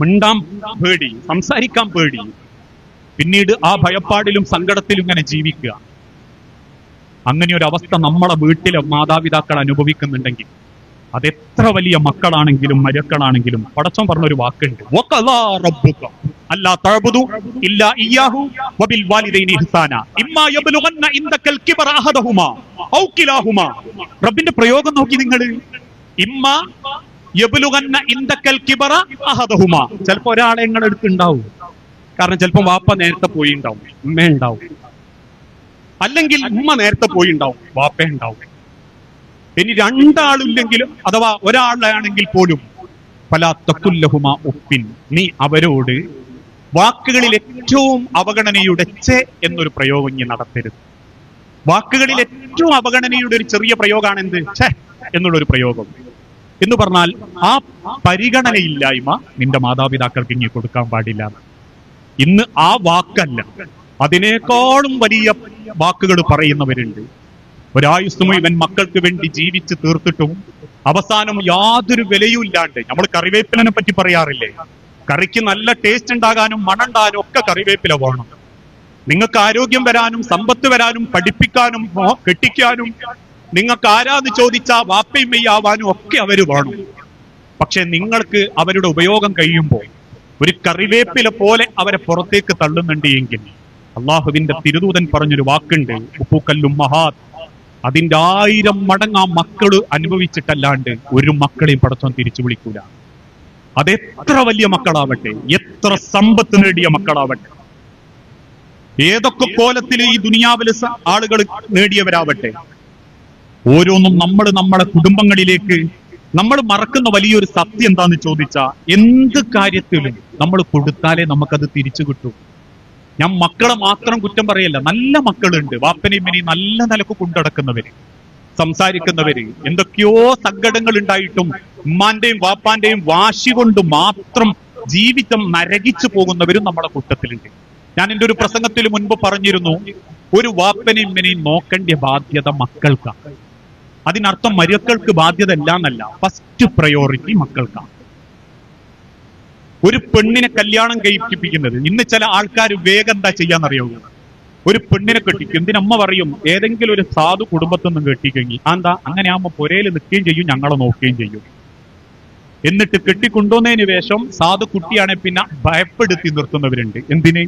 മിണ്ടാൻ പേടി, സംസാരിക്കാൻ പേടി. പിന്നീട് ആ ഭയപ്പാടിലും സങ്കടത്തിലും ഇങ്ങനെ ജീവിക്കുക. അങ്ങനെ ഒരു അവസ്ഥ നമ്മളെ വീട്ടിലെ മാതാപിതാക്കൾ അനുഭവിക്കുന്നുണ്ടെങ്കിൽ, അതെത്ര വലിയ മക്കളാണെങ്കിലും മരുക്കളാണെങ്കിലും, പടച്ചോൻ പറഞ്ഞൊരു വാക്കുണ്ട്, അല്ലാ തഅ്ബുദു ഇല്ലാ ഇയ്യാഹു വബിൽ വാലിദൈനി ഇഹ്സാന ഇമ്മാ യബ്ലുഗന്ന ഇൻദകൽ കിബറ അഹദഹുമാ ഔ കിലാഹുമാ. റബ്ബിന്റെ പ്രയോഗം നോക്കി നിങ്ങൾ. ഇമ്മാ യബ്ലുഗന്ന ഇൻദകൽ കിബറ അഹദഹുമാ. ചിലപ്പോ ഒരാളെ നിങ്ങളുടെ അടുത്ത് ഉണ്ടാവും. കാരണം ചിലപ്പോൾ വാപ്പ നേരത്തെ പോയി ഉണ്ടാവും, ഉമ്മ ഉണ്ടാവും. അല്ലെങ്കിൽ ഉമ്മ നേരത്തെ പോയി ഉണ്ടാവും, വാപ്പ ഉണ്ടാവും. ഇനി രണ്ടാളില്ലെങ്കിലും അഥവാ ഒരാളാണെങ്കിൽ പോലും ഫലാ തഖുല്ലഹുമാ ഉഫിൻ, നീ അവരോട് വാക്കുകളിൽ ഏറ്റവും അവഗണനയുടെ ചെ എന്നൊരു പ്രയോഗം ഇനി നടത്തരുത്. വാക്കുകളിൽ ഏറ്റവും അവഗണനയുടെ ഒരു ചെറിയ പ്രയോഗമാണ് എന്ത്? ഛെ എന്നുള്ളൊരു പ്രയോഗം. എന്ന് പറഞ്ഞാൽ ആ പരിഗണനയില്ലായ്മ നിന്റെ മാതാപിതാക്കൾക്ക് ഇനി കൊടുക്കാൻ പാടില്ല. ഇന്ന് ആ വാക്കല്ല, അതിനേക്കാളും വലിയ വാക്കുകൾ പറയുന്നവരുണ്ട്. ഒരായുസ്സും ഇവൻ മക്കൾക്ക് വേണ്ടി ജീവിച്ച് തീർത്തിട്ടും അവസാനം യാതൊരു വിലയും ഇല്ലാണ്ട്. നമ്മൾ കറിവേപ്പിലിനെ പറ്റി പറയാറില്ലേ? കറിക്ക് നല്ല ടേസ്റ്റ് ഉണ്ടാകാനും മണണ്ടാകാനും ഒക്കെ കറിവേപ്പില വേണം. നിങ്ങൾക്ക് ആരോഗ്യം വരാനും സമ്പത്ത് വരാനും പഠിപ്പിക്കാനും കെട്ടിക്കാനും നിങ്ങൾക്ക് ആരാന്ന് ചോദിച്ചാൽ വാപ്പയും മെയ്യാവാനും ഒക്കെ അവര് വേണം. പക്ഷെ നിങ്ങൾക്ക് അവരുടെ ഉപയോഗം കഴിയുമ്പോൾ ഒരു കറിവേപ്പില പോലെ അവരെ പുറത്തേക്ക് തള്ളുന്നുണ്ട് എങ്കിൽ, അള്ളാഹുവിന്റെ തിരുദൂതൻ പറഞ്ഞൊരു വാക്കുണ്ട്, ഉപ്പുക്കല്ലും മഹാത്, അതിന്റെ 1000 മടങ്ങ് ആ മക്കള് അനുഭവിച്ചിട്ടല്ലാണ്ട് ഒരു മക്കളെയും പടച്ചോൻ തിരിച്ചു വിളിക്കൂല. അതെത്ര വലിയ മക്കളാവട്ടെ, എത്ര സമ്പത്ത് നേടിയ മക്കളാവട്ടെ, ഏതൊക്കെ കോലത്തിൽ ഈ ദുനിയാവിലെ ആളുകൾ നേടിയവരാവട്ടെ, ഓരോന്നും നമ്മളെ കുടുംബങ്ങളിലേക്ക് നമ്മൾ മറക്കുന്ന വലിയൊരു സത്യം എന്താന്ന് ചോദിച്ചാ, എന്ത് കാര്യത്തിലും നമ്മൾ കൊടുത്താലേ നമുക്കത് തിരിച്ചു കിട്ടൂ. ഞാൻ മക്കളെ മാത്രം കുറ്റം പറയല്ല, നല്ല മക്കളുണ്ട്, വാപ്പനെയും ഇനിയും നല്ല നിലക്ക് കൊണ്ടടക്കുന്നവര്, സംസാരിക്കുന്നവര്. എന്തൊക്കെയോ സങ്കടങ്ങൾ ഉണ്ടായിട്ടും ഉമ്മാന്റെയും വാപ്പാന്റെയും വാശി കൊണ്ട് മാത്രം ജീവിതം നരകിച്ചു പോകുന്നവരും നമ്മുടെ കൂട്ടത്തിലുണ്ട്. ഞാൻ എൻ്റെ ഒരു പ്രസംഗത്തിൽ മുൻപ് പറഞ്ഞിരുന്നു, ഒരു വാപ്പനെയും ഇമ്മനെയും നോക്കേണ്ട ബാധ്യത മക്കൾക്കാണ്. അതിനർത്ഥം മരുക്കൾക്ക് ബാധ്യത ഇല്ല എന്നല്ല, ഫസ്റ്റ് പ്രയോറിറ്റി മക്കൾക്കാണ്. ഒരു പെണ്ണിനെ കല്യാണം കഴിപ്പിക്കുന്നത് ഇന്ന് ചില ആൾക്കാർ വേഗം എന്താ ചെയ്യാന്നറിയാവൂ, ഒരു പെണ്ണിനെ കെട്ടിക്കും. എന്തിനമ്മ പറയും, ഏതെങ്കിലും ഒരു സാധു കുടുംബത്തിൽ നിന്നും കെട്ടിക്കഴിഞ്ഞി എന്താ അങ്ങനെ ആകുമ്പോ പുരയിൽ നിൽക്കുകയും ചെയ്യും, ഞങ്ങളെ നോക്കുകയും ചെയ്യും. എന്നിട്ട് കെട്ടിക്കൊണ്ടുവന്നതിന് ശേഷം സാധു കുട്ടിയാണെ പിന്നെ ഭയപ്പെടുത്തി നിർത്തുന്നവരുണ്ട്. എന്തിന്,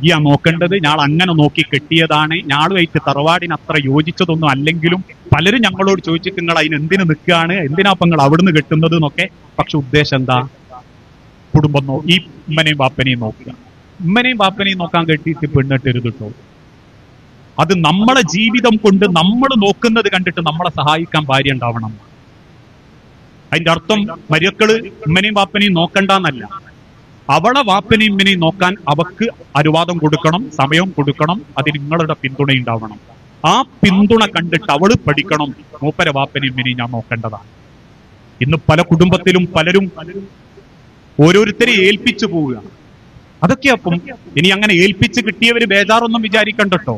ഈ നോക്കേണ്ടത് ഞാൾ അങ്ങനെ നോക്കി കെട്ടിയതാണ്, ഞാളുമായിട്ട് തറവാടിന് അത്ര യോജിച്ചതൊന്നും അല്ലെങ്കിലും പലരും ഞങ്ങളോട് ചോദിച്ചിട്ട് നിങ്ങൾ അതിന് എന്തിനു നിൽക്കുകയാണ്, എന്തിനാ അപ്പൊ നിങ്ങൾ അവിടുന്ന് കെട്ടുന്നത് എന്നൊക്കെ. പക്ഷെ ഉദ്ദേശം എന്താ, കുടുംബം ഈ ഉമ്മനെയും ബാപ്പനെയും നോക്കുക. ഉമ്മനെയും ബാപ്പനെയും നോക്കാൻ കെട്ടിയിട്ട് പെണ്ണിട്ടരുത് കേട്ടോ. അത് നമ്മളെ ജീവിതം കൊണ്ട് നമ്മൾ നോക്കുന്നത് കണ്ടിട്ട് നമ്മളെ സഹായിക്കാൻ ഭാര്യ ഉണ്ടാവണം. അതിന്റെ അർത്ഥം മരുക്കള് ഉമ്മനെയും ബാപ്പനെയും നോക്കണ്ടെന്നല്ല, അവളെ വാപ്പനെയും ഉമ്മനെയും നോക്കാൻ അവക്ക് അനുവാദം കൊടുക്കണം, സമയം കൊടുക്കണം, അതിന് നിങ്ങളുടെ പിന്തുണ ഉണ്ടാവണം. ആ പിന്തുണ കണ്ടിട്ട് അവള് പഠിക്കണം, മൂപ്പര വാപ്പനെയും ഉമ്മനെയും ഞാൻ നോക്കേണ്ടതാണ്. ഇന്ന് പല കുടുംബത്തിലും പലരും ഓരോരുത്തരെ ഏൽപ്പിച്ചു പോവുക. അതൊക്കെ അപ്പം ഇനി അങ്ങനെ ഏൽപ്പിച്ച് കിട്ടിയവര് ബേജാറൊന്നും വിചാരിക്കണ്ടോ.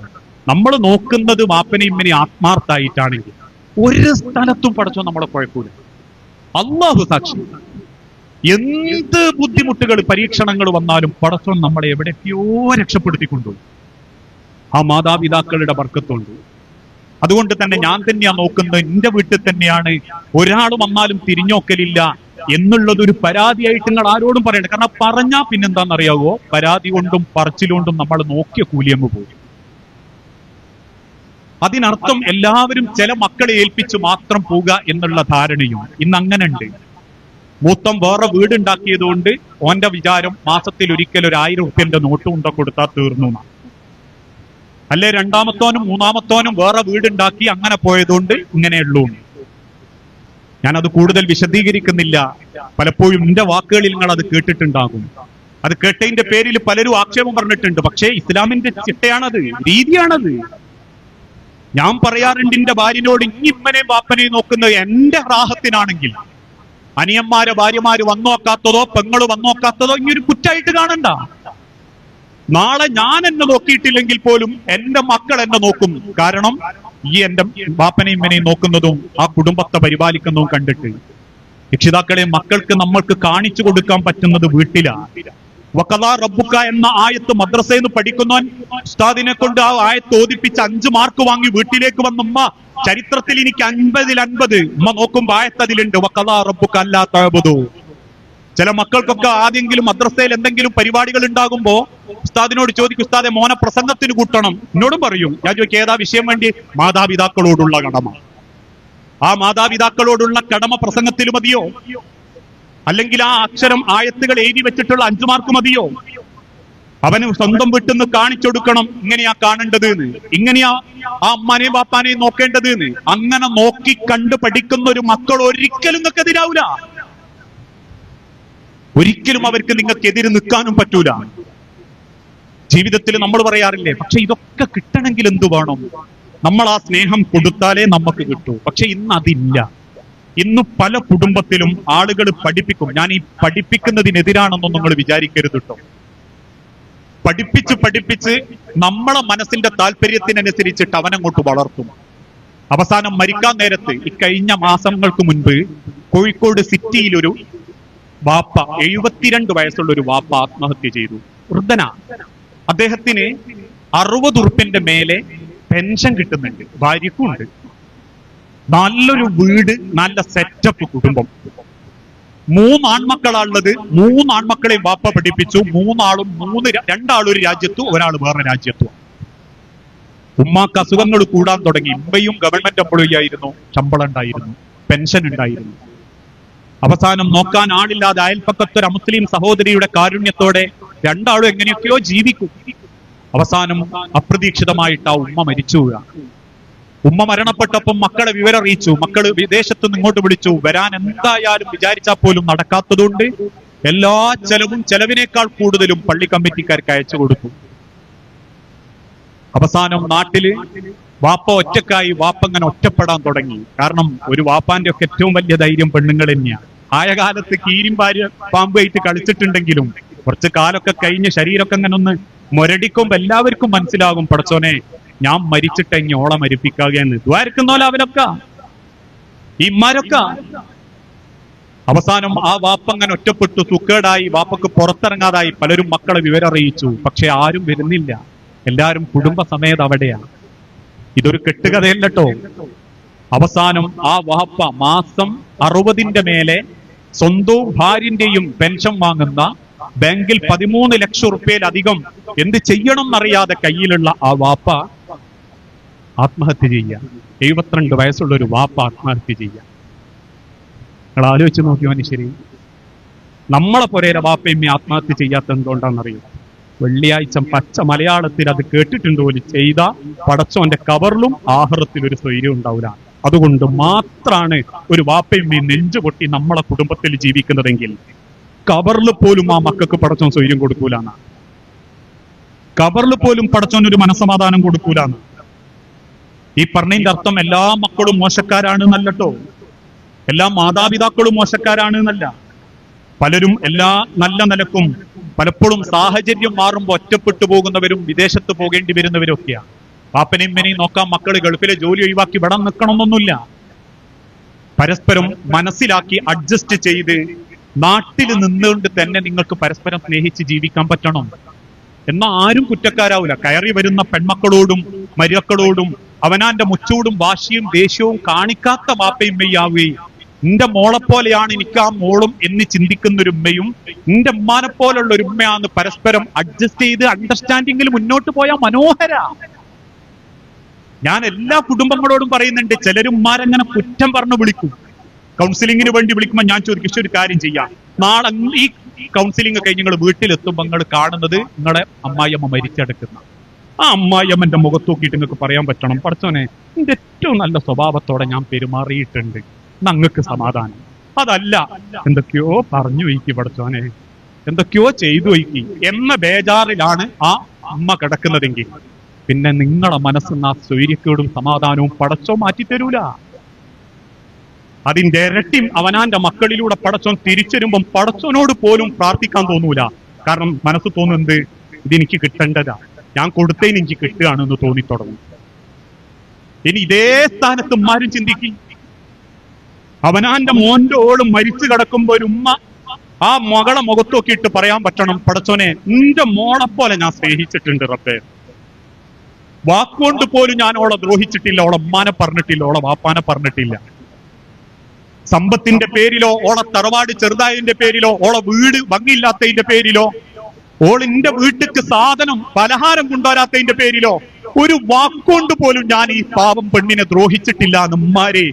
നമ്മൾ നോക്കുന്നത് വാപ്പനെയും ഉമ്മനെയും ആത്മാർത്ഥായിട്ടാണെങ്കിൽ ഒരു സ്ഥലത്തും പടച്ചോ നമ്മളെ കുഴക്കൂല. അല്ലാഹു സാക്ഷി, എന്ത് ബുദ്ധിമുട്ടുകൾ പരീക്ഷണങ്ങൾ വന്നാലും പടച്ചോൻ നമ്മളെ എവിടെയൊക്കെയോ രക്ഷപ്പെടുത്തിക്കൊണ്ടു. ആ മാതാപിതാക്കളുടെ ബർക്കത്തുണ്ട്. അതുകൊണ്ട് തന്നെ ഞാൻ തന്നെയാ നോക്കുന്നത്, എന്റെ വീട്ടിൽ തന്നെയാണ്, ഒരാൾ വന്നാലും തിരിഞ്ഞോക്കലില്ല എന്നുള്ളതൊരു പരാതിയായിട്ട് നിങ്ങൾ ആരോടും പറയണ്ട. കാരണം പറഞ്ഞാ പിന്നെന്താണെന്നറിയാവോ, പരാതി കൊണ്ടും പറച്ചിലുകൊണ്ടും നമ്മൾ നോക്കിയ കൂലിയങ്ങ് പോകും. അതിനർത്ഥം എല്ലാവരും ചില മക്കളെ ഏൽപ്പിച്ച് മാത്രം പോവുക എന്നുള്ള ധാരണയും ഇന്ന് അങ്ങനെ ഉണ്ട്. മൂത്തം വേറെ വീടുണ്ടാക്കിയത് കൊണ്ട് ഓന്റെ വിചാരം മാസത്തിൽ ഒരിക്കൽ 1000 റുപ്യന്റെ നോട്ട് കൊണ്ട കൊടുത്താൽ തീർന്നു. അല്ലെ രണ്ടാമത്തോനും മൂന്നാമത്തോനും വേറെ വീടുണ്ടാക്കി അങ്ങനെ പോയതുകൊണ്ട് ഇങ്ങനെയുള്ളൂ. ഞാനത് കൂടുതൽ വിശദീകരിക്കുന്നില്ല. പലപ്പോഴും എന്റെ വാക്കുകളിൽ നിങ്ങൾ അത് കേട്ടിട്ടുണ്ടാകും. അത് കേട്ടതിന്റെ പേരിൽ പലരും ആക്ഷേപം പറഞ്ഞിട്ടുണ്ട്. പക്ഷേ ഇസ്ലാമിന്റെ ചിട്ടയാണത്, രീതിയാണത്. ഞാൻ പറയാറുണ്ട് എന്റെ ഭാര്യനോട്, ഇമ്മനെയും ബാപ്പനെയും നോക്കുന്നത് എന്റെ റാഹത്തിനാണെങ്കിൽ അനിയന്മാരെ ഭാര്യമാര് വന്നോക്കാത്തതോ പെങ്ങള് വന്നോക്കാത്തതോ ഇനിയൊരു കുറ്റായിട്ട് കാണണ്ട. നാളെ ഞാൻ എന്നെ നോക്കിയിട്ടില്ലെങ്കിൽ പോലും എന്റെ മക്കൾ എന്നെ നോക്കും. കാരണം ഈ എന്റെ ബാപ്പനെയും ഇമ്മനെയും നോക്കുന്നതും ആ കുടുംബത്തെ പരിപാലിക്കുന്നതും കണ്ടിട്ട് രക്ഷിതാക്കളെ മക്കൾക്ക് നമ്മൾക്ക് കാണിച്ചു കൊടുക്കാൻ പറ്റുന്നത് വീട്ടിലാണ്. വഖദാ റബ്ബുക എന്ന ആയത്ത് മദ്രസയിൽ നിന്ന് പഠിക്കുന്നവൻ ഉസ്താദിനെ കൊണ്ട് ആ ആയത്ത് ഓതിപ്പിച്ച് 5 മാർക്ക് വാങ്ങി വീട്ടിലേക്ക് വന്ന ഉമ്മ, ചരിത്രത്തിൽ എനിക്ക് 50ൽ 50. ഉമ്മ നോക്കുമ്പോ ആയത്ത് അതിലുണ്ട്, വഖദാ റബ്ബുക അല്ലാ തഅബുദു. ചില മക്കൾക്കൊക്കെ ആദ്യെങ്കിലും മദ്രസയിൽ എന്തെങ്കിലും പരിപാടികൾ ഉണ്ടാകുമ്പോ ഉസ്താദിനോട് ചോദിക്കും, ഉസ്താദെ മോനെ പ്രസംഗത്തിന് കൂട്ടണം. എന്നോടും പറയും. ഞാൻ ചോദിക്കും ഏതാ വിഷയം വേണ്ടി? മാതാപിതാക്കളോടുള്ള കടമ. ആ മാതാപിതാക്കളോടുള്ള കടമ പ്രസംഗത്തിൽ മതിയോ? അല്ലെങ്കിൽ ആ അക്ഷരം ആയത്തുകൾ എഴുതി വെച്ചിട്ടുള്ള 5 മാർക്ക് മതിയോ? അവന് സ്വന്തം വീട്ടിൽ നിന്ന് കാണിച്ചു കൊടുക്കണം, ഇങ്ങനെയാ കാണേണ്ടത് എന്ന്, ഇങ്ങനെയാ ആ അമ്മാനെയും ബാപ്പാനെയും നോക്കേണ്ടത് എന്ന്. അങ്ങനെ നോക്കി കണ്ട് പഠിക്കുന്ന ഒരു മക്കൾ ഒരിക്കലും നിങ്ങൾക്ക് എതിരാവൂല. ഒരിക്കലും അവർക്ക് നിങ്ങൾക്ക് എതിര് നിൽക്കാനും പറ്റൂല. ജീവിതത്തിൽ നമ്മൾ പറയാറില്ലേ, പക്ഷെ ഇതൊക്കെ കിട്ടണമെങ്കിൽ എന്തു വേണം? നമ്മൾ ആ സ്നേഹം കൊടുത്താലേ നമുക്ക് കിട്ടൂ. പക്ഷെ ഇന്ന് അതില്ല. ഇന്ന് പല കുടുംബത്തിലും ആളുകൾ പഠിപ്പിക്കും. ഞാൻ ഈ പഠിപ്പിക്കുന്നതിനെതിരാണെന്നും നിങ്ങൾ വിചാരിക്കരുത് കേട്ടോ. പഠിപ്പിച്ച് നമ്മളെ മനസ്സിന്റെ താല്പര്യത്തിനനുസരിച്ചിട്ട് അവനങ്ങോട്ട് വളർത്തും. അവസാനം മരിക്കാൻ നേരത്ത് ഈ കഴിഞ്ഞ മാസങ്ങൾക്ക് മുൻപ് കോഴിക്കോട് സിറ്റിയിലൊരു വാപ്പ, 72 വയസ്സുള്ള ഒരു വാപ്പ ആത്മഹത്യ ചെയ്തു. വൃദ്ധന. അദ്ദേഹത്തിന് 60 ഉറുപ്പിന്റെ മേലെ പെൻഷൻ കിട്ടുന്നുണ്ട്, ഭാര്യക്കും ഉണ്ട്. നല്ലൊരു വീട്, നല്ല സെറ്റപ്പ് കുടുംബം. 3 ആൺമക്കളാണുള്ളത്. 3 ആൺമക്കളെയും വാപ്പ പഠിപ്പിച്ചു. 2 ഒരു രാജ്യത്തും 1 വേറെ രാജ്യത്തും. ഉമ്മാക്ക് അസുഖങ്ങൾ കൂടാൻ തുടങ്ങി. ഉമ്മയും ഗവൺമെന്റ് എംപ്ലോയി ആയിരുന്നു, ശമ്പളം ഉണ്ടായിരുന്നു, പെൻഷൻ ഉണ്ടായിരുന്നു. അവസാനം നോക്കാൻ ആളില്ലാതെ അയൽപ്പക്കത്തൊരു മുസ്ലിം സഹോദരിയുടെ കാരുണ്യത്തോടെ 2 എങ്ങനെയൊക്കെയോ ജീവിക്കും. അവസാനം അപ്രതീക്ഷിതമായിട്ട് ആ ഉമ്മ മരിച്ചു. ഉമ്മ മരണപ്പെട്ടപ്പം മക്കളെ വിവരം അറിയിച്ചു. മക്കള് വിദേശത്തു നിന്ന് ഇങ്ങോട്ട് വിളിച്ചു. വരാൻ എന്തായാലും വിചാരിച്ചാൽ പോലും നടക്കാത്തതുകൊണ്ട് എല്ലാ ചെലവിനേക്കാൾ കൂടുതലും പള്ളി കമ്മിറ്റിക്കാർക്ക് അയച്ചു കൊടുത്തു. അവസാനം നാട്ടില് വാപ്പ ഒറ്റക്കായി. വാപ്പ ഇങ്ങനെ ഒറ്റപ്പെടാൻ തുടങ്ങി. കാരണം ഒരു വാപ്പാന്റെ ഒക്കെ ഏറ്റവും വലിയ ധൈര്യം പെണ്ണുങ്ങൾ തന്നെയാണ്. ആയ കാലത്ത് കീരിയും ഭാര്യ പാമ്പുമായിട്ട് കളിച്ചിട്ടുണ്ടെങ്കിലും കുറച്ച് കാലൊക്കെ കഴിഞ്ഞ് ശരീരമൊക്കെ അങ്ങനെ ഒന്ന് മുരടിക്കുമ്പോ എല്ലാവർക്കും മനസ്സിലാകും പടച്ചോനെ ഞാൻ മരിച്ചിട്ട് ഇനി ഓളെ മരിപ്പിക്കാകെന്ന് ദ്വാരക്കുന്നോല അവരൊക്കെ ഇമാരൊക്കെ. അവസാനം ആ വാപ്പ അങ്ങനെ ഒറ്റപ്പെട്ടു, സുക്കേടായി, വാപ്പക്ക് പുറത്തിറങ്ങാതായി. പലരും മക്കളെ വിവരം അറിയിച്ചു, പക്ഷെ ആരും വരുന്നില്ല. എല്ലാരും കുടുംബസമേതം അവിടെയാണ്. ഇതൊരു കെട്ടുകഥയല്ലോ. അവസാനം ആ വാപ്പ മാസം 60 മേലെ സ്വന്തവും ഭാര്യന്റെയും പെൻഷൻ വാങ്ങുന്ന, ബാങ്കിൽ 13 ലക്ഷം റുപ്യയിലധികം എന്ത് ചെയ്യണം എന്നറിയാതെ കയ്യിലുള്ള ആ വാപ്പ ആത്മഹത്യ ചെയ്യുക. 72 വയസ്സുള്ള ഒരു വാപ്പ ആത്മഹത്യ ചെയ്യുക. നിങ്ങൾ ആലോചിച്ച് നോക്കി മനുഷ്യര്, നമ്മളെ പുരയിലെ വാപ്പയും ആത്മഹത്യ ചെയ്യാത്ത എന്തുകൊണ്ടാണെന്നറിയും? വെള്ളിയാഴ്ച പച്ച മലയാളത്തിൽ അത് കേട്ടിട്ടുണ്ടോ ചെയ്ത പടച്ചോന്റെ കവറിലും ആഹ്റത്തിൽ ഒരു സ്വൈര്യം ഉണ്ടാവില്ല. അതുകൊണ്ട് മാത്രാണ് ഒരു വാപ്പയും നെഞ്ചു പൊട്ടി നമ്മളെ കുടുംബത്തിൽ ജീവിക്കുന്നതെങ്കിൽ കവറിൽ പോലും ആ മക്കൾക്ക് പടച്ചോൻ സ്വൈര്യം കൊടുക്കൂലാണ്. കവറിൽ പോലും പടച്ചോൻ ഒരു മനസ്സമാധാനം കൊടുക്കൂലാണ്. ഈ പറഞ്ഞതിന്റെ അർത്ഥം എല്ലാ മക്കളും മോശക്കാരാണ് എന്നല്ലോ, എല്ലാ മാതാപിതാക്കളും മോശക്കാരാണ് എന്നല്ല. പലരും എല്ലാ നല്ല നിലക്കും പലപ്പോഴും സാഹചര്യം മാറുമ്പോൾ ഒറ്റപ്പെട്ടു പോകുന്നവരും വിദേശത്ത് പോകേണ്ടി വരുന്നവരും ഒക്കെയാണ്. പാപ്പനെയും മെനെയും നോക്കാൻ മക്കള് ഗൾഫിലെ ജോലി ഒഴിവാക്കി ഇവിടെ നിൽക്കണമെന്നൊന്നുമില്ല. പരസ്പരം മനസ്സിലാക്കി അഡ്ജസ്റ്റ് ചെയ്ത് നാട്ടിൽ നിന്നുകൊണ്ട് തന്നെ നിങ്ങൾക്ക് പരസ്പരം സ്നേഹിച്ച് ജീവിക്കാൻ പറ്റണം. എന്നാൽ ആരും കുറ്റക്കാരാവില്ല. കയറി വരുന്ന പെൺമക്കളോടും മരുമക്കളോടും അവനാന്റെ മുച്ചൂടും വാശിയും ദേഷ്യവും കാണിക്കാത്ത വാപ്പയും മെയ്യാവുകയും നിന്റെ മോളെ പോലെയാണ് എനിക്ക് ആ മോളും എന്ന് ചിന്തിക്കുന്ന ഒരു ഉമ്മയും നിന്റെ ഉമ്മാനെ പോലുള്ള ഒരു ഉമ്മയാന്ന് പരസ്പരം അഡ്ജസ്റ്റ് ചെയ്ത് അണ്ടർസ്റ്റാൻഡിങ്ങിൽ മുന്നോട്ട് പോയാൽ മനോഹര. ഞാൻ എല്ലാ കുടുംബങ്ങളോടും പറയുന്നുണ്ട്, ചിലരും ഉമ്മാരെങ്ങനെ കുറ്റം പറഞ്ഞു വിളിക്കും. കൗൺസിലിങ്ങിന് വേണ്ടി വിളിക്കുമ്പോൾ ഞാൻ ചോദിക്കും, ഒരു കാര്യം ചെയ്യാം, നാളെ ഈ കൗൺസിലിംഗ് കഴിഞ്ഞ് നിങ്ങൾ വീട്ടിലെത്തുമ്പോൾ നിങ്ങൾ കാണുന്നത് നിങ്ങളെ അമ്മായിയമ്മ മരിച്ചെടുക്കുന്ന ആ അമ്മായിയമ്മന്റെ മുഖത്ത് നോക്കിയിട്ട് നിങ്ങൾക്ക് പറയാൻ പറ്റണം, പടച്ചോനെ എന്റെ ഏറ്റവും നല്ല സ്വഭാവത്തോടെ ഞാൻ പെരുമാറിയിട്ടുണ്ട്, നിങ്ങൾക്ക് സമാധാനം. അതല്ല എന്തൊക്കെയോ പറഞ്ഞു വയ്ക്കി പടച്ചോനെ, എന്തൊക്കെയോ ചെയ്തു വയ്ക്കി എന്ന ബേജാറിലാണ് ആ അമ്മ കിടക്കുന്നതെങ്കിൽ പിന്നെ നിങ്ങളെ മനസ്സിന്ന് ആ സ്വൈര്യക്കേടും സമാധാനവും പടച്ചോ മാറ്റിത്തരൂല. അതിന്റെ ഇരട്ടിയും അവനാന്റെ മക്കളിലൂടെ പടച്ചോൻ തിരിച്ചരുമ്പം പടച്ചോനോട് പോലും പ്രാർത്ഥിക്കാൻ തോന്നൂല. കാരണം മനസ്സ് തോന്നുന്നത് ഇതെനിക്ക് കിട്ടേണ്ടതാ, ഞാൻ കൊടുത്തതിന് എനിക്ക് കിട്ടുകയാണെന്ന് തോന്നിത്തുടങ്ങും. ഇനി ഇതേ സ്ഥാനത്ത് ഉമ്മാരും ചിന്തിക്കും, അവനാന്റെ മോന്റെ ഓളും മരിച്ചു കിടക്കുമ്പോ ഒരു ഉമ്മ ആ മകളെ മുഖത്തോക്കിയിട്ട് പറയാൻ പറ്റണം, പടച്ചോനെ നിന്റെ മോളെ പോലെ ഞാൻ സ്നേഹിച്ചിട്ടുണ്ട് റബ്ബേ, വാക്കുകൊണ്ട് പോലും ഞാൻ ഓളെ ദ്രോഹിച്ചിട്ടില്ല, ഓളെ ഉമ്മാനെ പറഞ്ഞിട്ടില്ല, ഓളെ വാപ്പാനെ പറഞ്ഞിട്ടില്ല. സമ്പത്തിന്റെ പേരിലോ ഓളെ തറവാട് ചെറുതായതിന്റെ പേരിലോ ഓളെ വീട് ഭംഗിയില്ലാത്തതിന്റെ പേരിലോ ഓളിന്റെ വീട്ടിക്ക് സാധനം പലഹാരം കൊണ്ടുവരാത്തതിന്റെ പേരിലോ ഒരു വാക്കുകൊണ്ട് പോലും ഞാൻ ഈ പാവം പെണ്ണിനെ ദ്രോഹിച്ചിട്ടില്ല എന്ന് ഉമ്മാരെ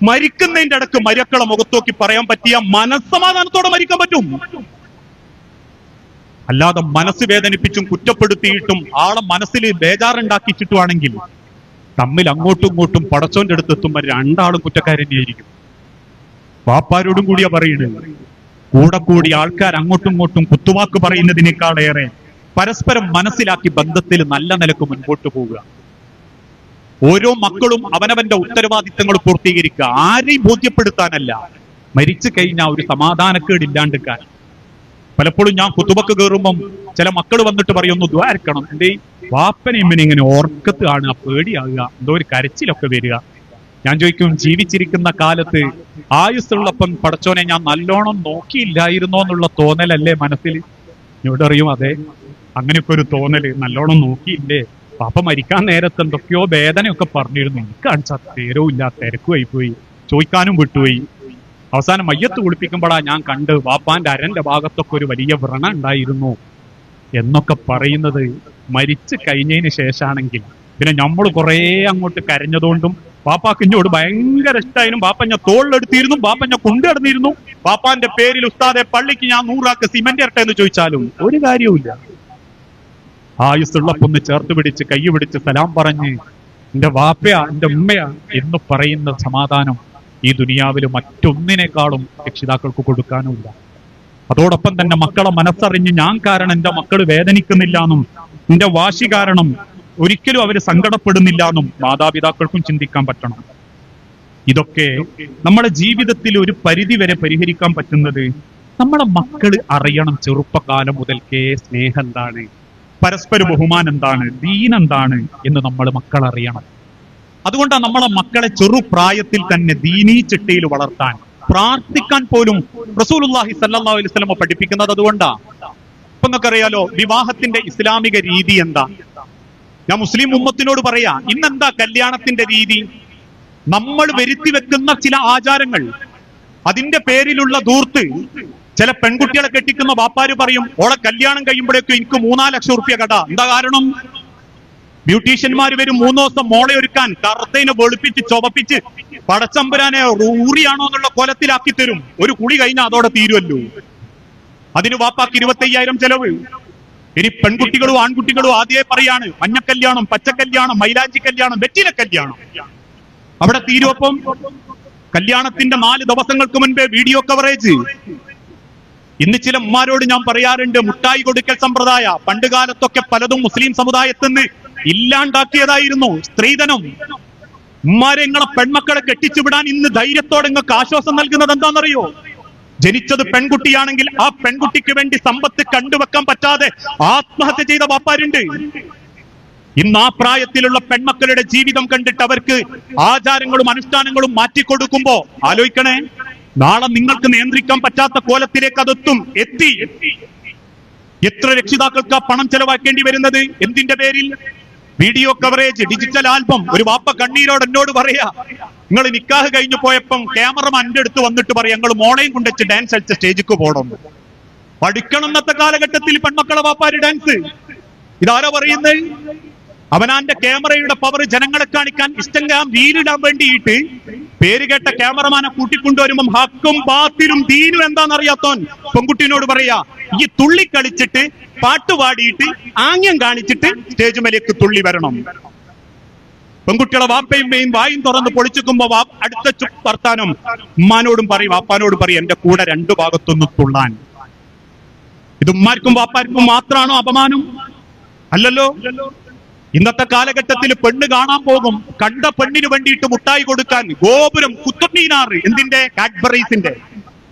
മരിക്കുന്നതിന്റെ ഇടക്ക് മരക്കളെ മുഖത്തോക്കി പറയാൻ പറ്റിയ മനസ്സമാധാനത്തോടെ മരിക്കാൻ പറ്റും. അല്ലാതെ മനസ്സ് വേദനിപ്പിച്ചും കുറ്റപ്പെടുത്തിയിട്ടും ആളെ മനസ്സിൽ ബേജാറുണ്ടാക്കിച്ചിട്ടുവാണെങ്കിൽ തമ്മിൽ അങ്ങോട്ടും ഇങ്ങോട്ടും പടച്ചോന്റെ അടുത്തെത്തുമ്പോൾ രണ്ടാളും കുറ്റക്കാരനെയായിരിക്കും. വാപ്പാരോടും കൂടിയാ പറയുന്നത്. കൂടെ കൂടി ആൾക്കാർ അങ്ങോട്ടും ഇങ്ങോട്ടും കുത്തുവാക്ക് പറയുന്നതിനേക്കാളേറെ പരസ്പരം മനസ്സിലാക്കി ബന്ധത്തിൽ നല്ല നിലക്ക് മുൻപോട്ട് പോവുക. ഓരോ മക്കളും അവനവന്റെ ഉത്തരവാദിത്തങ്ങൾ പൂർത്തീകരിക്കുക, ആരെയും ബോധ്യപ്പെടുത്താനല്ല, മരിച്ചു കഴിഞ്ഞാൽ ഒരു സമാധാനക്കേടില്ലാണ്ടിരിക്കാൻ. പലപ്പോഴും ഞാൻ കുത്തുബക്ക് കയറുമ്പം ചില മക്കൾ വന്നിട്ട് പറയുന്നു, ദ്വാരക്കണം, എന്റെ വാപ്പനെയും ഇങ്ങനെ ഓർക്കത്ത് കാണുക, പേടിയാകുക, എന്തോ ഒരു കരച്ചിലൊക്കെ വരിക. ഞാൻ ചോദിക്കും, ജീവിച്ചിരിക്കുന്ന കാലത്ത് ആയുസ്സുള്ളപ്പം പടച്ചോനെ ഞാൻ നല്ലോണം നോക്കിയില്ലായിരുന്നോ എന്നുള്ള തോന്നലല്ലേ മനസ്സിൽ? എന്നോട് അറിയും, അതെ, അങ്ങനെയൊക്കെ ഒരു തോന്നല്, നല്ലോണം നോക്കിയില്ലേ. പാപ്പ മരിക്കാൻ നേരത്ത് എന്തൊക്കെയോ വേദനയൊക്കെ പറഞ്ഞിരുന്നു, എനിക്ക് കാണിച്ചാൽ നേരവും ഇല്ല, തിരക്കുമായി പോയി, ചോദിക്കാനും വിട്ടുപോയി. അവസാനം മയ്യത്ത് കുളിപ്പിക്കുമ്പോഴാ ഞാൻ കണ്ട് വാപ്പാന്റെ അരന്റെ ഭാഗത്തൊക്കെ ഒരു വലിയ വ്രണ ഉണ്ടായിരുന്നു എന്നൊക്കെ പറയുന്നത് മരിച്ചു കഴിഞ്ഞതിന് ശേഷമാണെങ്കിൽ പിന്നെ നമ്മൾ കുറെ അങ്ങോട്ട് കരഞ്ഞതുകൊണ്ടും പാപ്പാക്കിഞ്ഞോട് ഭയങ്കര ഇഷ്ടമായിരുന്നു. പാപ്പഞ്ഞ തോളിലെടുത്തിരുന്നു, പാപ്പഞ്ഞ കൊണ്ടുകിടന്നിരുന്നു. പാപ്പാന്റെ പേരിൽ ഉസ്താദെ പള്ളിക്ക് ഞാൻ 100 ആക്ക് സിമന്റ് ഇരട്ടെ എന്ന് ചോദിച്ചാലും ഒരു കാര്യവുമില്ല. ആയുസ്സുള്ളപ്പൊന്ന് ചേർത്ത് പിടിച്ച് കൈ പിടിച്ച് സലാം പറഞ്ഞ് എന്റെ വാപ്പയാ എന്റെ ഉമ്മയാ എന്ന് പറയുന്ന സമാധാനം ഈ ദുനിയാവിൽ മറ്റൊന്നിനേക്കാളും രക്ഷിതാക്കൾക്ക് കൊടുക്കാനുമില്ല. അതോടൊപ്പം തന്നെ മക്കളെ മനസ്സറിഞ്ഞ് ഞാൻ കാരണം എന്റെ മക്കൾ വേദനിക്കുന്നില്ല എന്നും എന്റെ വാശി കാരണം ഒരിക്കലും അവര് സങ്കടപ്പെടുന്നില്ല എന്നും മാതാപിതാക്കൾക്കും ചിന്തിക്കാൻ പറ്റണം. ഇതൊക്കെ നമ്മുടെ ജീവിതത്തിൽ ഒരു പരിധി വരെ പരിഹരിക്കാൻ പറ്റുന്നത് നമ്മളെ മക്കള് അറിയണം ചെറുപ്പകാലം മുതൽക്കേ സ്നേഹം എന്താണ്, പരസ്പര ബഹുമാനം എന്താണ്, ദീൻ എന്താണ് എന്ന് നമ്മൾ മക്കൾ അറിയണം. അതുകൊണ്ടാണ് നമ്മളെ മക്കളെ ചെറുപ്രായത്തിൽ തന്നെ ദീനീ ചിട്ടയിൽ വളർത്താൻ, പ്രാർത്ഥിക്കാൻ പോലും റസൂലുള്ളാഹി സ്വല്ലല്ലാഹു അലൈഹി വസല്ലം പഠിപ്പിക്കുന്നത്. അതുകൊണ്ടാ ഇപ്പൊ നിങ്ങൾക്കറിയാലോ വിവാഹത്തിന്റെ ഇസ്ലാമിക രീതി എന്താ. ഞാൻ മുസ്ലിം ഉമ്മത്തിനോട് പറയാ, ഇന്നെന്താ കല്യാണത്തിന്റെ രീതി? നമ്മൾ വരുത്തി വെക്കുന്ന ചില ആചാരങ്ങൾ, അതിന്റെ പേരിലുള്ള ധൂർത്ത്. ചില പെൺകുട്ടികളെ കെട്ടിക്കുന്ന വാപ്പാര് പറയും, ഓളെ കല്യാണം കഴിയുമ്പോഴേക്കും എനിക്ക് 3-4 ലക്ഷം റുപ്യ കട. എന്താ കാരണം? ബ്യൂട്ടീഷ്യന്മാര് വരും 3 ദിവസം മോളെ ഒരുക്കാൻ, കറുത്തേനെ വെളുപ്പിച്ച് ചുവപ്പിച്ച് പടച്ചമ്പരാനെ ഊറിയാണോ എന്നുള്ള കോലത്തിലാക്കി തരും. ഒരു കുളി കഴിഞ്ഞാൽ അതോടെ തീരുമല്ലോ. അതിന് വാപ്പാക്ക് 25,000 ചെലവ്. ഇനി പെൺകുട്ടികളും ആൺകുട്ടികളും ആദ്യമേ പറയാണ്, മഞ്ഞക്കല്യാണം, പച്ചക്കല്യാണം, മൈലാഞ്ചി കല്യാണം, വെറ്റില കല്യാണം. അവിടെ തീരുവപ്പം കല്യാണത്തിന്റെ 4 ദിവസങ്ങൾക്ക് മുൻപേ വീഡിയോ കവറേജ്. ഇന്ന് ചില ഉമ്മാരോട് ഞാൻ പറയാറുണ്ട്, മുട്ടായി കൊടുക്കൽ സമ്പ്രദായ പണ്ട് കാലത്തൊക്കെ പലതും മുസ്ലിം സമുദായത്തിൽ നിന്ന് ഇല്ലാണ്ടാക്കിയതായിരുന്നു. സ്ത്രീധനം. ഉമ്മാരെ നിങ്ങളെ പെൺമക്കളെ കെട്ടിച്ചു വിടാൻ ഇന്ന് ധൈര്യത്തോടെ നിങ്ങൾക്ക് ആശ്വാസം നൽകുന്നത് എന്താണെന്നറിയോ? ജനിച്ചത് പെൺകുട്ടിയാണെങ്കിൽ ആ പെൺകുട്ടിക്ക് വേണ്ടി സമ്പത്ത് കണ്ടുവെക്കാൻ പറ്റാതെ ആത്മഹത്യ ചെയ്ത വാപ്പാരുണ്ട്. ഇന്ന് ആ പ്രായത്തിലുള്ള പെൺമക്കളുടെ ജീവിതം കണ്ടിട്ട് അവർക്ക് ആചാരങ്ങളും അനുഷ്ഠാനങ്ങളും മാറ്റിക്കൊടുക്കുമ്പോ ആലോചിക്കണേ, നാളെ നിങ്ങൾക്ക് നിയന്ത്രിക്കാൻ പറ്റാത്ത കോലത്തിലേക്ക് അതെത്തും. എത്തി. എത്ര രക്ഷിതാക്കൾക്ക് പണം ചെലവാക്കേണ്ടി വരുന്നത് എന്തിന്റെ പേരിൽ? Video coverage, digital album. ഒരു വാപ്പ കണ്ണീരോട് എന്നോട് പറയാ, നിങ്ങൾ നിക്കാഹ് കഴിഞ്ഞു പോയപ്പം ക്യാമറമാൻ എന്റെ അടുത്ത് വന്നിട്ട് പറയാം, ഞങ്ങൾ മോളെയും കൊണ്ടുവച്ച് ഡാൻസ് കളിച്ച സ്റ്റേജിക്ക് പോകണം. പഠിക്കണം ഇന്നത്തെ കാലഘട്ടത്തിൽ പെൺമക്കളെ വാപ്പാര് ഡാൻസ്. ഇതാരാ പറയുന്നത്? അവനാന്റെ ക്യാമറയുടെ പവർ ജനങ്ങളെ കാണിക്കാൻ, ഇൻസ്റ്റഗ്രാം റീലിടാൻ വേണ്ടിയിട്ട് പേര് കേട്ട ക്യാമറമാനെ കൂട്ടിക്കൊണ്ടുവരുമ്പം ഹക്കും ബാത്തിലും ദീനും എന്താണെന്നറിയാത്തോൻ പെൺകുട്ടിനോട് പറയാ, ഈ തുള്ളി കളിച്ചിട്ട് പാട്ട് പാടിയിട്ട് ആംഗ്യം കാണിച്ചിട്ട് സ്റ്റേജ് മേലേക്ക് തുള്ളി വരണം. പെൺകുട്ടികളെ വാപ്പയും മേയും വായും തുറന്ന് പൊളിച്ചിക്കുമ്പോ അടുത്ത വർത്താനം ഉമ്മാനോടും പറയും വാപ്പാനോടും പറയും, എന്റെ കൂടെ 2 ഭാഗത്തൊന്ന് തുള്ളാൻ. ഇത് ഉമ്മാർക്കും വാപ്പാർക്കും മാത്രമാണോ അപമാനം? അല്ലല്ലോ. ഇന്നത്തെ കാലഘട്ടത്തിൽ പെണ്ണ് കാണാൻ പോകും, കണ്ട പെണ്ണിന് വേണ്ടിയിട്ട് മുട്ടായി കൊടുക്കാൻ ഗോപുരം കുത്തുമീനാറ്, എന്തിന്റെ? കാഡ്ബറീസിന്റെ.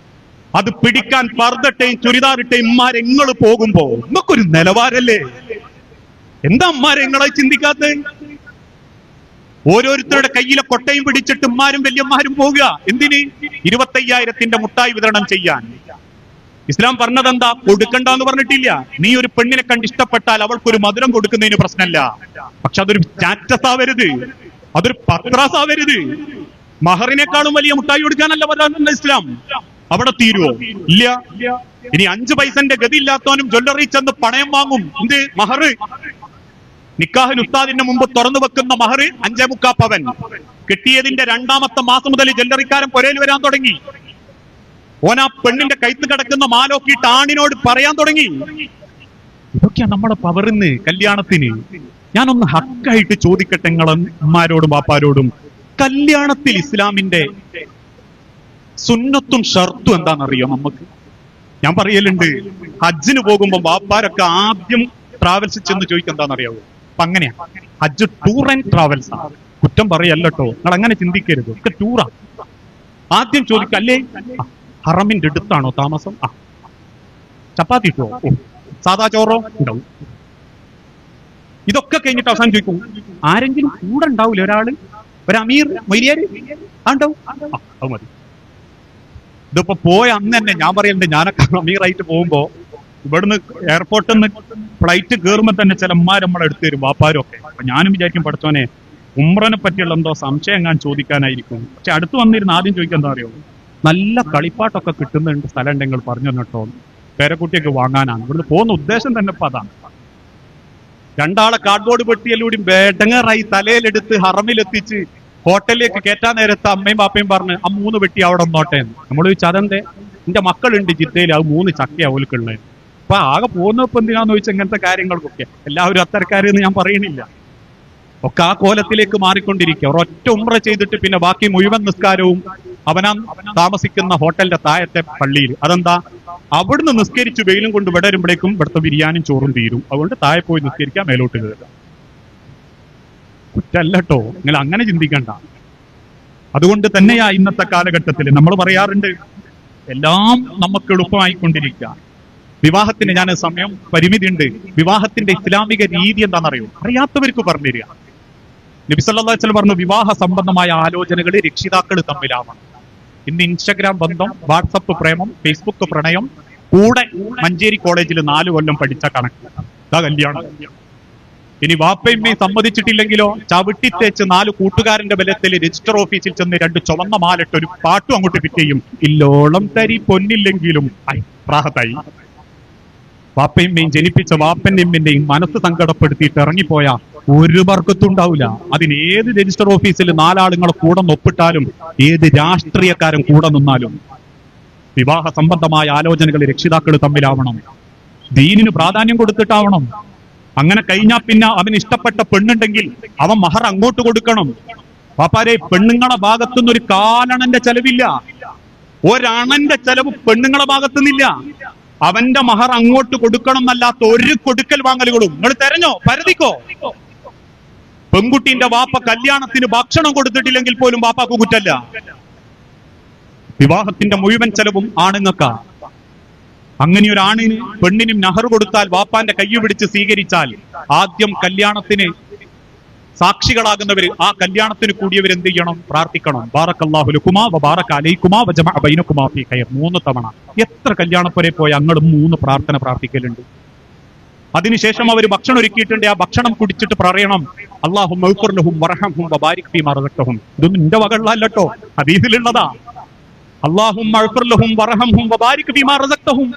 അത് പിടിക്കാൻ പർദ്ദട്ടയും ചുരിദാറിട്ടയും ഉമ്മാരെ നിങ്ങൾ പോകുമ്പോ നിങ്ങൾക്കൊരു നിലവാരല്ലേ? എന്താ ഉമ്മാരെ നിങ്ങളെ ചിന്തിക്കാത്ത? ഓരോരുത്തരുടെ കയ്യിലെ കൊട്ടയും പിടിച്ചിട്ട് ഉമ്മാരും വല്യമ്മാരും പോകുക. എന്തിന്? 25,000ന്റെ മുട്ടായി വിതരണം ചെയ്യാൻ. ഇസ്ലാം പറഞ്ഞതെന്താ? കൊടുക്കണ്ടെന്ന് പറഞ്ഞിട്ടില്ല. നീ ഒരു പെണ്ണിനെ കണ്ട് ഇഷ്ടപ്പെട്ടാൽ അവൾക്കൊരു മധുരം കൊടുക്കുന്നതിന് പ്രശ്നമല്ല. പക്ഷെ അതൊരു സ്റ്റാറ്റസ് ആവരുത്, അതൊരു പത്രാസ് ആവരുത്. മഹറിനേക്കാളും വലിയ മുട്ടായി കൊടുക്കാനല്ല പറയുന്നത് ഇസ്ലാം. അവിടെ തീരുവോ? ഇല്ല. ഇനി 5 പൈസന്റെ ഗതി ഇല്ലാത്തവനും ജ്വല്ലറി ചെന്ന് പണയം വാങ്ങും. എന്ത്? മഹർ. നിക്കാഹിന് ഉസ്താദിന്റെ മുമ്പ് തുറന്നു വെക്കുന്ന മഹർ 5.25 പവൻ. കിട്ടിയതിന്റെ 2ാമത്തെ മാസം മുതൽ ജ്വല്ലറിക്കാരൻ പുരയിൽ വരാൻ തുടങ്ങി. ഓനാ പെണ്ണിന്റെ കൈത്ത് കിടക്കുന്ന മാലോക്കിയിട്ട് ആണിനോട് പറയാൻ തുടങ്ങി. ഇതൊക്കെയാ നമ്മുടെ പവറിന്ന് കല്യാണത്തിന്. ഞാനൊന്ന് ഹക്കായിട്ട് ചോദിക്കട്ടെ നിങ്ങളെ ഉമ്മാരോടും വാപ്പാരോടും, കല്യാണത്തിൽ ഇസ്ലാമിന്റെ സുന്നത്തും ഷർത്തും എന്താണെന്നറിയോ നമുക്ക്? ഞാൻ പറയലുണ്ട്, ഹജ്ജിന് പോകുമ്പോ വാപ്പാരൊക്കെ ആദ്യം ട്രാവൽസ് ചെന്ന് ചോദിക്കുക എന്താണെന്നറിയാവോ? അപ്പൊ അങ്ങനെയാ, ഹജ്ജ് ടൂർ ആൻഡ് ട്രാവൽസ് ആണ്. കുറ്റം പറയല്ലോ, നിങ്ങൾ അങ്ങനെ ചിന്തിക്കരുത്. ഒക്കെ ടൂറാ. ആദ്യം ചോദിക്കുക, അല്ലേ ഹറമിന്റെ അടുത്താണോ താമസം? ചപ്പാത്തി ഇട്ടോ? സാധാ ചോറോ? ഉണ്ടാവും. ഇതൊക്കെ കഴിഞ്ഞിട്ട് അവസാനം ചോദിക്കും, ആരെങ്കിലും കൂടെ ഉണ്ടാവില്ല? ഒരാള്, ഒരു അമീർ മൊയ്ലിയാര് ഉണ്ടാവും. അത് മതി. ഇതിപ്പോ പോയ അന്ന് തന്നെ ഞാൻ പറയുന്നുണ്ട്, ഞാനൊക്കെ അമീറായിട്ട് പോകുമ്പോ ഇവിടുന്ന് എയർപോർട്ടിൽ നിന്ന് ഫ്ലൈറ്റ് കയറുമ്പോ തന്നെ ചില നമ്മളെ എടുത്തു തരും, വാപ്പാരും ഒക്കെ. അപ്പൊ ഞാനും വിചാരിക്കും, പഠിച്ചോനെ ഉംറനെ പറ്റിയുള്ള എന്തോ സംശയം ഞാൻ ചോദിക്കാനായിരിക്കും. പക്ഷെ അടുത്ത് വന്നിരുന്ന് ആദ്യം ചോദിക്കാൻ എന്താ അറിയോ, നല്ല കളിപ്പാട്ടൊക്കെ കിട്ടുന്നുണ്ട് സ്ഥലം ഉണ്ടെങ്കിൽ പറഞ്ഞു തന്നിട്ടോ, പേരക്കുട്ടിയൊക്കെ വാങ്ങാനാണ്. ഇവിടുന്ന് പോകുന്ന ഉദ്ദേശം തന്നെ ഇപ്പൊ അതാണ്. 2 ആളെ കാർഡ്ബോർഡ് പെട്ടിയിലൂടെ വേട്ടങ്ങറായി തലയിലെടുത്ത് ഹറമിലെത്തിച്ച് ഹോട്ടലിലേക്ക് കയറ്റാൻ നേരത്തെ അമ്മയും പാപ്പയും പറഞ്ഞ് ആ 3 പെട്ടി അവിടെ നോട്ടെ. നമ്മൾ ചോദിച്ചാൽ അതെന്തേ? എന്റെ മക്കളുണ്ട് ജിദ്ദയിൽ, അത് 3 ചക്കയാ ഓൽക്കുള്ളത്. അപ്പൊ ആകെ പോകുന്നപ്പോ എന്തിനാന്ന് ചോദിച്ചാൽ ഇങ്ങനത്തെ കാര്യങ്ങൾക്കൊക്കെ. എല്ലാവരും അത്തരക്കാരെന്ന് ഞാൻ പറയണില്ല, ഒക്കെ ആ കോലത്തിലേക്ക് മാറിക്കൊണ്ടിരിക്കുക. ഒരൊറ്റ ഉംറ ചെയ്തിട്ട് പിന്നെ ബാക്കി മുഴുവൻ നിസ്കാരവും അവനാൻ താമസിക്കുന്ന ഹോട്ടലിന്റെ താഴത്തെ പള്ളിയിൽ. അതെന്താ? അവിടുന്ന് നിസ്കരിച്ച് വെയിലും കൊണ്ട് ഇവിടെ വരുമ്പോഴേക്കും ഇവിടുത്തെ ബിരിയാണിയും ചോറും തീരും. അതുകൊണ്ട് താഴെ പോയി നിസ്കരിക്കാൻ മേലോട്ട് കയറുക. കുറ്റല്ലോ, നിങ്ങൾ അങ്ങനെ ചിന്തിക്കണ്ട. അതുകൊണ്ട് തന്നെയാ ഇന്നത്തെ കാലഘട്ടത്തിൽ നമ്മൾ പറയാറുണ്ട്, എല്ലാം നമുക്ക് എളുപ്പമായിക്കൊണ്ടിരിക്കുക. വിവാഹത്തിന് ഞാൻ സമയം പരിമിതി ഉണ്ട്. വിവാഹത്തിന്റെ ഇസ്ലാമിക രീതി എന്താണെന്നറിയോ? അറിയാത്തവർക്ക് പറഞ്ഞുതരിക. നബി സല്ലല്ലാഹു അലൈഹി വസല്ലം പറഞ്ഞു, വിവാഹ സംബന്ധമായ ആലോചനകൾ രക്ഷിതാക്കൾ തമ്മിലാവണം. ഇന്ന് ഇൻസ്റ്റഗ്രാം ബന്ധം, വാട്സപ്പ് പ്രേമം, ഫേസ്ബുക്ക് പ്രണയം, കൂടെ മഞ്ചേരി കോളേജിൽ 4 കൊല്ലം പഠിച്ച കണക്ക്, ഇതാ കല്യാണം. ഇനി വാപ്പയമ്മയും സമ്മതിച്ചിട്ടില്ലെങ്കിലോ ചവിട്ടിത്തേച്ച് 4 കൂട്ടുകാരന്റെ ബലത്തിൽ രജിസ്റ്റർ ഓഫീസിൽ ചെന്ന് 2 ചുവന്ന മാലിട്ട് ഒരു പാട്ടും അങ്ങോട്ട് ഫിറ്റ് ചെയ്യും. ഇല്ലോളം തരി പൊന്നില്ലെങ്കിലും പ്രാഹത്തായി. വാപ്പയമ്മയും ജനിപ്പിച്ച വാപ്പന്റെയും മനസ്സ് സങ്കടപ്പെടുത്തിയിട്ട് ഇറങ്ങിപ്പോയ ഒരു ബർക്കത്തുണ്ടാവില്ല. അതിന് ഏത് രജിസ്റ്റർ ഓഫീസിൽ 4 ആളുകളെ കൂടെ ഒപ്പിട്ടാലും, ഏത് രാഷ്ട്രീയക്കാരൻ കൂടെ നിന്നാലും, വിവാഹ സംബന്ധമായ ആലോചനകൾ രക്ഷിതാക്കൾ തമ്മിലാവണം. ദീനിന് പ്രാധാന്യം കൊടുത്തിട്ടാവണം. അങ്ങനെ കഴിഞ്ഞാൽ പിന്നെ അവന് ഇഷ്ടപ്പെട്ട പെണ്ണുണ്ടെങ്കിൽ അവൻ മഹർ അങ്ങോട്ട് കൊടുക്കണം. പാപ്പാരെ, പെണ്ണുങ്ങളെ ഭാഗത്തുനിന്ന് ഒരു കാലണന്റെ ചെലവില്ല, ഒരണന്റെ ചെലവ് പെണ്ണുങ്ങളെ ഭാഗത്തുനിന്നില്ല. അവന്റെ മഹർ അങ്ങോട്ട് കൊടുക്കണം എന്നല്ലാത്ത ഒരു കൊടുക്കൽ വാങ്ങലുകളും നിങ്ങൾ തെരഞ്ഞോ, പരതിക്കോ. പെൺകുട്ടിന്റെ വാപ്പ കല്യാണത്തിന് ഭക്ഷണം കൊടുത്തിട്ടില്ലെങ്കിൽ പോലും വാപ്പാക്ക് കുറ്റല്ല. വിവാഹത്തിന്റെ മുഴുവൻ ചെലവും ആണുങ്ങൾക്കാ. അങ്ങനെ ഒരു ആണിന് പെണ്ണിനും നഹർ കൊടുത്താൽ, വാപ്പാന്റെ കൈ പിടിച്ച് സ്വീകരിച്ചാൽ, ആദ്യം കല്യാണത്തിന് സാക്ഷികളാകുന്നവര്, ആ കല്യാണത്തിന് കൂടിയവർ എന്ത് ചെയ്യണം? പ്രാർത്ഥിക്കണം. ബാറക്കല്ലാഹു ലക്കുമാ വ ബാറക അലൈക്കുമാ വ ജമഅ ബൈനകുമാ ഫീ ഖൈർ. 3 തവണ. എത്ര കല്യാണപ്പുരെ പോയി ഞങ്ങളും 3 പ്രാർത്ഥന പ്രാർത്ഥിക്കലുണ്ട്. അതിനുശേഷം അവർ ഭക്ഷണം ഒരുക്കിയിട്ടുണ്ട്. ആ ഭക്ഷണം കുടിച്ചിട്ട് പറയണം, അല്ലാഹുമ്മ ഗ്ഫിർ ലഹും വർഹംഹും വബാരിക് ഫീമാ റസഖ്തഹും. ഇതൊന്നും എന്റെ വകള്ളല്ലോ, ഹദീസിലുള്ളതാ. അല്ലാഹുമ്മ ഗ്ഫിർ ലഹും വർഹംഹും വബാരിക് ഫീമാ റസഖ്തഹും.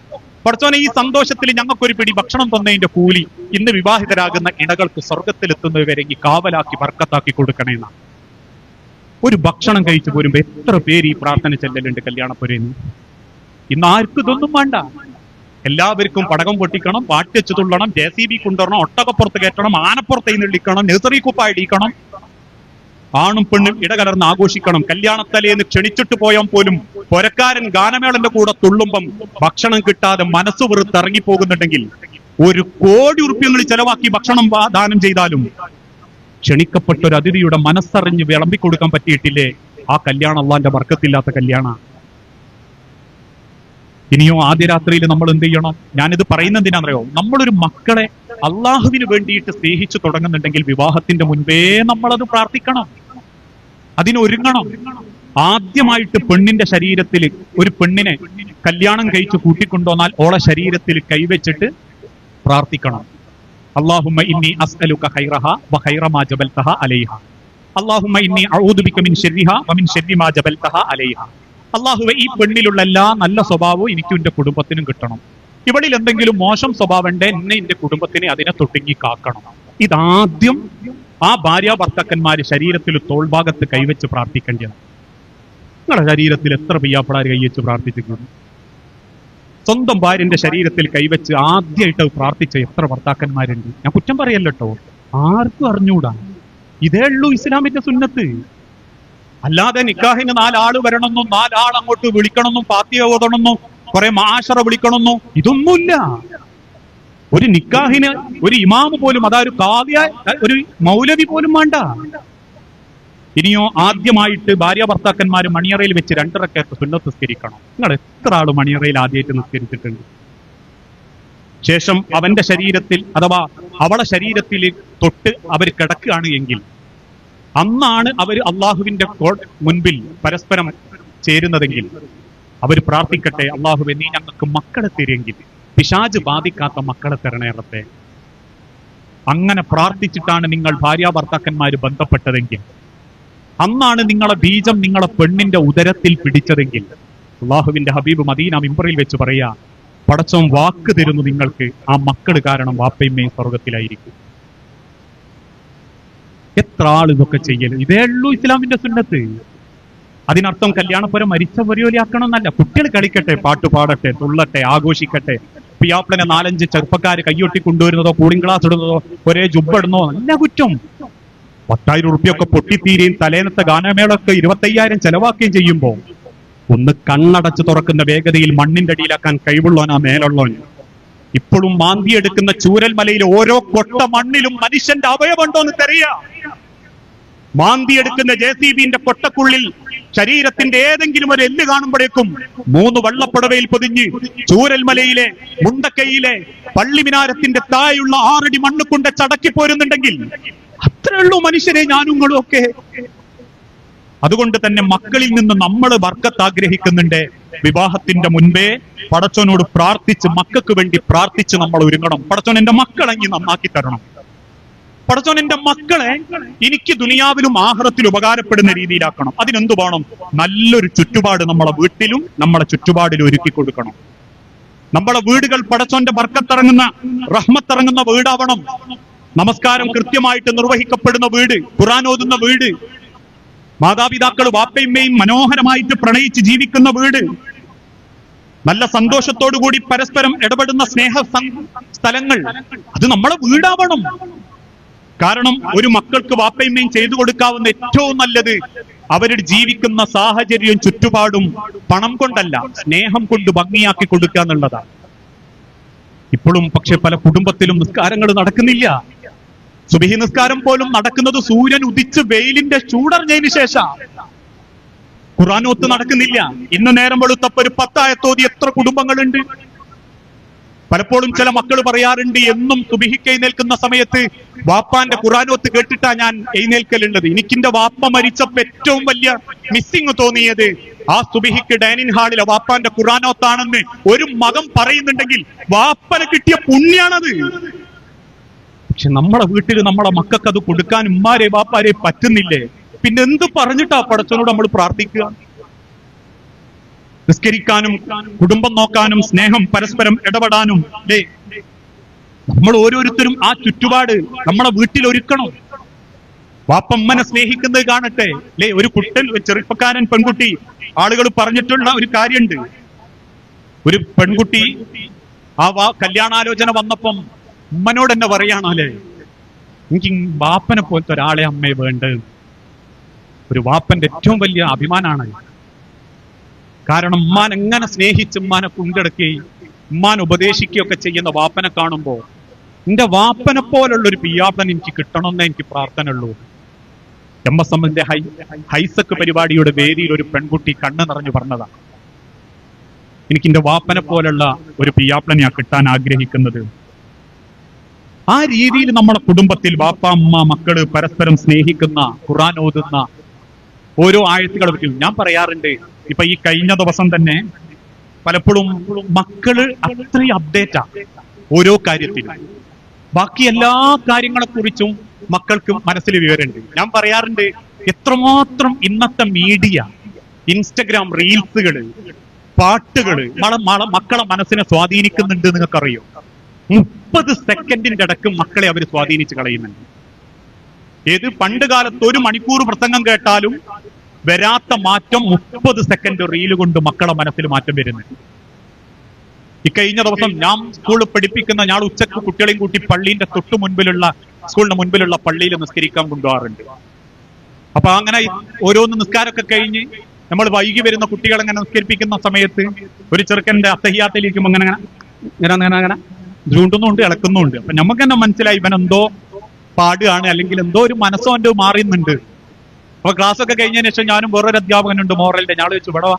പടച്ചോനെ, ഈ സന്തോഷത്തിൽ ഞങ്ങൾക്കൊരു പിടി ഭക്ഷണം തന്നതിന്റെ കൂലി ഇന്ന് വിവാഹിതരാകുന്ന ഇണകൾക്ക് സ്വർഗത്തിലെത്തുന്നവരെ ഈ കാവലാക്കി ബർക്കത്താക്കി കൊടുക്കണേന്നാണ്. ഒരു ഭക്ഷണം കഴിച്ചു പോരുമ്പോ എത്ര പേര് ഈ പ്രാർത്ഥന ചെല്ലലുണ്ട് കല്യാണപ്പുരേന്ന്. ഇന്ന് ആർക്കും ഇതൊന്നും വേണ്ട. എല്ലാവർക്കും പടകം പൊട്ടിക്കണം, പാട്ടിച്ചു തുള്ളണം, JCB കൊണ്ടുവരണം, ഒട്ടകപ്പുറത്ത് കയറ്റണം, ആനപ്പുറത്ത് എഴുന്നള്ളിക്കണം, നഴ്സറി കുപ്പായ ഇടിക്കണം, ആണും പെണ്ണും ഇടകലർന്ന് ആഘോഷിക്കണം. കല്യാണത്തലേന്ന് ക്ഷണിച്ചിട്ട് പോയാൽ പോലും പൊരക്കാരൻ ഗാനമേളന്റെ കൂടെ തുള്ളുമ്പം ഭക്ഷണം കിട്ടാതെ മനസ്സ് വെറുത്തിറങ്ങി പോകുന്നുണ്ടെങ്കിൽ, 1 കോടി ഉറുപ്പ്യങ്ങൾ ചെലവാക്കി ഭക്ഷണം ദാനം ചെയ്താലും ക്ഷണിക്കപ്പെട്ട ഒരു അതിഥിയുടെ മനസ്സറിഞ്ഞ് വിളമ്പിക്കൊടുക്കാൻ പറ്റിയിട്ടില്ലേ, ആ കല്യാണം അള്ളാന്റെ ബർക്കത്തില്ലാത്ത കല്യാണം. ഇനിയോ ആദ്യ രാത്രിയിൽ നമ്മൾ എന്ത് ചെയ്യണം? ഞാനിത് പറയുന്നതിനാണെന്നറിയോ? നമ്മളൊരു മക്കളെ അള്ളാഹുവിന് വേണ്ടിയിട്ട് സ്നേഹിച്ചു തുടങ്ങുന്നുണ്ടെങ്കിൽ വിവാഹത്തിന്റെ മുൻപേ നമ്മളത് പ്രാർത്ഥിക്കണം, അതിനൊരുങ്ങണം. ആദ്യമായിട്ട് പെണ്ണിന്റെ ശരീരത്തിൽ ഒരു പെണ്ണിനെ കല്യാണം കഴിച്ച് കൂട്ടിക്കൊണ്ടുവന്നാൽ ഓളെ ശരീരത്തിൽ കൈവച്ചിട്ട് പ്രാർത്ഥിക്കണം. അല്ലാഹുമ്മ ഇന്നി അസ്അലുക ഖൈറഹ വ ഖൈറ മാ ജബൽതഹ അലൈഹ. അല്ലാഹുമ്മ ഇന്നി അഊദു ബിക മിൻ ശർരിഹ വ മിൻ ശർരി മാ ജബൽതഹ അലൈഹ. അല്ലാഹുവേ, ഈ പെണ്ണിലുള്ള എല്ലാ നല്ല സ്വഭാവവും എനിക്കും എന്റെ കുടുംബത്തിനും കിട്ടണം. ഇവളിൽ എന്തെങ്കിലും മോശം സ്വഭാവം ഉണ്ട്, എന്നെ എന്റെ കുടുംബത്തിനെ അതിനെ തൊട്ടുങ്ങി കാക്കണം. ഇതാദ്യം ആ ഭാര്യ ഭർത്താക്കന്മാര് ശരീരത്തിൽ തോൾഭാഗത്ത് കൈവച്ച് പ്രാർത്ഥിക്കേണ്ടതാണ്. നിങ്ങളുടെ ശരീരത്തിൽ എത്ര പിയ്യാപ്പിളാർ കൈവച്ച് പ്രാർത്ഥിച്ചിട്ടുണ്ട്? സ്വന്തം ഭാര്യന്റെ ശരീരത്തിൽ കൈവച്ച് ആദ്യമായിട്ട് പ്രാർത്ഥിച്ച എത്ര ഭർത്താക്കന്മാരുണ്ട്? ഞാൻ കുറ്റം പറയല്ലോ കേട്ടോ, ആർക്കും അറിഞ്ഞൂടാ. ഇതേ ഉള്ളൂ ഇസ്ലാമിന്റെ സുന്നത്ത്. അല്ലാതെ നിക്കാഹിന് 4 ആള് വരണമെന്നും 4 ആൾ അങ്ങോട്ട് വിളിക്കണമെന്നും ഫാത്തിഹ ഓതണമെന്നും കുറെ മാഷറ വിളിക്കണമെന്നും ഇതൊന്നുമില്ല. ഒരു നിക്കാഹിന് ഒരു ഇമാമ് പോലും, അതൊരു കാദിയ, ഒരു മൗലവി പോലും വേണ്ട. ഇനിയോ ആദ്യമായിട്ട് ഭാര്യ ഭർത്താക്കന്മാര് മണിയറയിൽ വെച്ച് 2 റക്അത്ത് സുന്നത്ത് നിസ്കരിക്കണം. നിങ്ങൾ എത്ര ആള് മണിയറയിൽ ആദ്യമായിട്ട് നിസ്കരിച്ചിട്ടുണ്ട്? ശേഷം അവന്റെ ശരീരത്തിൽ അഥവാ അവളെ ശരീരത്തിൽ തൊട്ട് അവർ കിടക്കുകയാണ് എങ്കിൽ അന്നാണ് അവർ അള്ളാഹുവിന്റെ മുൻപിൽ പരസ്പരം ചേരുന്നതെങ്കിൽ അവർ പ്രാർത്ഥിക്കട്ടെ, അള്ളാഹുവേ നീ ഞങ്ങൾക്ക് മക്കളെ തരുമെങ്കിൽ പിശാച് ബാധിക്കാത്ത മക്കളെ തരണേറത്തെ. അങ്ങനെ പ്രാർത്ഥിച്ചിട്ടാണ് നിങ്ങൾ ഭാര്യ ഭർത്താക്കന്മാര് ബന്ധപ്പെട്ടതെങ്കിൽ, അന്നാണ് നിങ്ങളെ ബീജം നിങ്ങളെ പെണ്ണിന്റെ ഉദരത്തിൽ പിടിച്ചതെങ്കിൽ, അള്ളാഹുവിന്റെ ഹബീബ് മദീന മിമ്പറിൽ വെച്ച് പറയാ, പടച്ചോൻ വാക്ക് തരുന്നു നിങ്ങൾക്ക്, ആ മക്കൾ കാരണം വാപ്പയമ്മയും സ്വർഗത്തിലായിരിക്കും. എത്ര ആൾ ഇതൊക്കെ ചെയ്യല്? ഇതേ ഉള്ളൂ ഇസ്ലാമിന്റെ സുന്നത്ത്. അതിനർത്ഥം കല്യാണപ്പുരം മരിച്ച പരിയോലിയാക്കണം എന്നല്ല. കുട്ടികൾ കളിക്കട്ടെ, പാട്ട് പാടട്ടെ, തുള്ളട്ടെ, ആഘോഷിക്കട്ടെ. പിയാപ്പിളനെ 4-5 ചെറുപ്പക്കാര് കയ്യൊട്ടി കൊണ്ടുവരുന്നതോ കൂളിംഗ് ഗ്ലാസ് ഇടുന്നതോ ഒരേ ജുബ്ബിടുന്നോ നല്ല കുറ്റം. 10,000 ഉറുപ്പ്യൊക്കെ പൊട്ടിത്തീരെയും തലേന്നത്തെ ഗാനമേളൊക്കെ 25,000 ചെലവാക്കുകയും ചെയ്യുമ്പോ ഒന്ന് കണ്ണടച്ച് തുറക്കുന്ന വേഗതയിൽ മണ്ണിന്റെ അടിയിലാക്കാൻ കഴിവുള്ളവനാ മേലുള്ളവൻ. ഇപ്പോഴും മാന്തിയെടുക്കുന്ന ചൂരൽ മലയിൽ ഓരോ കൊട്ട മണ്ണിലും മനുഷ്യന്റെ അവയവുണ്ടോ എന്ന് തെറിയാ. മാന്തിയെടുക്കുന്ന JCBന്റെ കൊട്ടക്കുള്ളിൽ ശരീരത്തിന്റെ ഏതെങ്കിലും ഒരു എല്ല് കാണുമ്പോഴേക്കും 3 വള്ളപ്പുടവയിൽ പൊതിഞ്ഞ് ചൂരൽമലയിലെ മുണ്ടക്കൈയിലെ പള്ളിമിനാരത്തിന്റെ താഴെയുള്ള 6 അടി മണ്ണ് കൊണ്ട് ചടക്കി പോരുന്നുണ്ടെങ്കിൽ അത്രേ ഉള്ളൂ മനുഷ്യരെ ഞാനുങ്ങളും ഒക്കെ. അതുകൊണ്ട് തന്നെ മക്കളിൽ നിന്ന് നമ്മൾ ബർക്കത്ത് ആഗ്രഹിക്കുന്നുണ്ട്. വിവാഹത്തിന്റെ മുൻപേ പടച്ചോനോട് പ്രാർത്ഥിച്ച് മക്കൾക്ക് വേണ്ടി പ്രാർത്ഥിച്ച് നമ്മൾ ഒരുങ്ങണം. പടച്ചോൻ എന്റെ മക്കളെ ഇനി നന്നാക്കി തരണം. പടച്ചോൻ എന്റെ മക്കളെ എനിക്ക് ദുനിയാവിലും ആഖിറത്തിലും ഉപകാരപ്പെടുന്ന രീതിയിലാക്കണം. അതിനെന്തു വേണം? നല്ലൊരു ചുറ്റുപാട് നമ്മളെ വീട്ടിലും നമ്മളെ ചുറ്റുപാടിലും ഒരുക്കി കൊടുക്കണം. നമ്മളെ വീടുകൾ പടച്ചോന്റെ ബർക്കത്തിറങ്ങുന്ന റഹ്മത്തിറങ്ങുന്ന വീടാവണം. നമസ്കാരം കൃത്യമായിട്ട് നിർവഹിക്കപ്പെടുന്ന വീട്, ഖുർആൻ ഓതുന്ന വീട്, മാതാപിതാക്കൾ വാപ്പയമ്മയും മനോഹരമായിട്ട് പ്രണയിച്ച് ജീവിക്കുന്ന വീട്, നല്ല സന്തോഷത്തോടുകൂടി പരസ്പരം ഇടപെടുന്ന സ്നേഹ സ്ഥലങ്ങൾ, അത് നമ്മളെ വീടാവണം. കാരണം ഒരു മക്കൾക്ക് വാപ്പയമ്മയും ചെയ്തു കൊടുക്കാവുന്ന ഏറ്റവും നല്ലത് അവരുടെ ജീവിക്കുന്ന സാഹചര്യവും ചുറ്റുപാടും പണം കൊണ്ടല്ല, സ്നേഹം കൊണ്ട് ഭംഗിയാക്കി കൊടുക്കുക എന്നുള്ളതാണ്. ഇപ്പോഴും പക്ഷെ പല കുടുംബത്തിലും നിസ്കാരങ്ങൾ നടക്കുന്നില്ല. സുബഹി നിസ്കാരം പോലും നടക്കുന്നത് സൂര്യൻ ഉദിച്ച് വെയിലിന്റെ ചൂടറിഞ്ഞതിന് ശേഷം. ഖുർആനോത്ത് നടക്കുന്നില്ല. ഇന്ന് നേരം വെളുത്തപ്പോ ഒരു 10 ആയത്തോതി എത്ര കുടുംബങ്ങളുണ്ട്? പലപ്പോഴും ചില മക്കൾ പറയാറുണ്ട്, എന്നും സുബഹിക്ക് എഴുന്നേൽക്കുന്ന സമയത്ത് വാപ്പാന്റെ ഖുർആനോത്ത് കേട്ടിട്ടാ ഞാൻ എഴുന്നേൽക്കലുള്ളത്. എനിക്കിന്റെ വാപ്പ മരിച്ചപ്പോ ഏറ്റവും വലിയ മിസ്സിങ് തോന്നിയത് ആ സുബഹിക്ക് ഡൈനിങ് ഹാളിലെ വാപ്പാന്റെ ഖുർആനോത്താണെന്ന് ഒരു മകൻ പറയുന്നുണ്ടെങ്കിൽ വാപ്പനെ കിട്ടിയ പുണ്യാണത്. പക്ഷെ നമ്മളെ വീട്ടിൽ നമ്മളെ മക്കൾക്ക് അത് കൊടുക്കാൻ ഉമ്മാരെ വാപ്പാരെ പറ്റുന്നില്ലേ? പിന്നെ എന്ത് പറഞ്ഞിട്ടാ പടച്ചവനോട് നമ്മൾ പ്രാർത്ഥിക്കുക? നിസ്കരിക്കാനും കുടുംബം നോക്കാനും സ്നേഹം പരസ്പരം ഇടപെടാനും അല്ലേ നമ്മൾ ഓരോരുത്തരും ആ ചുറ്റുപാട് നമ്മളെ വീട്ടിൽ ഒരുക്കണം. വാപ്പമ്മനെ സ്നേഹിക്കുന്നത് കാണട്ടെ അല്ലേ. ഒരു കുട്ടൻ, ചെറുപ്പക്കാരൻ പെൺകുട്ടി, ആളുകൾ പറഞ്ഞിട്ടുള്ള ഒരു കാര്യമുണ്ട്. ഒരു പെൺകുട്ടി ആ കല്യാണാലോചന വന്നപ്പം ഉമ്മനോട് എന്നെ പറയാണോ അല്ലേ, എനിക്ക് വാപ്പനെ പോലത്തെ ഒരാളെ അമ്മയെ വേണ്ടത്. ഒരു വാപ്പന്റെ ഏറ്റവും വലിയ അഭിമാനാണ്. കാരണം ഉമ്മാൻ എങ്ങനെ സ്നേഹിച്ച് ഉമ്മാനെ കൊണ്ടെടുക്കുകയും ഉമ്മാൻ ഉപദേശിക്കുകയൊക്കെ ചെയ്യുന്ന വാപ്പനെ കാണുമ്പോ എന്റെ വാപ്പനെ പോലുള്ള ഒരു പിയാപ്പൻ എനിക്ക് കിട്ടണമെന്നേ എനിക്ക് പ്രാർത്ഥന ഉള്ളൂ. MSMന്റെ ഹൈസക്ക് പരിപാടിയുടെ വേദിയിൽ ഒരു പെൺകുട്ടി കണ്ണ് നിറഞ്ഞു പറഞ്ഞതാ, എനിക്ക് എന്റെ വാപ്പനെ പോലുള്ള ഒരു പിയാപ്പനെ കിട്ടാൻ ആഗ്രഹിക്കുന്നത്. ആ രീതിയിൽ നമ്മുടെ കുടുംബത്തിൽ വാപ്പ അമ്മ മക്കള് പരസ്പരം സ്നേഹിക്കുന്ന, ഖുർആൻ ഓതുന്ന ഓരോ ആയത്തുകളെ പറ്റി ഞാൻ പറയാറുണ്ട്. ഇപ്പൊ ഈ കഴിഞ്ഞ ദിവസം തന്നെ പലപ്പോഴും മക്കള് അത്രയും അപ്ഡേറ്റാ ഓരോ കാര്യത്തിലും. ബാക്കി എല്ലാ കാര്യങ്ങളെ കുറിച്ചും മക്കൾക്ക് മനസ്സിൽ വിവരമുണ്ട്. ഞാൻ പറയാറുണ്ട്, എത്രമാത്രം ഇന്നത്തെ മീഡിയ, ഇൻസ്റ്റഗ്രാം റീൽസുകള്, പാട്ടുകള് മക്കളെ മനസ്സിനെ സ്വാധീനിക്കുന്നുണ്ട്. നിങ്ങൾക്കറിയോ? 30 സെക്കൻഡിന്റെ ഇടക്ക് മക്കളെ അവർ സ്വാധീനിച്ച് കളയുന്നുണ്ട്. ഏത് പണ്ട് കാലത്ത് 1 മണിക്കൂർ പ്രസംഗം കേട്ടാലും വരാത്ത മാറ്റം 30 സെക്കൻഡ് റീല് കൊണ്ട് മക്കളെ മനസ്സിൽ മാറ്റം വരുന്നുണ്ട്. ഇക്കഴിഞ്ഞ ദിവസം ഞാൻ സ്കൂളിൽ പഠിപ്പിക്കുന്ന ഞാൻ ഉച്ചക്ക് കുട്ടികളെയും കൂട്ടി പള്ളിന്റെ തൊട്ടു മുൻപിലുള്ള സ്കൂളിന്റെ മുൻപിലുള്ള പള്ളിയിൽ നിസ്കരിക്കാൻ കൊണ്ടുപോകാറുണ്ട്. അപ്പൊ അങ്ങനെ ഓരോന്ന് നിസ്കാരമൊക്കെ കഴിഞ്ഞ് നമ്മൾ വൈകി വരുന്ന കുട്ടികളെ അങ്ങനെ നിസ്കരിപ്പിക്കുന്ന സമയത്ത് ഒരു ചെറുക്കന്റെ അത്തഹിയാത്തിലിരിക്കുമ്പോ അങ്ങനെ ചൂണ്ടുന്നുണ്ട്, ഇളക്കുന്നുണ്ട്. അപ്പൊ നമുക്ക് തന്നെ മനസ്സിലായി ഇവൻ എന്തോ പാടുകയാണ്, അല്ലെങ്കിൽ എന്തോ ഒരു മനസ്സോ എന്തോ മാറിയുന്നുണ്ട്. അപ്പൊ ക്ലാസ് ഒക്കെ കഴിഞ്ഞതിന് ശേഷം ഞാനും വേറൊരു അധ്യാപകനുണ്ട് മോറലിന്റെ, ഞാൻ ചോദിച്ചു ഇവിടെ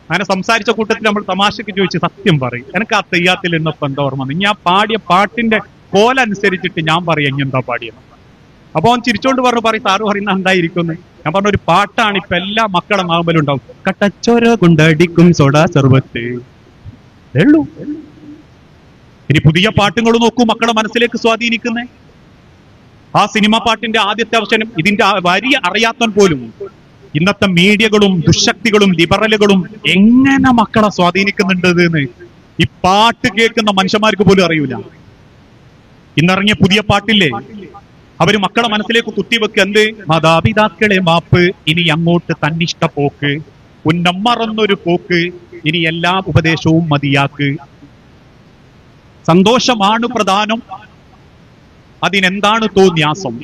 അങ്ങനെ സംസാരിച്ച കൂട്ടത്തിൽ നമ്മൾ തമാശക്ക് ചോദിച്ചു, സത്യം പറയും എനിക്ക് ആ തെയ്യാത്തിൽ നിന്നപ്പോ എന്താ ഓർമ്മ? ഇനി ആ പാടിയ പാട്ടിന്റെ കോലനുസരിച്ചിട്ട് ഞാൻ പറയാം ഇനി എന്താ പാടിയത്. അപ്പൊ അവൻ ചിരിച്ചോണ്ട് പറയും സാറ് പറയുന്ന എന്തായിരിക്കും? ഞാൻ പറഞ്ഞ ഒരു പാട്ടാണ് ഇപ്പൊ എല്ലാ മക്കളെ നാമ്പലും ഉണ്ടാവും, കട്ടച്ചോര കൊണ്ടടിക്കും സോഡാ സർവത്ത് ഉള്ളൂ. ഇനി പുതിയ പാട്ടുകൾ നോക്കൂ, മക്കളെ മനസ്സിലേക്ക് സ്വാധീനിക്കുന്നേ. ആ സിനിമ പാട്ടിന്റെ ആദ്യത്തെ അവസരം ഇതിന്റെ വരി അറിയാത്തവൻ പോലും ഇന്നത്തെ മീഡിയകളും ദുശക്തികളും ലിബറലുകളും എങ്ങനെ മക്കളെ സ്വാധീനിക്കുന്നുണ്ട് എന്ന് ഈ പാട്ട് കേൾക്കുന്ന മനുഷ്യന്മാർക്ക് പോലും അറിയൂല. ഇന്നിറങ്ങിയ പുതിയ പാട്ടില്ലേ, അവര് മക്കളെ മനസ്സിലേക്ക് കുത്തിവെക്ക് എന്ത്? മാതാപിതാക്കളെ മാപ്പ്, ഇനി അങ്ങോട്ട് തന്നിഷ്ട പോക്ക്, ഉന്നം മറന്നൊരു പോക്ക്, ഇനി എല്ലാ ഉപദേശവും മതിയാക്ക്, സന്തോഷമാണ് പ്രധാനം, അതിനെന്താണ് തോന്യാസം,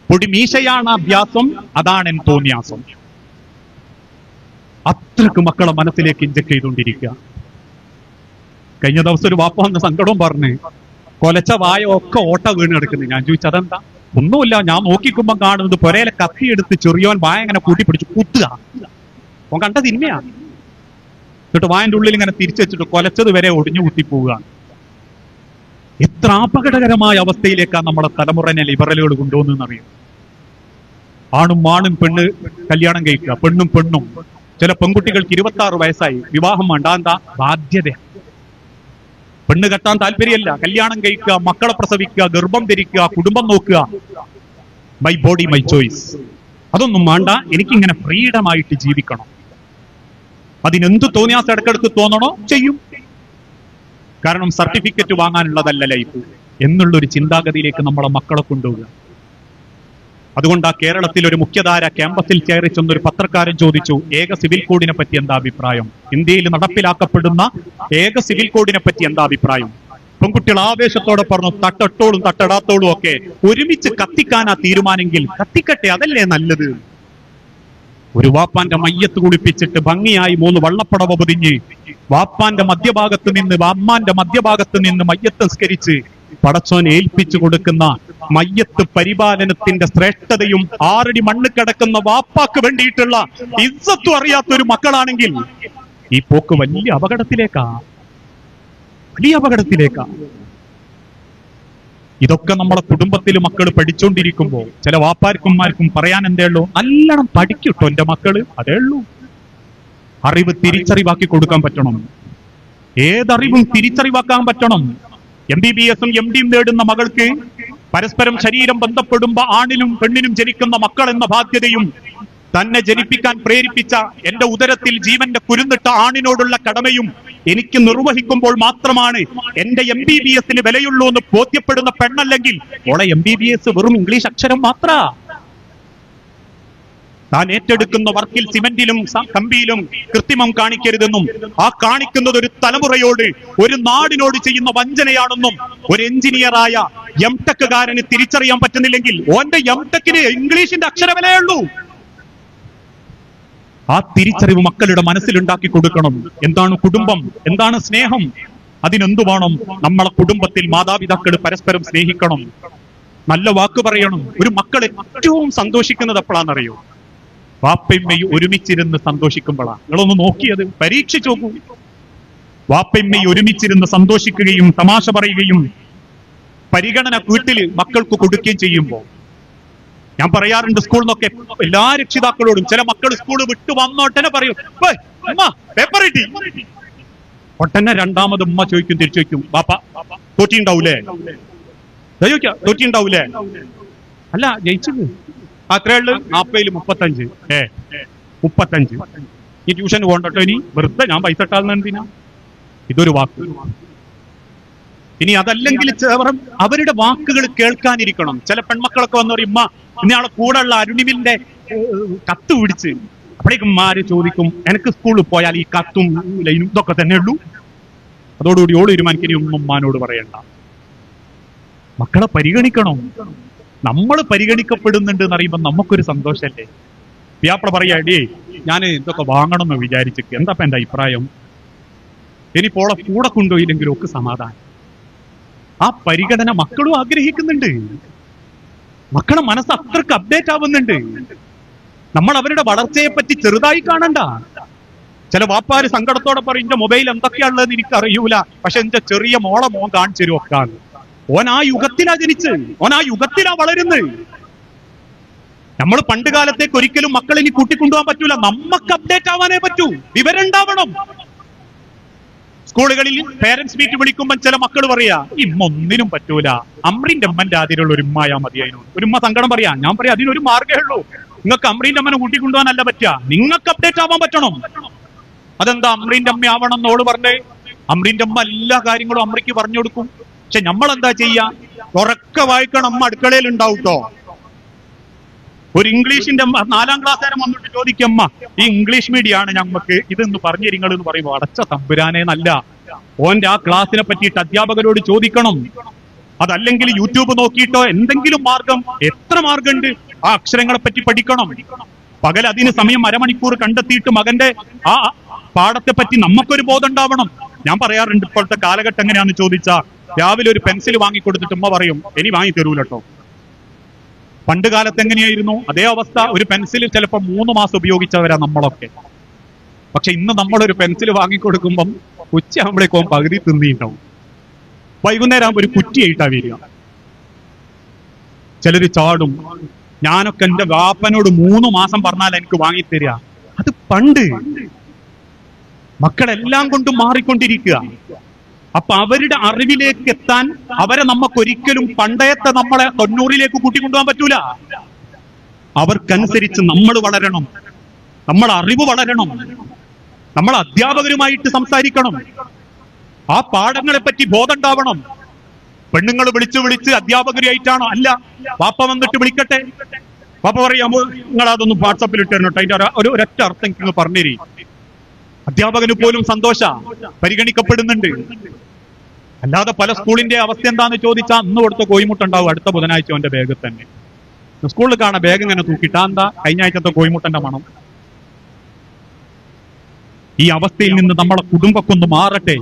പൊടിമീശയാണ് അഭ്യാസം, അതാണ് എൻ തോന്യാസം. അത്രക്ക് മക്കളെ മനസ്സിലേക്ക് ഇഞ്ചക്ട് ചെയ്തുകൊണ്ടിരിക്കുക. കഴിഞ്ഞ ദിവസം ഒരു വാപ്പ വന്ന സങ്കടവും പറഞ്ഞ് കൊലച്ച വായ ഒക്കെ ഓട്ട വീണ് കിടക്കുന്നു. ഞാൻ ചോദിച്ചു അതെന്താ? ഒന്നുമില്ല, ഞാൻ നോക്കിക്കുമ്പോ കാണുന്നത് പൊരയിലെ കത്തിയെടുത്ത് ചെറിയോൻ വായ ഇങ്ങനെ കൂട്ടിപ്പിടിച്ച് കുത്തുക. ഓൻ കണ്ട തിന്മയാ. എന്നിട്ട് വായന്റെ ഉള്ളിൽ ഇങ്ങനെ തിരിച്ചു വെച്ചിട്ട് കൊലച്ചത് വരെ ഒടിഞ്ഞു കുത്തിപ്പോവുകയാണ്. എത്ര അപകടകരമായ അവസ്ഥയിലേക്കാണ് നമ്മുടെ തലമുറനെ ലിബറലുകൾ കൊണ്ടുവന്നറിയും. ആണും പെണ്ണ് കല്യാണം കഴിക്കുക, പെണ്ണും. ചില പെൺകുട്ടികൾക്ക് 26 വയസ്സായി, വിവാഹം വേണ്ട. എന്താ ബാധ്യത? പെണ്ണ് കെട്ടാൻ താല്പര്യമല്ല, കല്യാണം കഴിക്കുക, മക്കളെ പ്രസവിക്കുക, ഗർഭം ധരിക്കുക, കുടുംബം നോക്കുക. My body my choice. അതൊന്നും വേണ്ട, എനിക്കിങ്ങനെ ഫ്രീഡമായിട്ട് ജീവിക്കണം. അതിനെന്ത് തോന്നിയാൽ ഇടക്കിടക്ക് തോന്നണോ ചെയ്യും. കാരണം സർട്ടിഫിക്കറ്റ് വാങ്ങാനുള്ളതല്ല ലൈഫ് എന്നുള്ളൊരു ചിന്താഗതിയിലേക്ക് നമ്മളെ മക്കളെ കൊണ്ടുപോവുക. അതുകൊണ്ട് ആ കേരളത്തിൽ ഒരു മുഖ്യധാര ക്യാമ്പസിൽ കയറി ചെന്നൊരു പത്രക്കാരൻ ചോദിച്ചു, ഏക സിവിൽ കോഡിനെ പറ്റി എന്താ അഭിപ്രായം? ഇന്ത്യയിൽ നടപ്പിലാക്കപ്പെടുന്ന ഏക സിവിൽ കോഡിനെ പറ്റി എന്താ അഭിപ്രായം? പെൺകുട്ടികൾ ആവേശത്തോടെ പറഞ്ഞു, തട്ടട്ടോളും തട്ടടാത്തോളും ഒക്കെ ഒരുമിച്ച് കത്തിക്കാനാ തീരുമാനെങ്കിൽ കത്തിക്കട്ടെ, അതല്ലേ നല്ലത്. ഒരു വാപ്പാന്റെ മയ്യത്ത് കുളിപ്പിച്ചിട്ട് ഭംഗിയായി 3 വള്ളപ്പടവ പൊതിഞ്ഞ് വാപ്പാന്റെ മധ്യഭാഗത്ത് നിന്ന് വാമ്മാന്റെ മധ്യഭാഗത്ത് നിന്ന് മയ്യത്ത് സംസ്കരിച്ച് പടച്ചോനെ ഏൽപ്പിച്ചു കൊടുക്കുന്ന മയ്യത്ത് പരിപാലനത്തിന്റെ ശ്രേഷ്ഠതയും 6 അടി മണ്ണ് കിടക്കുന്ന വാപ്പാക്ക് വേണ്ടിയിട്ടുള്ള ഇസ്സത്തും അറിയാത്തൊരു മക്കളാണെങ്കിൽ ഈ പോക്ക് വലിയ അപകടത്തിലേക്കാ. ഇതൊക്കെ നമ്മളെ കുടുംബത്തിൽ മക്കൾ പഠിച്ചുകൊണ്ടിരിക്കുമ്പോ ചില വാപ്പാർക്കുമാർക്കും പറയാൻ എന്തേ ഉള്ളൂ, നല്ലോണം പഠിക്കട്ടോ എന്റെ മക്കള്, അതേ ഉള്ളൂ. അറിവ് തിരിച്ചറിവാക്കി കൊടുക്കാൻ പറ്റണം. ഏതറിവും തിരിച്ചറിവാക്കാൻ പറ്റണം. MBBS-ഉം MD-യും നേടുന്ന മകൾക്ക് പരസ്പരം ശരീരം ബന്ധപ്പെടുമ്പോ ആണിനും പെണ്ണിനും ജനിക്കുന്ന മക്കൾ എന്ന ബാധ്യതയും തന്നെ ജനിപ്പിക്കാൻ പ്രേരിപ്പിച്ച എന്റെ ഉദരത്തിൽ ജീവന്റെ കുരുന്നിട്ട ആണിനോടുള്ള കടമയും എനിക്ക് നിർവഹിക്കുമ്പോൾ മാത്രമാണ് എന്റെ MBBS-ന് വിലയുള്ളൂ എന്ന് ബോധ്യപ്പെടുന്ന പെണ്ണല്ലെങ്കിൽ ഓളെ MBBS വെറും ഇംഗ്ലീഷ് അക്ഷരം മാത്ര. താൻ ഏറ്റെടുക്കുന്ന വർക്കിൽ സിമന്റിലും കമ്പിയിലും കൃത്രിമം കാണിക്കരുതെന്നും ആ കാണിക്കുന്നത് ഒരു തലമുറയോട് ഒരു നാടിനോട് ചെയ്യുന്ന വഞ്ചനയാണെന്നും ഒരു എഞ്ചിനീയറായ M.Tech-കാരന് തിരിച്ചറിയാൻ പറ്റുന്നില്ലെങ്കിൽ ഓന്റെ M.Tech-ന് ഇംഗ്ലീഷിന്റെ അക്ഷരവിലയുള്ളൂ. ആ തിരിച്ചറിവ് മക്കളുടെ മനസ്സിലുണ്ടാക്കി കൊടുക്കണം. എന്താണ് കുടുംബം? എന്താണ് സ്നേഹം? അതിനെന്തു വേണം? നമ്മളെ കുടുംബത്തിൽ മാതാപിതാക്കൾ പരസ്പരം സ്നേഹിക്കണം, നല്ല വാക്ക് പറയണം. ഒരു മക്കൾ ഏറ്റവും സന്തോഷിക്കുന്നത് എപ്പോഴാണെന്നറിയോ? വാപ്പയമ്മയും ഒരുമിച്ചിരുന്ന് സന്തോഷിക്കുമ്പോഴാണ്. നിങ്ങളൊന്ന് നോക്കിയത് പരീക്ഷിച്ചു നോക്കൂ. വാപ്പയമ്മയും ഒരുമിച്ചിരുന്ന് സന്തോഷിക്കുകയും തമാശ പറയുകയും പരിഗണന വീട്ടിൽ മക്കൾക്ക് കൊടുക്കുകയും ചെയ്യുമ്പോൾ, ഞാൻ പറയാറുണ്ട് സ്കൂളിൽ നിന്നൊക്കെ എല്ലാ രക്ഷിതാക്കളോടും, ചില മക്കൾ സ്കൂൾ വിട്ടു വന്നോട്ടനെ പറയും, പേപ്പർ കിട്ടി. ഒട്ടന്നെ രണ്ടാമത് ഉമ്മ ചോദിക്കും, തിരിച്ചു ചോദിക്കും, ബാപ്പ തോറ്റിണ്ടാവൂലേ? തോറ്റിണ്ടാവൂലേ? അല്ല, ജയിച്ചത് അത്രയുള്ളു. 40-ൽ 35. 35. ഈ ട്യൂഷന് പോകണ്ടോ ഇനി? വെറുതെ ഞാൻ പൈസ ഇട്ടാൽ എന്തിനാ? ഇതൊരു വാക്ക്. ഇനി അതല്ലെങ്കിൽ അവരുടെ വാക്കുകൾ കേൾക്കാനിരിക്കണം. ചില പെൺമക്കളൊക്കെ വന്നു പറയും, ഉമ്മ ഇന്നയാളെ കൂടെ ഉള്ള അരുണിമിന്റെ കത്ത് പിടിച്ച്. അപ്പോഴേക്കും മാര് ചോദിക്കും, എനിക്ക് സ്കൂളിൽ പോയാൽ ഈ കത്തും ലൈനും ഇതൊക്കെ തന്നെ ഉള്ളൂ? അതോടുകൂടി ഓള് തീരുമാനിക്കും ഒന്നും ഉമ്മാനോട് പറയണ്ട. മക്കളെ പരിഗണിക്കണം. നമ്മൾ പരിഗണിക്കപ്പെടുന്നുണ്ട് എന്നറിയുമ്പോൾ നമുക്കൊരു സന്തോഷല്ലേ? വ്യാപ്പള പറയാ, എടേ ഞാൻ ഇതൊക്കെ വാങ്ങണം എന്ന് വിചാരിച്ചിട്ട്, എന്താ എന്റെ അഭിപ്രായം? ഇനിയിപ്പോളെ കൂടെ കൊണ്ടുപോയില്ലെങ്കിലും ഒക്കെ സമാധാനം. ആ പരിഗണന മക്കളും ആഗ്രഹിക്കുന്നുണ്ട്. മക്കളെ മനസ്സ് അത്രക്ക് അപ്ഡേറ്റ് ആവുന്നുണ്ട്. നമ്മൾ അവരുടെ വളർച്ചയെ പറ്റി ചെറുതായി കാണണ്ട. ചില വാപ്പാര് സങ്കടത്തോടെ പറയും, എന്റെ മൊബൈൽ എന്തൊക്കെയാണുള്ളതെന്ന് എനിക്ക് അറിയൂല, പക്ഷെ എന്റെ ചെറിയ മോളെ മോൻ കാണിച്ചു തരും ഒക്കെ. ഓൻ ആ യുഗത്തിലാ ജനിച്ച്, ഓൻ ആ യുഗത്തിലാ വളരുന്നത്. നമ്മൾ പണ്ട് കാലത്തേക്ക് ഒരിക്കലും മക്കളെ ഇനി കൂട്ടിക്കൊണ്ടുപോകാൻ പറ്റൂല. നമുക്ക് അപ്ഡേറ്റ് ആവാനേ പറ്റൂ, വിവരം ഉണ്ടാവണം. സ്കൂളുകളിൽ പേരന്റ്സ് മീറ്റ് വിളിക്കുമ്പോൾ ചില മക്കൾ പറയാ, ഇമ്മ ഒന്നിനും പറ്റൂല, അമ്രിന്റെ അമ്മന്റെ ആദ്യമുള്ള ഒരു ഉമ്മയാ മതി. അതിനോട് ഒരു ഉമ്മ സങ്കടം പറയാ. ഞാൻ പറയാം, അതിനൊരു മാർഗ്ഗമേ ഉള്ളൂ. നിങ്ങൾക്ക് അമ്രീന്റെ അമ്മനെ കൂട്ടിക്കൊണ്ടുപോകാനല്ല പറ്റുക, നിങ്ങൾക്ക് അപ്ഡേറ്റ് ആവാൻ പറ്റണം. അതെന്താ അമ്രീന്റെ അമ്മ ആവണം എന്നോട് പറഞ്ഞേ? അമ്രീന്റെ അമ്മ എല്ലാ കാര്യങ്ങളും അമ്രിക്ക് പറഞ്ഞു കൊടുക്കും. പക്ഷെ നമ്മൾ എന്താ ചെയ്യാ? ഉറക്കെ വായിക്കണം, അമ്മ അടുക്കളയിൽ ഉണ്ടാവൂട്ടോ. ഒരു ഇംഗ്ലീഷിന്റെ 4ാം ക്ലാസ്സുകാരൻ വന്നിട്ട് ചോദിക്കും, അമ്മ ഈ ഇംഗ്ലീഷ് മീഡിയം ആണ് ഞമ്മക്ക് ഇതെന്ന് പറഞ്ഞു തരിങ്ങൾ എന്ന് പറയുമ്പോൾ, അടച്ച തമ്പുരാനെ നല്ല. ഓന്റെ ആ ക്ലാസ്സിനെ പറ്റിയിട്ട് അധ്യാപകരോട് ചോദിക്കണം. അതല്ലെങ്കിൽ യൂട്യൂബ് നോക്കിയിട്ടോ എന്തെങ്കിലും മാർഗം, എത്ര മാർഗമുണ്ട്, ആ അക്ഷരങ്ങളെ പറ്റി പഠിക്കണം. പകൽ അതിന് സമയം അരമണിക്കൂർ കണ്ടെത്തിയിട്ട് മകന്റെ ആ പാഠത്തെ പറ്റി നമുക്കൊരു ബോധം ഉണ്ടാവണം. ഞാൻ പറയാറുണ്ട്, ഇപ്പോഴത്തെ കാലഘട്ടം എങ്ങനെയാന്ന് ചോദിച്ചാ, രാവിലെ ഒരു പെൻസിൽ വാങ്ങിക്കൊടുത്തിട്ട് ഉമ്മ പറയും, ഇനി വാങ്ങി തരൂലട്ടോ. പണ്ട് കാലത്ത് എങ്ങനെയായിരുന്നു അതേ അവസ്ഥ. ഒരു പെൻസിൽ ചിലപ്പോൾ 3 മാസം ഉപയോഗിച്ചവരാ നമ്മളൊക്കെ. പക്ഷെ ഇന്ന് നമ്മളൊരു പെൻസിൽ വാങ്ങിക്കൊടുക്കുമ്പം ഉച്ചയാകുമ്പോഴേക്കും പകുതി തിന്നിട്ടുണ്ടാവും. വൈകുന്നേരം ആകുമ്പോൾ ഒരു കുറ്റിയായിട്ടാ വരിക. ചിലര് ചാടും. ഞാനൊക്കെ എന്റെ വാപ്പനോട് 3 മാസം പറഞ്ഞാൽ എനിക്ക് വാങ്ങിത്തരിക. അത് പണ്ട്. മക്കളെല്ലാം കൊണ്ടും മാറിക്കൊണ്ടിരിക്കുക. അപ്പൊ അവരുടെ അറിവിലേക്ക് എത്താൻ അവരെ നമുക്കൊരിക്കലും പണ്ടത്തെ നമ്മളെ 90ലേക്ക് കൂട്ടിക്കൊണ്ടുപോകാൻ പറ്റൂല. അവർക്കനുസരിച്ച് നമ്മൾ വളരണം, നമ്മൾ അറിവ് വളരണം, നമ്മൾ അധ്യാപകരുമായിട്ട് സംസാരിക്കണം, ആ പാഠങ്ങളെ പറ്റി ബോധം ഉണ്ടാവണം. പെണ്ണുങ്ങൾ വിളിച്ച് അധ്യാപകരായിട്ടാണോ? അല്ല, വാപ്പ വന്നിട്ട് വിളിക്കട്ടെ. വാപ്പ പറയാമോ നിങ്ങൾ അതൊന്നും വാട്സപ്പിൽ ഇട്ടിരുന്നോ, അതിന്റെ ഒരൊറ്റ അർത്ഥം നിങ്ങൾ പറഞ്ഞേരി. അധ്യാപകന് പോലും സന്തോഷ, പരിഗണിക്കപ്പെടുന്നുണ്ട്. അല്ലാതെ പല സ്കൂളിന്റെ അവസ്ഥ എന്താന്ന് ചോദിച്ചാൽ അന്ന് കൊടുത്ത കോയിമുട്ട ഉണ്ടാവും അടുത്ത ബുധനാഴ്ച അവന്റെ ബാഗിൽ തന്നെ. സ്കൂളിൽ കാണാൻ ബാഗ് ഇങ്ങനെ തൂക്കിട്ടാ എന്താ കഴിഞ്ഞ ആഴ്ചത്തെ കോയിമുട്ടന്റെ മണം. ഈ അവസ്ഥയിൽ നിന്ന് നമ്മളെ കുടുംബക്കൊന്ന് മാറട്ടെ.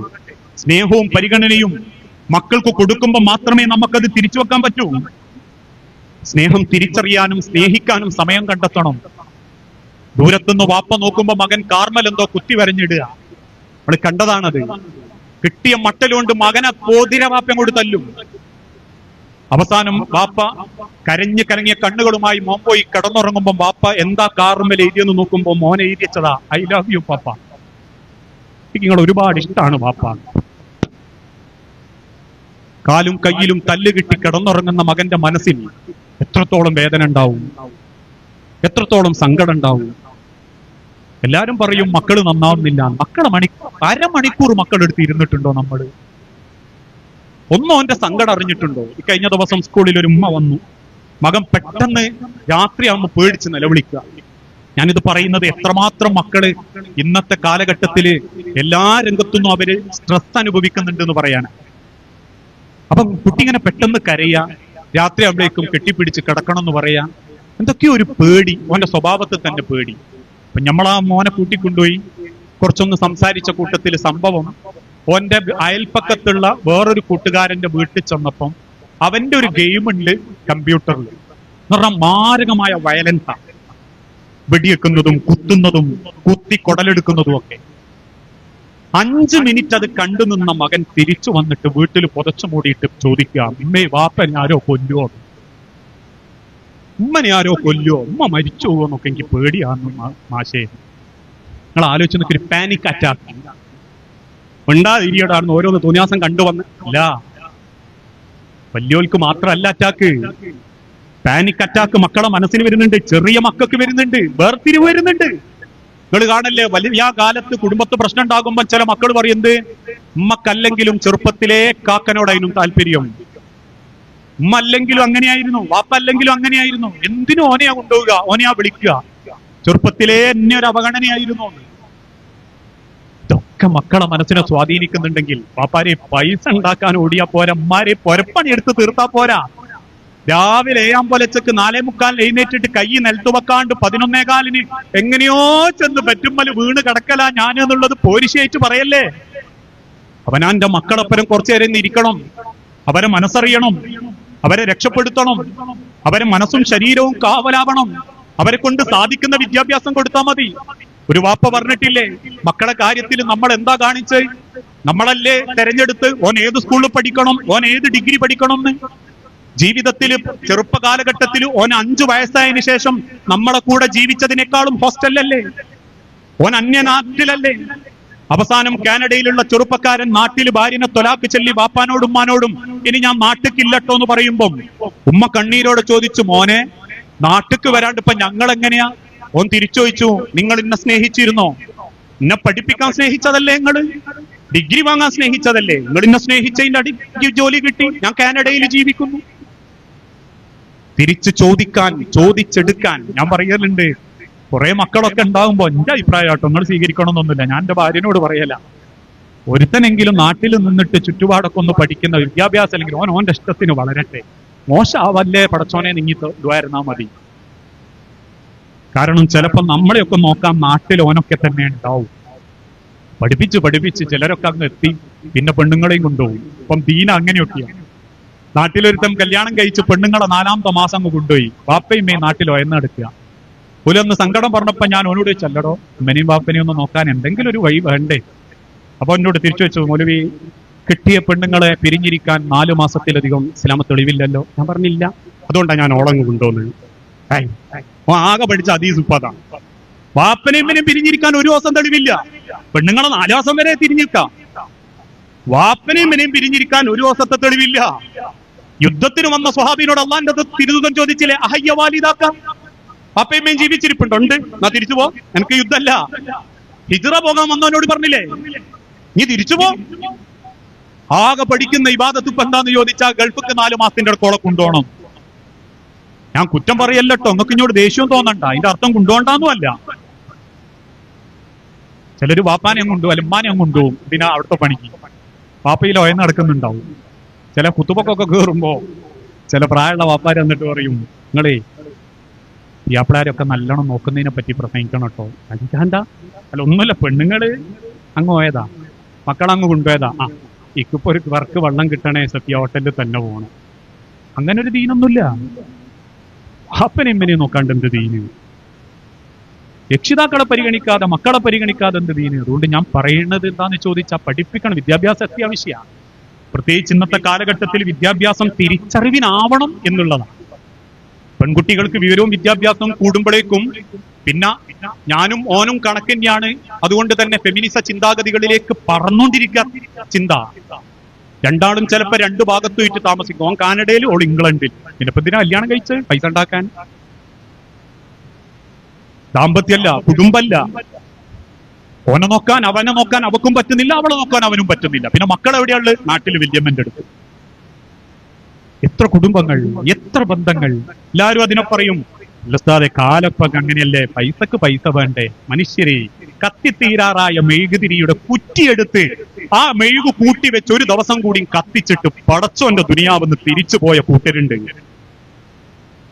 സ്നേഹവും പരിഗണനയും മക്കൾക്ക് കൊടുക്കുമ്പോൾ മാത്രമേ നമുക്കത് തിരിച്ചു വെക്കാൻ പറ്റൂ. സ്നേഹം തിരിച്ചറിയാനും സ്നേഹിക്കാനും സമയം കണ്ടെത്തണം. ദൂരത്തുനിന്ന് വാപ്പ നോക്കുമ്പോ മകൻ കാർമൽ എന്തോ കുത്തി വരഞ്ഞിടുക. നമ്മൾ കണ്ടതാണത്. കിട്ടിയ മട്ടലുകൊണ്ട് മകനെ പോതിര വാപ്പ കൊണ്ട് തല്ലും. അവസാനം വാപ്പ കരഞ്ഞു കലങ്ങിയ കണ്ണുകളുമായി മോൻ പോയി കിടന്നുറങ്ങുമ്പോ വാപ്പ എന്താ കാർമൽ എഴുതിയെന്ന് നോക്കുമ്പോ മോനെ എഴുതിച്ചതാ ഐ ലവ് യു പാപ്പ, നിങ്ങൾ ഒരുപാട് ഇഷ്ടമാണ് വാപ്പ. കാലും കയ്യിലും തല്ല് കിട്ടി കിടന്നുറങ്ങുന്ന മകന്റെ മനസ്സിൽ എത്രത്തോളം വേദന ഉണ്ടാവും, എത്രത്തോളം സങ്കടം ഉണ്ടാവും. എല്ലാരും പറയും മക്കള് നന്നാവുന്നില്ല. അരമണിക്കൂർ മക്കളെടുത്ത് ഇരുന്നിട്ടുണ്ടോ നമ്മള്? ഒന്നും അവന്റെ സങ്കടം അറിഞ്ഞിട്ടുണ്ടോ? ഈ കഴിഞ്ഞ ദിവസം സ്കൂളിൽ ഒരു ഉമ്മ വന്നു. മകൻ പെട്ടെന്ന് രാത്രിയാകുമ്പോൾ പേടിച്ച് നിലവിളിക്കുക. ഞാനിത് പറയുന്നത് എത്രമാത്രം മക്കള് ഇന്നത്തെ കാലഘട്ടത്തില് എല്ലാ രംഗത്തുനിന്നും അവര് സ്ട്രെസ് അനുഭവിക്കുന്നുണ്ട് എന്ന് പറയാനാണ്. അപ്പം കുട്ടി ഇങ്ങനെ പെട്ടെന്ന് കരയാ, രാത്രി ആവുമ്പോഴേക്കും കെട്ടിപ്പിടിച്ച് കിടക്കണം എന്ന് പറയാ. എന്തൊക്കെയോ ഒരു പേടി, ഓന്റെ സ്വഭാവത്തിൽ തന്നെ പേടി. അപ്പൊ നമ്മളാ മോനെ കൂട്ടിക്കൊണ്ടുപോയി കുറച്ചൊന്ന് സംസാരിച്ച കൂട്ടത്തിൽ സംഭവം, ഓന്റെ അയൽപ്പക്കത്തുള്ള വേറൊരു കൂട്ടുകാരന്റെ വീട്ടിൽ ചെന്നപ്പം അവന്റെ ഒരു ഗെയിമുണ്ട് കമ്പ്യൂട്ടറിൽ. എന്ന് പറഞ്ഞാൽ മാരകമായ വയലൻസാ, വെടിവെക്കുന്നതും കുത്തുന്നതും കുത്തി കൊടലെടുക്കുന്നതും ഒക്കെ. 5 മിനിറ്റ് അത് കണ്ടു നിന്ന മകൻ തിരിച്ചു വന്നിട്ട് വീട്ടിൽ പുതച്ചു മൂടിയിട്ട് ചോദിക്കുക, ഉമ്മേ വാപ്പനെ ആരോ കൊല്ലുവോ, ഉമ്മനെ ആരോ കൊല്ലുവോ, ഉമ്മ മരിച്ചു പോവോ എന്നൊക്കെ എനിക്ക് പേടിയാന്നു മാഷേ. നിങ്ങൾ ആലോചിച്ച് നോക്കി, ഒരു പാനിക് അറ്റാക്ക് ഉണ്ടാതിരിയോടാണെന്ന് ഓരോന്ന് തോന്നിയാസം കണ്ടുവന്ന്. അല്ല, വലിയോൾക്ക് മാത്രമല്ല അറ്റാക്ക്. പാനിക് അറ്റാക്ക് മക്കളെ മനസ്സിന് വരുന്നുണ്ട്, ചെറിയ മക്കൾക്ക് വരുന്നുണ്ട്, വേർതിരിവ് വരുന്നുണ്ട്. നിങ്ങൾ കാണല്ലേ, വലിയ കാലത്ത് കുടുംബത്ത് പ്രശ്നം ഉണ്ടാകുമ്പോ ചില മക്കൾ പറയുന്നത് ഉമ്മക്കല്ലെങ്കിലും ചെറുപ്പത്തിലേ കാക്കനോടായിരുന്നു താല്പര്യം, ഉമ്മ അല്ലെങ്കിലും അങ്ങനെയായിരുന്നു, വാപ്പ അല്ലെങ്കിലും അങ്ങനെയായിരുന്നു, എന്തിനും ഓനെയാ കൊണ്ടുപോവുക, ഓനെയാ വിളിക്കുക, ചെറുപ്പത്തിലേ എന്നെ ഒരു അവഗണനയായിരുന്നു. ഇതൊക്കെ മക്കളെ മനസ്സിനെ സ്വാധീനിക്കുന്നുണ്ടെങ്കിൽ വാപ്പാരെ പൈസ ഉണ്ടാക്കാൻ ഓടിയാ പോരാ, ഉമ്മാരെ പൊരപ്പണി എടുത്ത് തീർത്താ പോരാ. രാവിലെ 7 പൊലച്ചക്ക് 4:45 എഴുന്നേറ്റിട്ട് കൈ നിലത്തു വെക്കാണ്ട് 11:15 എങ്ങനെയോ ചെന്ന് പറ്റുമ്മല് വീണ് കിടക്കലാ ഞാൻ എന്നുള്ളത് പോരിശയായിട്ട് പറയല്ലേ. അവനാന്റെ മക്കളപ്പരം കുറച്ചു നേരം ഇരിക്കണം, അവരെ മനസ്സറിയണം, അവരെ രക്ഷപ്പെടുത്തണം, അവരെ മനസ്സും ശരീരവും കാവലാവണം. അവരെ കൊണ്ട് സാധിക്കുന്ന വിദ്യാഭ്യാസം കൊടുത്താൽ മതി. ഒരു വാപ്പ പറഞ്ഞിട്ടില്ലേ, മക്കളെ കാര്യത്തിൽ നമ്മൾ എന്താ കാണിച്ച്? നമ്മളല്ലേ തെരഞ്ഞെടുത്ത് ഓൻ ഏത് സ്കൂളിൽ പഠിക്കണം, ഓൻ ഏത് ഡിഗ്രി പഠിക്കണം എന്ന്. ജീവിതത്തിൽ ചെറുപ്പകാലഘട്ടത്തിൽ ഓൻ 5 വയസ്സായതിനു ശേഷം നമ്മളെ കൂടെ ജീവിച്ചതിനേക്കാളും ഹോസ്റ്റലല്ലേ, ഓൻ അന്യനാട്ടിലല്ലേ. അവസാനം കാനഡയിലുള്ള ചെറുപ്പക്കാരൻ നാട്ടിൽ ഭാര്യനെ തൊലാക്ക് ചൊല്ലി വാപ്പാനോടും ഉമ്മാനോടും ഇനി ഞാൻ നാട്ടിക്കില്ലട്ടോ എന്ന് പറയുമ്പം ഉമ്മ കണ്ണീരോട് ചോദിച്ചു, മോനെ നാട്ടിക്ക് വരാണ്ട് ഇപ്പൊ ഞങ്ങൾ എങ്ങനെയാ? ഓൻ തിരിച്ചു ചോദിച്ചു, നിങ്ങൾ എന്നെ സ്നേഹിച്ചിരുന്നോ? എന്നെ പഠിപ്പിക്കാൻ സ്നേഹിച്ചതല്ലേ, നിങ്ങള് ഡിഗ്രി വാങ്ങാൻ സ്നേഹിച്ചതല്ലേ, നിങ്ങൾ എന്നെ സ്നേഹിച്ചതിന്റെ ജോലി കിട്ടി, ഞാൻ കാനഡയിൽ ജീവിക്കുന്നു. തിരിച്ചു ചോദിക്കാൻ, ചോദിച്ചെടുക്കാൻ. ഞാൻ പറയലുണ്ട്, കുറെ മക്കളൊക്കെ ഉണ്ടാകുമ്പോ എന്റെ അഭിപ്രായമാട്ടോ നിങ്ങൾ സ്വീകരിക്കണമെന്നൊന്നുമില്ല, ഞാൻ എന്റെ ഭാര്യനോട് പറയല, ഒരുത്തനെങ്കിലും നാട്ടിൽ നിന്നിട്ട് ചുറ്റുപാടൊക്കെ ഒന്ന് പഠിക്കുന്ന വിദ്യാഭ്യാസം അല്ലെങ്കിൽ ഓന്റെ ഇഷ്ടത്തിന് വളരട്ടെ, മോശമാവല്ലേ പടച്ചോനെ നീങ്ങി ഇതുവായിരുന്നാ മതി. കാരണം ചിലപ്പോ നമ്മളെയൊക്കെ നോക്കാൻ നാട്ടിൽ ഓനൊക്കെ തന്നെ ഉണ്ടാവും. പഠിപ്പിച്ച് ചിലരൊക്കെ അങ്ങ് എത്തി, പിന്നെ പെണ്ണുങ്ങളെയും കൊണ്ടുപോകും. ഇപ്പം ദീന അങ്ങനെയൊക്കെയാണ്. നാട്ടിലൊരുത്തം കല്യാണം കഴിച്ച് പെണ്ണുങ്ങളെ 4ാമത്തെ മാസം അങ്ങ് കൊണ്ടുപോയി. വാപ്പയും മേ നാട്ടിലോ എന്നെടുക്കുക. പുലൊന്ന് സങ്കടം പറഞ്ഞപ്പോ ഞാൻ ഓനോട് ചെല്ലടോ, ഉമ്മനെയും വാപ്പനെയും ഒന്ന് നോക്കാൻ എന്തെങ്കിലും ഒരു വഴി വേണ്ടേ? അപ്പൊ എന്നോട് തിരിച്ചു വെച്ചു, മൗലവി കിട്ടിയ പെണ്ണുങ്ങളെ പിരിഞ്ഞിരിക്കാൻ 4 മാസത്തിലധികം ഇസ്ലാമ തെളിവില്ലല്ലോ. ഞാൻ പറഞ്ഞില്ല, അതുകൊണ്ടാണ് ഞാൻ ഓളങ്ങ് കൊണ്ടുവന്നത്. ആകെ പഠിച്ച ഹദീസ് ഉപ്പതാണ്. വാപ്പനെയും ഉമ്മനെയും പിരിഞ്ഞിരിക്കാൻ 1 ദിവസം തെളിവില്ല. പെണ്ണുങ്ങളെ 4 ദിവസം വരെ തിരിഞ്ഞിരിക്കാം. വാപ്പനെയും ഉമ്മനെയും പിരിഞ്ഞിരിക്കാൻ 1 ദിവസത്തെ തെളിവില്ല. യുദ്ധത്തിന് വന്ന സ്വഹാബിനോട് അള്ളാന്റെ തിരുദൂതൻ ചോദിച്ചില്ലേ, അഹയ്യ വാലിദാക്ക, വാപ്പയമ്മയും ജീവിച്ചിരിപ്പുണ്ടോ? ഉണ്ട്, എന്നാ തിരിച്ചു പോ, എനിക്ക് യുദ്ധമല്ല. ഹിജ്റ പോകാൻ വന്നവനോട് പറഞ്ഞില്ലേ, നീ തിരിച്ചു പോ. ആകെ പഠിക്കുന്ന ഇബാദത്ത് ഇപ്പൊ എന്താന്ന് ചോദിച്ചാൽ ഗൾഫിക്ക് 4 മാസത്തിന്റെ അടുക്കോളം കൊണ്ടുപോകണം. ഞാൻ കുറ്റം പറയല്ലോ, നിങ്ങൾക്ക് ഇങ്ങോട്ട് ദേഷ്യവും തോന്നണ്ട. അതിന്റെ അർത്ഥം കൊണ്ടുപോകണ്ടെന്നും അല്ല. ചിലര് വാപ്പാനെ അങ്ങ് കൊണ്ടുപോകും, അല്ലമ്മാനെ അങ്ങ് കൊണ്ടുപോകും. ഇതിനാ അവിടുത്തെ പണിക്ക് വാപ്പയിൽ ഒയന്ന് നടക്കുന്നുണ്ടാവും. ചില കുത്തുപൊക്കൊക്കെ കയറുമ്പോ ചില പ്രായമുള്ള വാപ്പാര് എന്നിട്ട് പറയും, നിങ്ങളേ പിയാപ്പിളാരൊക്കെ നല്ലോണം നോക്കുന്നതിനെ പറ്റി പ്രസംഗിക്കണം കേട്ടോ. അല്ലാണ്ടാ അല്ല, ഒന്നുമില്ല, പെണ്ണുങ്ങള് അങ്ങ് പോയതാ, മക്കളങ്ങ് കൊണ്ടുപോയതാ. ഇക്കിപ്പോ ഒരു വർക്ക് വെള്ളം കിട്ടണേ സത്യ ഹോട്ടലിൽ തന്നെ പോകണം. അങ്ങനെ ഒരു ദീനൊന്നുമില്ല. അപ്പനെമ്മനെയും നോക്കാണ്ട് എന്ത് ദീന്? രക്ഷിതാക്കളെ പരിഗണിക്കാതെ, മക്കളെ പരിഗണിക്കാതെ എന്ത് ദീന്? അതുകൊണ്ട് ഞാൻ പറയുന്നത് എന്താന്ന് ചോദിച്ചാൽ, പഠിപ്പിക്കണം. വിദ്യാഭ്യാസം അത്യാവശ്യമാണ്. പ്രത്യേകിച്ച് ഇന്നത്തെ കാലഘട്ടത്തിൽ വിദ്യാഭ്യാസം തിരിച്ചറിവിനാവണം എന്നുള്ളതാണ്. പെൺകുട്ടികൾക്ക് വിവരവും വിദ്യാഭ്യാസവും കൂടുമ്പോഴേക്കും പിന്നെ ഞാനും ഓനും കണക്ക് തന്നെയാണ്. അതുകൊണ്ട് തന്നെ ഫെമിനിസ ചിന്താഗതികളിലേക്ക് പറന്നുകൊണ്ടിരിക്കുക ചിന്ത. രണ്ടാളും ചിലപ്പോ 2 ഭാഗത്തുമായിട്ട് താമസിക്കും. ഓൻ കാനഡയിൽ, ഓൾ ഇംഗ്ലണ്ടിൽ. പിന്നെ ഇപ്പൊ ഇതിനാ കല്യാണം കഴിച്ച് പൈസ ഉണ്ടാക്കാൻ? ദാമ്പത്യല്ല, കുടുംബല്ല. ഓനെ നോക്കാൻ, അവനെ നോക്കാൻ അവക്കും പറ്റുന്നില്ല, അവളെ നോക്കാൻ അവനും പറ്റുന്നില്ല. പിന്നെ മക്കൾ എവിടെയുള്ളത്? നാട്ടിൽ വല്യമ്മന്റെ അടുത്ത്. എത്ര കുടുംബങ്ങൾ, എത്ര ബന്ധങ്ങൾ. എല്ലാവരും അതിനെ പറയും, ഉസ്താദെ കാലപ്പൊക്കെ അങ്ങനെയല്ലേ, പൈസക്ക് പൈസ വേണ്ടേ? മനുഷ്യരെ, കത്തിത്തീരാറായ മെഴുകുതിരിയുടെ കുറ്റിയെടുത്ത് ആ മെഴുകു കൂട്ടി വെച്ച് 1 ദിവസം കൂടി കത്തിച്ചിട്ട് പടച്ചോന്റെ ദുനിയാവെന്ന് തിരിച്ചു പോയ കൂട്ടരുണ്ട്.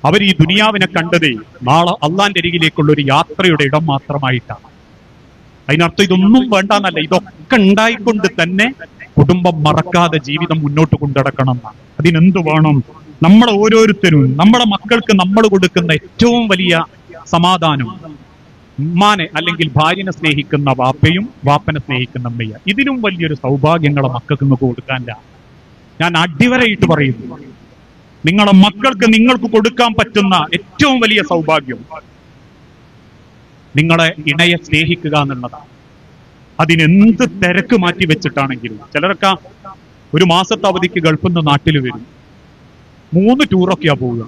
അവർ ഈ ദുനിയാവിനെ കണ്ടതേ നാളെ അള്ളാന്റെ അരികിലേക്കുള്ള ഒരു യാത്രയുടെ ഇടം മാത്രമായിട്ടാണ്. അതിനർത്ഥം ഇതൊന്നും വേണ്ടെന്നല്ല, ഇതൊക്കെ ഉണ്ടായിക്കൊണ്ട് തന്നെ കുടുംബം മറക്കാതെ ജീവിതം മുന്നോട്ട് കൊണ്ടുനടക്കണം എന്നാണ്. അതിനെന്ത് വേണം? നമ്മളെ ഓരോരുത്തരും, നമ്മുടെ മക്കൾക്ക് നമ്മൾ കൊടുക്കുന്ന ഏറ്റവും വലിയ സമാധാനം ഉമ്മാനെ അല്ലെങ്കിൽ ഭാര്യനെ സ്നേഹിക്കുന്ന വാപ്പയും വാപ്പനെ സ്നേഹിക്കുന്ന അമ്മയും. ഇതിനും വലിയൊരു സൗഭാഗ്യങ്ങളെ മക്കൾക്ക് നിങ്ങൾക്ക് കൊടുക്കാനില്ല. ഞാൻ അടിവരയിട്ട് പറയുന്നു, നിങ്ങളെ മക്കൾക്ക് നിങ്ങൾക്ക് കൊടുക്കാൻ പറ്റുന്ന ഏറ്റവും വലിയ സൗഭാഗ്യം നിങ്ങളെ ഇണയെ സ്നേഹിക്കുക എന്നുള്ളതാണ്. അതിനെന്ത് തിരക്ക് മാറ്റി വെച്ചിട്ടാണെങ്കിലും. ചിലരൊക്കെ 1 മാസത്തെ അവധിക്ക് ഗൾഫിൽ നിന്ന് നാട്ടിൽ വരും. 3 ടൂറൊക്കെയാ പോവുക.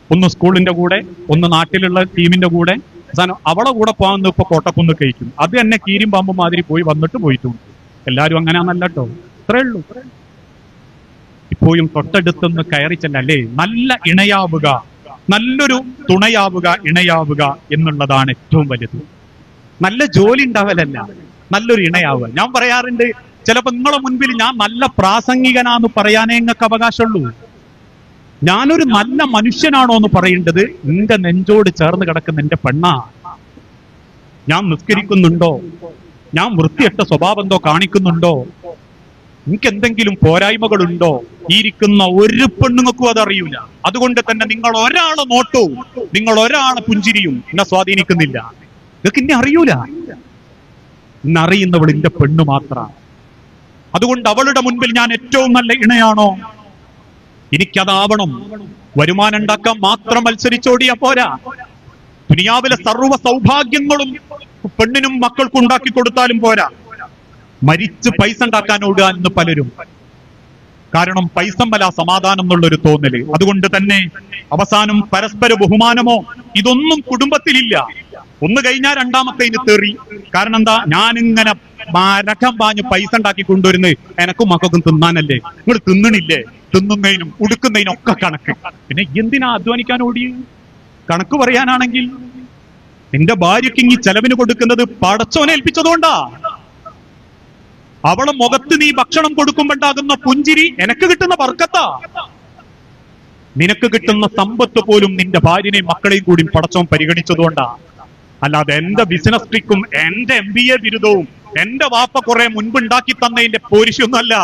ഒന്ന് സ്കൂളിന്റെ കൂടെ, ഒന്ന് നാട്ടിലുള്ള ടീമിന്റെ കൂടെ. അവസാനം അവളെ കൂടെ പോകാൻ ഇപ്പൊ കോട്ടക്കുന്ന് കഴിക്കും. അത് തന്നെ കീരിയും പാമ്പും മാതിരി പോയി വന്നിട്ട് പോയിട്ടുണ്ട്. എല്ലാവരും അങ്ങനെയാണല്ല കേട്ടോ, ഇത്രേ ഉള്ളൂ. ഇപ്പോഴും തൊട്ടടുത്തൊന്ന് കയറി ചെല്ലല്ലേ, നല്ല ഇണയാവുക, നല്ലൊരു തുണയാവുക, ഇണയാവുക എന്നുള്ളതാണ് ഏറ്റവും വലുത്. നല്ല ജോലി ഉണ്ടാവലല്ല, നല്ലൊരു ഇണയാവുക. ഞാൻ പറയാറുണ്ട്, ചിലപ്പോ നിങ്ങളെ മുൻപിൽ ഞാൻ നല്ല പ്രാസംഗികനാന്ന് പറയാനേ നിങ്ങൾക്ക് അവകാശമുള്ളൂ. ഞാനൊരു നല്ല മനുഷ്യനാണോ എന്ന് പറയേണ്ടത് നിന്റെ നെഞ്ചോട് ചേർന്ന് കിടക്കുന്ന എന്റെ പെണ്ണാ. ഞാൻ നിസ്കരിക്കുന്നുണ്ടോ? ഞാൻ വൃത്തിയട്ട സ്വഭാവം എന്തോ കാണിക്കുന്നുണ്ടോ? എനിക്ക് എന്തെങ്കിലും പോരായ്മകളുണ്ടോ? ഈ ഇരിക്കുന്ന ഒരു പെണ്ണുങ്ങൾക്കും അതറിയൂല. അതുകൊണ്ട് തന്നെ നിങ്ങൾ ഒരാളെ നോട്ടവും നിങ്ങൾ ഒരാളെ പുഞ്ചിരിയും എന്നെ സ്വാധീനിക്കുന്നില്ല. ഇതൊക്കെ എന്നെ അറിയൂല. ഇന്നറിയുന്നവൾ എന്റെ പെണ്ണു മാത്രമാണ്. അതുകൊണ്ട് അവളുടെ മുൻപിൽ ഞാൻ ഏറ്റവും നല്ല ഇണയാണോ? എനിക്കതാവണം. വരുമാനം ഉണ്ടാക്കാൻ മാത്രം മത്സരിച്ചോടിയാ പോരാ. ദുനിയാവിലെ സർവ്വ സൗഭാഗ്യങ്ങളും പെണ്ണിനും മക്കൾക്കും ഉണ്ടാക്കി കൊടുത്താലും പോരാ. മരിച്ച് പൈസ ഉണ്ടാക്കാൻ ഓടുക എന്ന് പലരും. കാരണം പൈസമ്മല സമാധാനം എന്നുള്ളൊരു തോന്നല്. അതുകൊണ്ട് തന്നെ അവസാനം പരസ്പര ബഹുമാനമോ ഇതൊന്നും കുടുംബത്തിലില്ല. ഒന്ന് കഴിഞ്ഞാൽ രണ്ടാമത്തേന് തെറി. കാരണം എന്താ? ഞാനിങ്ങനെ മരക്കം പാഞ്ഞ് പൈസ ഉണ്ടാക്കി കൊണ്ടുവരുന്നത് എനക്കും മക്കൾക്കും തിന്നാനല്ലേ. നിങ്ങൾ തിന്നണില്ലേ? തിന്നുന്നതിനും ഉടുക്കുന്നതിനും ഒക്കെ കണക്ക്. പിന്നെ എന്തിനാ അധ്വാനിക്കാൻ ഓടി? കണക്ക് പറയാനാണെങ്കിൽ നിന്റെ ഭാര്യയ്ക്ക് ഇങ്ങി ചെലവിന് കൊടുക്കുന്നത് പടച്ചോനെ ഏൽപ്പിച്ചതുകൊണ്ടാ. അവളെ മുഖത്ത് നീ ഭക്ഷണം കൊടുക്കുമ്പോണ്ടാകുന്ന പുഞ്ചിരി എനക്ക് കിട്ടുന്ന ബർക്കത്താ. നിനക്ക് കിട്ടുന്ന സമ്പത്ത് പോലും നിന്റെ ഭാര്യനെയും മക്കളെയും കൂടി പടച്ചോൻ പരിഗണിച്ചതുകൊണ്ടാ. അല്ലാതെ എന്റെ ബിസിനസ് ട്രിക്കും എന്റെ MBA ബിരുദവും എന്റെ വാപ്പ കുറെ മുൻപുണ്ടാക്കി തന്നതിന്റെ പോരിശൊന്നുമല്ല.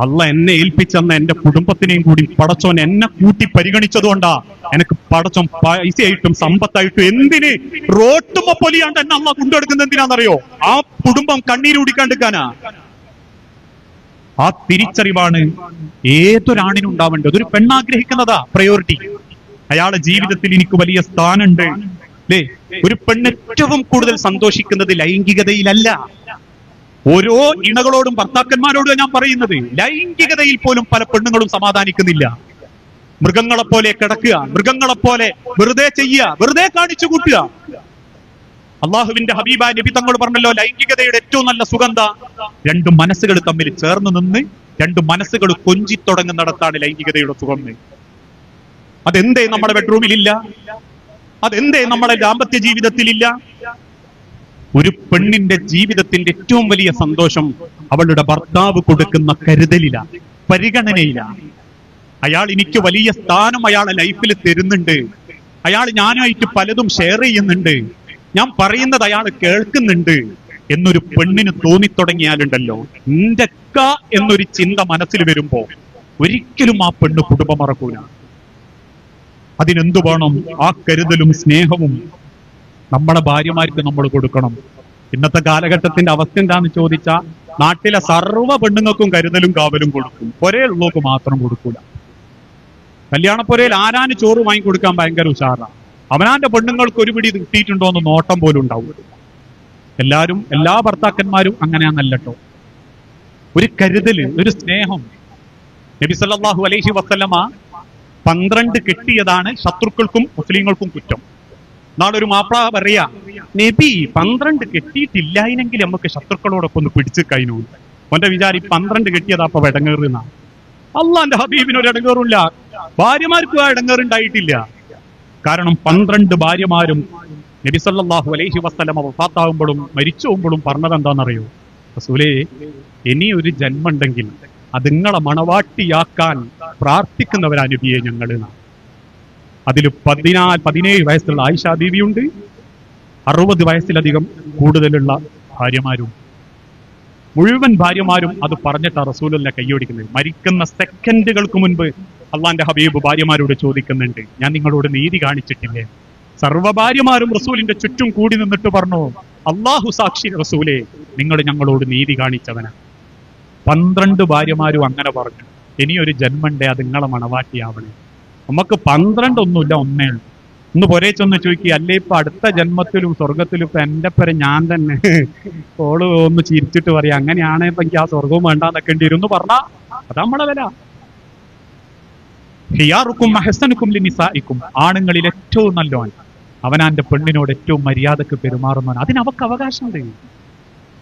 അള്ള എന്നെ ഏൽപ്പിച്ചെന്ന എന്റെ കുടുംബത്തിനെയും കൂടി പടച്ചോൻ എന്നെ കൂട്ടി പരിഗണിച്ചതുകൊണ്ടാ എനിക്ക് പടച്ചോൻ പൈസയായിട്ടും സമ്പത്തായിട്ടും എന്തിന് റോട്ടുമ്പോ പൊലിയാണ്ട് എന്നെ അള്ള കൊണ്ടെടുക്കുന്ന എന്തിനാണെന്നറിയോ? ആ കുടുംബം കണ്ണീര് കുടിക്കാണ്ടിരിക്കാനാ. ആ തിരിച്ചറിവാണ് ഏതൊരാണിനും ഉണ്ടാവേണ്ടത്. ഒരു പെണ്ണാഗ്രഹിക്കുന്നതാ പ്രയോറിറ്റി. അയാളുടെ ജീവിതത്തിൽ എനിക്ക് വലിയ സ്ഥാനമുണ്ട് അല്ലേ? ഒരു പെണ്ണ് ഏറ്റവും കൂടുതൽ സന്തോഷിക്കുന്നത് ലൈംഗികതയിലല്ല. ഓരോ ഇണകളോടും ഭർത്താക്കന്മാരോടും ഞാൻ പറയുന്നത്, ലൈംഗികതയിൽ പോലും പല പെണ്ണുങ്ങളും സമാധാനിക്കുന്നില്ല. മൃഗങ്ങളെപ്പോലെ കിടക്കുക, മൃഗങ്ങളെപ്പോലെ വെറുതെ ചെയ്യുക, വെറുതെ കാണിച്ചു കൂട്ടുക. അള്ളാഹുവിന്റെ ഹബീബായ നബി തങ്ങൾ പറഞ്ഞല്ലോ, ലൈംഗികതയുടെ ഏറ്റവും നല്ല സുഗന്ധ രണ്ട് മനസ്സുകൾ തമ്മിൽ ചേർന്ന് നിന്ന് രണ്ട് മനസ്സുകൾ കൊഞ്ചി തുടങ്ങുന്നിടത്താണ് ലൈംഗികതയുടെ സുഗന്ധം. അതെന്തേ നമ്മുടെ ബെഡ്റൂമിലില്ല? അതെന്തേ നമ്മുടെ ദാമ്പത്യ ജീവിതത്തിലില്ല? ഒരു പെണ്ണിന്റെ ജീവിതത്തിന്റെ ഏറ്റവും വലിയ സന്തോഷം അവളുടെ ഭർത്താവ് കൊടുക്കുന്ന കരുതലിലാണ്, പരിഗണനയിലാണ്. അയാൾ എനിക്ക് വലിയ സ്ഥാനം അയാളെ ലൈഫിൽ തരുന്നുണ്ട്, അയാൾ ഞാനായിട്ട് പലതും ഷെയർ ചെയ്യുന്നുണ്ട്, ഞാൻ പറയുന്നത് അയാൾ കേൾക്കുന്നുണ്ട് എന്നൊരു പെണ്ണിന് തോന്നിത്തുടങ്ങിയാലുണ്ടല്ലോ, ഇന്റക്ക എന്നൊരു ചിന്ത മനസ്സിൽ വരുമ്പോ ഒരിക്കലും ആ പെണ്ണ് കുടുംബം മറക്കൂല. അതിനെന്തു വേണം? ആ കരുതലും സ്നേഹവും നമ്മുടെ ഭാര്യമാർക്ക് നമ്മൾ കൊടുക്കണം. ഇന്നത്തെ കാലഘട്ടത്തിന്റെ അവസ്ഥ എന്താന്ന് ചോദിച്ചാൽ, നാട്ടിലെ സർവ്വ പെണ്ണുങ്ങൾക്കും കരുതലും കാവലും കൊടുക്കും, പൊരയുള്ളവർക്ക് മാത്രം കൊടുക്കൂല. കല്യാണപ്പൊരയിൽ ആരാന് ചോറ് വാങ്ങിക്കൊടുക്കാൻ ഭയങ്കര ഉഷാറാണ്. അവനാന്റെ പെണ്ണുങ്ങൾക്ക് ഒരു പിടി കിട്ടിയിട്ടുണ്ടോ എന്ന് നോട്ടം പോലും ഉണ്ടാവും. എല്ലാവരും, എല്ലാ ഭർത്താക്കന്മാരും അങ്ങനെയാന്നല്ലോ. ഒരു കരുതല്, ഒരു സ്നേഹം. നബി സല്ലല്ലാഹു അലൈഹി വസല്ലമ 12 കെട്ടിയതാണ് ശത്രുക്കൾക്കും മുസ്ലിങ്ങൾക്കും കുറ്റം. നാളെ ഒരു മാപ്ല പറയാ, നബി 12 കെട്ടിയിട്ടില്ലായിനെങ്കിൽ നമുക്ക് ശത്രുക്കളോടൊപ്പം ഒന്ന് പിടിച്ചു കഴിഞ്ഞു. ഓന്റെ വിചാരി 12 കെട്ടിയതാ അപ്പൊ ഇടങ്ങേറുന്ന. അള്ളാന്റെ ഹബീബിന് ഒരു ഇടങ്ങേറില്ല, ഭാര്യമാർക്കും ആ ഇടങ്ങേറുണ്ടായിട്ടില്ല. കാരണം 12 ഭാര്യമാരും നബി സല്ലല്ലാഹു അലൈഹി വസല്ലമ വഫാത്താവുമ്പോഴും മരിച്ചു പോകുമ്പോഴും പറഞ്ഞത് എന്താണെന്നറിയോ? റസൂലേ, ഇനി ഒരു ജന്മമുണ്ടെങ്കിൽ അത് നിങ്ങളെ മണവാട്ടിയാക്കാൻ പ്രാർത്ഥിക്കുന്നവരാ നബിയെ ഞങ്ങൾ. അതിൽ 17 വയസ്സുള്ള ആയിഷ ബീവിയുണ്ട്, 60 വയസ്സിലധികം കൂടുതലുള്ള ഭാര്യമാരും. മുഴുവൻ ഭാര്യമാരും അത് പറഞ്ഞിട്ടാ റസൂലുള്ള കൈയോടിക്കുന്നത്. മരിക്കുന്ന സെക്കൻഡുകൾക്ക് മുൻപ് അള്ളാന്റെ ഹബീബ് ഭാര്യമാരോട് ചോദിക്കുന്നുണ്ട്, ഞാൻ നിങ്ങളോട് നീതി കാണിച്ചിട്ടില്ലേ? സർവ്വ ഭാര്യമാരും റസൂലിന്റെ ചുറ്റും കൂടി നിന്നിട്ട് പറഞ്ഞു, അള്ളാഹു സാക്ഷി റസൂലേ, നിങ്ങൾ ഞങ്ങളോട് നീതി കാണിച്ചവനാ. 12 ഭാര്യമാരും അങ്ങനെ പറഞ്ഞു, ഇനിയൊരു ജന്മണ്ടേ അത് നിങ്ങളെ മണവാട്ടിയാവണേ. നമുക്ക് 12 ഒന്നുമില്ല, ഒന്നേ ഉള്ളൂ. ഒന്ന് പൊരേച്ചൊന്ന് ചോദിക്കുക, അല്ലേ ഇപ്പൊ അടുത്ത ജന്മത്തിലും സ്വർഗത്തിലും ഇപ്പൊ എന്റെ പേരെ ഞാൻ തന്നെ ഓള് ഒന്ന് ചിരിച്ചിട്ട് പറയാം, അങ്ങനെയാണ് ഇപ്പൊ എനിക്ക് ആ സ്വർഗവും വേണ്ടാന്നൊക്കെ ഇരുന്ന് പറഞ്ഞാ അത് നമ്മളെ വില. ഹിയാറുക്കും അഹ്സനുക്കും ലിനിസാഇക്കും, ആണുങ്ങളിൽ ഏറ്റവും നല്ലവൻ അവനാന്റെ പെണ്ണിനോട് ഏറ്റവും മര്യാദക്ക് പെരുമാറുന്നവൻ. അതിനവക്ക് അവകാശമുണ്ട്.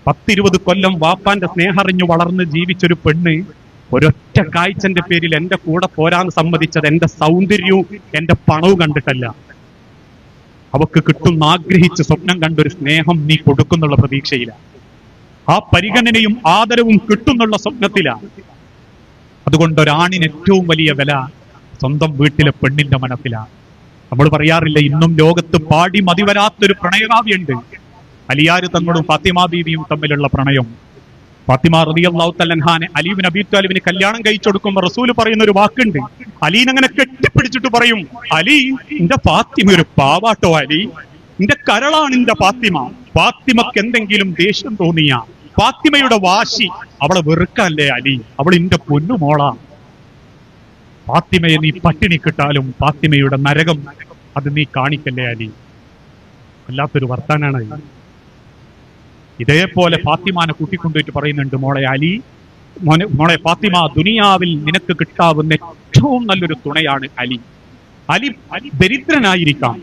10-20 കൊല്ലം വാപ്പാന്റെ സ്നേഹറിഞ്ഞു വളർന്ന് ജീവിച്ചൊരു പെണ്ണ് ഒരൊറ്റ കാഴ്ചന്റെ പേരിൽ എന്റെ കൂടെ പോരാൻ സമ്മതിച്ചത് എന്റെ സൗന്ദര്യവും എന്റെ പണവും കണ്ടിട്ടല്ല. അവക്ക് കിട്ടുന്ന ആഗ്രഹിച്ച് സ്വപ്നം കണ്ടൊരു സ്നേഹം നീ കൊടുക്കുന്നുള്ള പ്രതീക്ഷയിലാണ്. ആ പരിഗണനയും ആദരവും കിട്ടുന്നുള്ള സ്വപ്നത്തിലാണ്. അതുകൊണ്ട് ഒരാണിന് ഏറ്റവും വലിയ വില സ്വന്തം വീട്ടിലെ പെണ്ണിന്റെ മനസ്സിലാണ്. നമ്മൾ പറയാറില്ല, ഇന്നും ലോകത്ത് പാടി മതിവരാത്തൊരു പ്രണയകാവ്യുണ്ട്, അലിയാർ തങ്ങളും ഫാത്തിമ ബീവിയും തമ്മിലുള്ള പ്രണയം. ഫാത്തിമ റളിയല്ലാഹു തആല അൻഹാനെ അലി ഇബ്നു അബീ ത്വാലിബിന് കല്യാണം കഴിച്ചു കൊടുക്കുമ്പോൾ റസൂൽ പറയുന്ന ഒരു വാക്കുണ്ട്. അലീനെ അങ്ങനെ കെട്ടിപ്പിടിച്ചിട്ട് പറയും, അലി എന്റെ ഫാത്തിമ ഒരു പാവാട്ടോ, അലി എന്റെ കരളാണ് എന്റെ ഫാത്തിമ. ഫാത്തിമക്ക് എന്തെങ്കിലും ദേഷ്യം തോന്നിയ ഫാത്തിമയുടെ വാശി അവളെ വെറുക്കല്ലേ അലി, അവൾ എന്റെ പൊന്നുമോളാ. ഫാത്തിമയെ നീ പട്ടിണി കിട്ടാലും ഫാത്തിമയുടെ നരകം അത് നീ കാണിക്കല്ലേ അലി. വല്ലാത്തൊരു വർത്താനാണ്. ഇതേപോലെ ഫാത്തിമാനെ കൂട്ടിക്കൊണ്ടുപോയിട്ട് പറയുന്നുണ്ട്, മോളെ അലി, മോളെ ഫാത്തിമ, ദുനിയാവിൽ നിനക്ക് കിട്ടാവുന്ന ഏറ്റവും നല്ലൊരു തുണയാണ് അലി. അലി ദരിദ്രനായിരിക്കാം,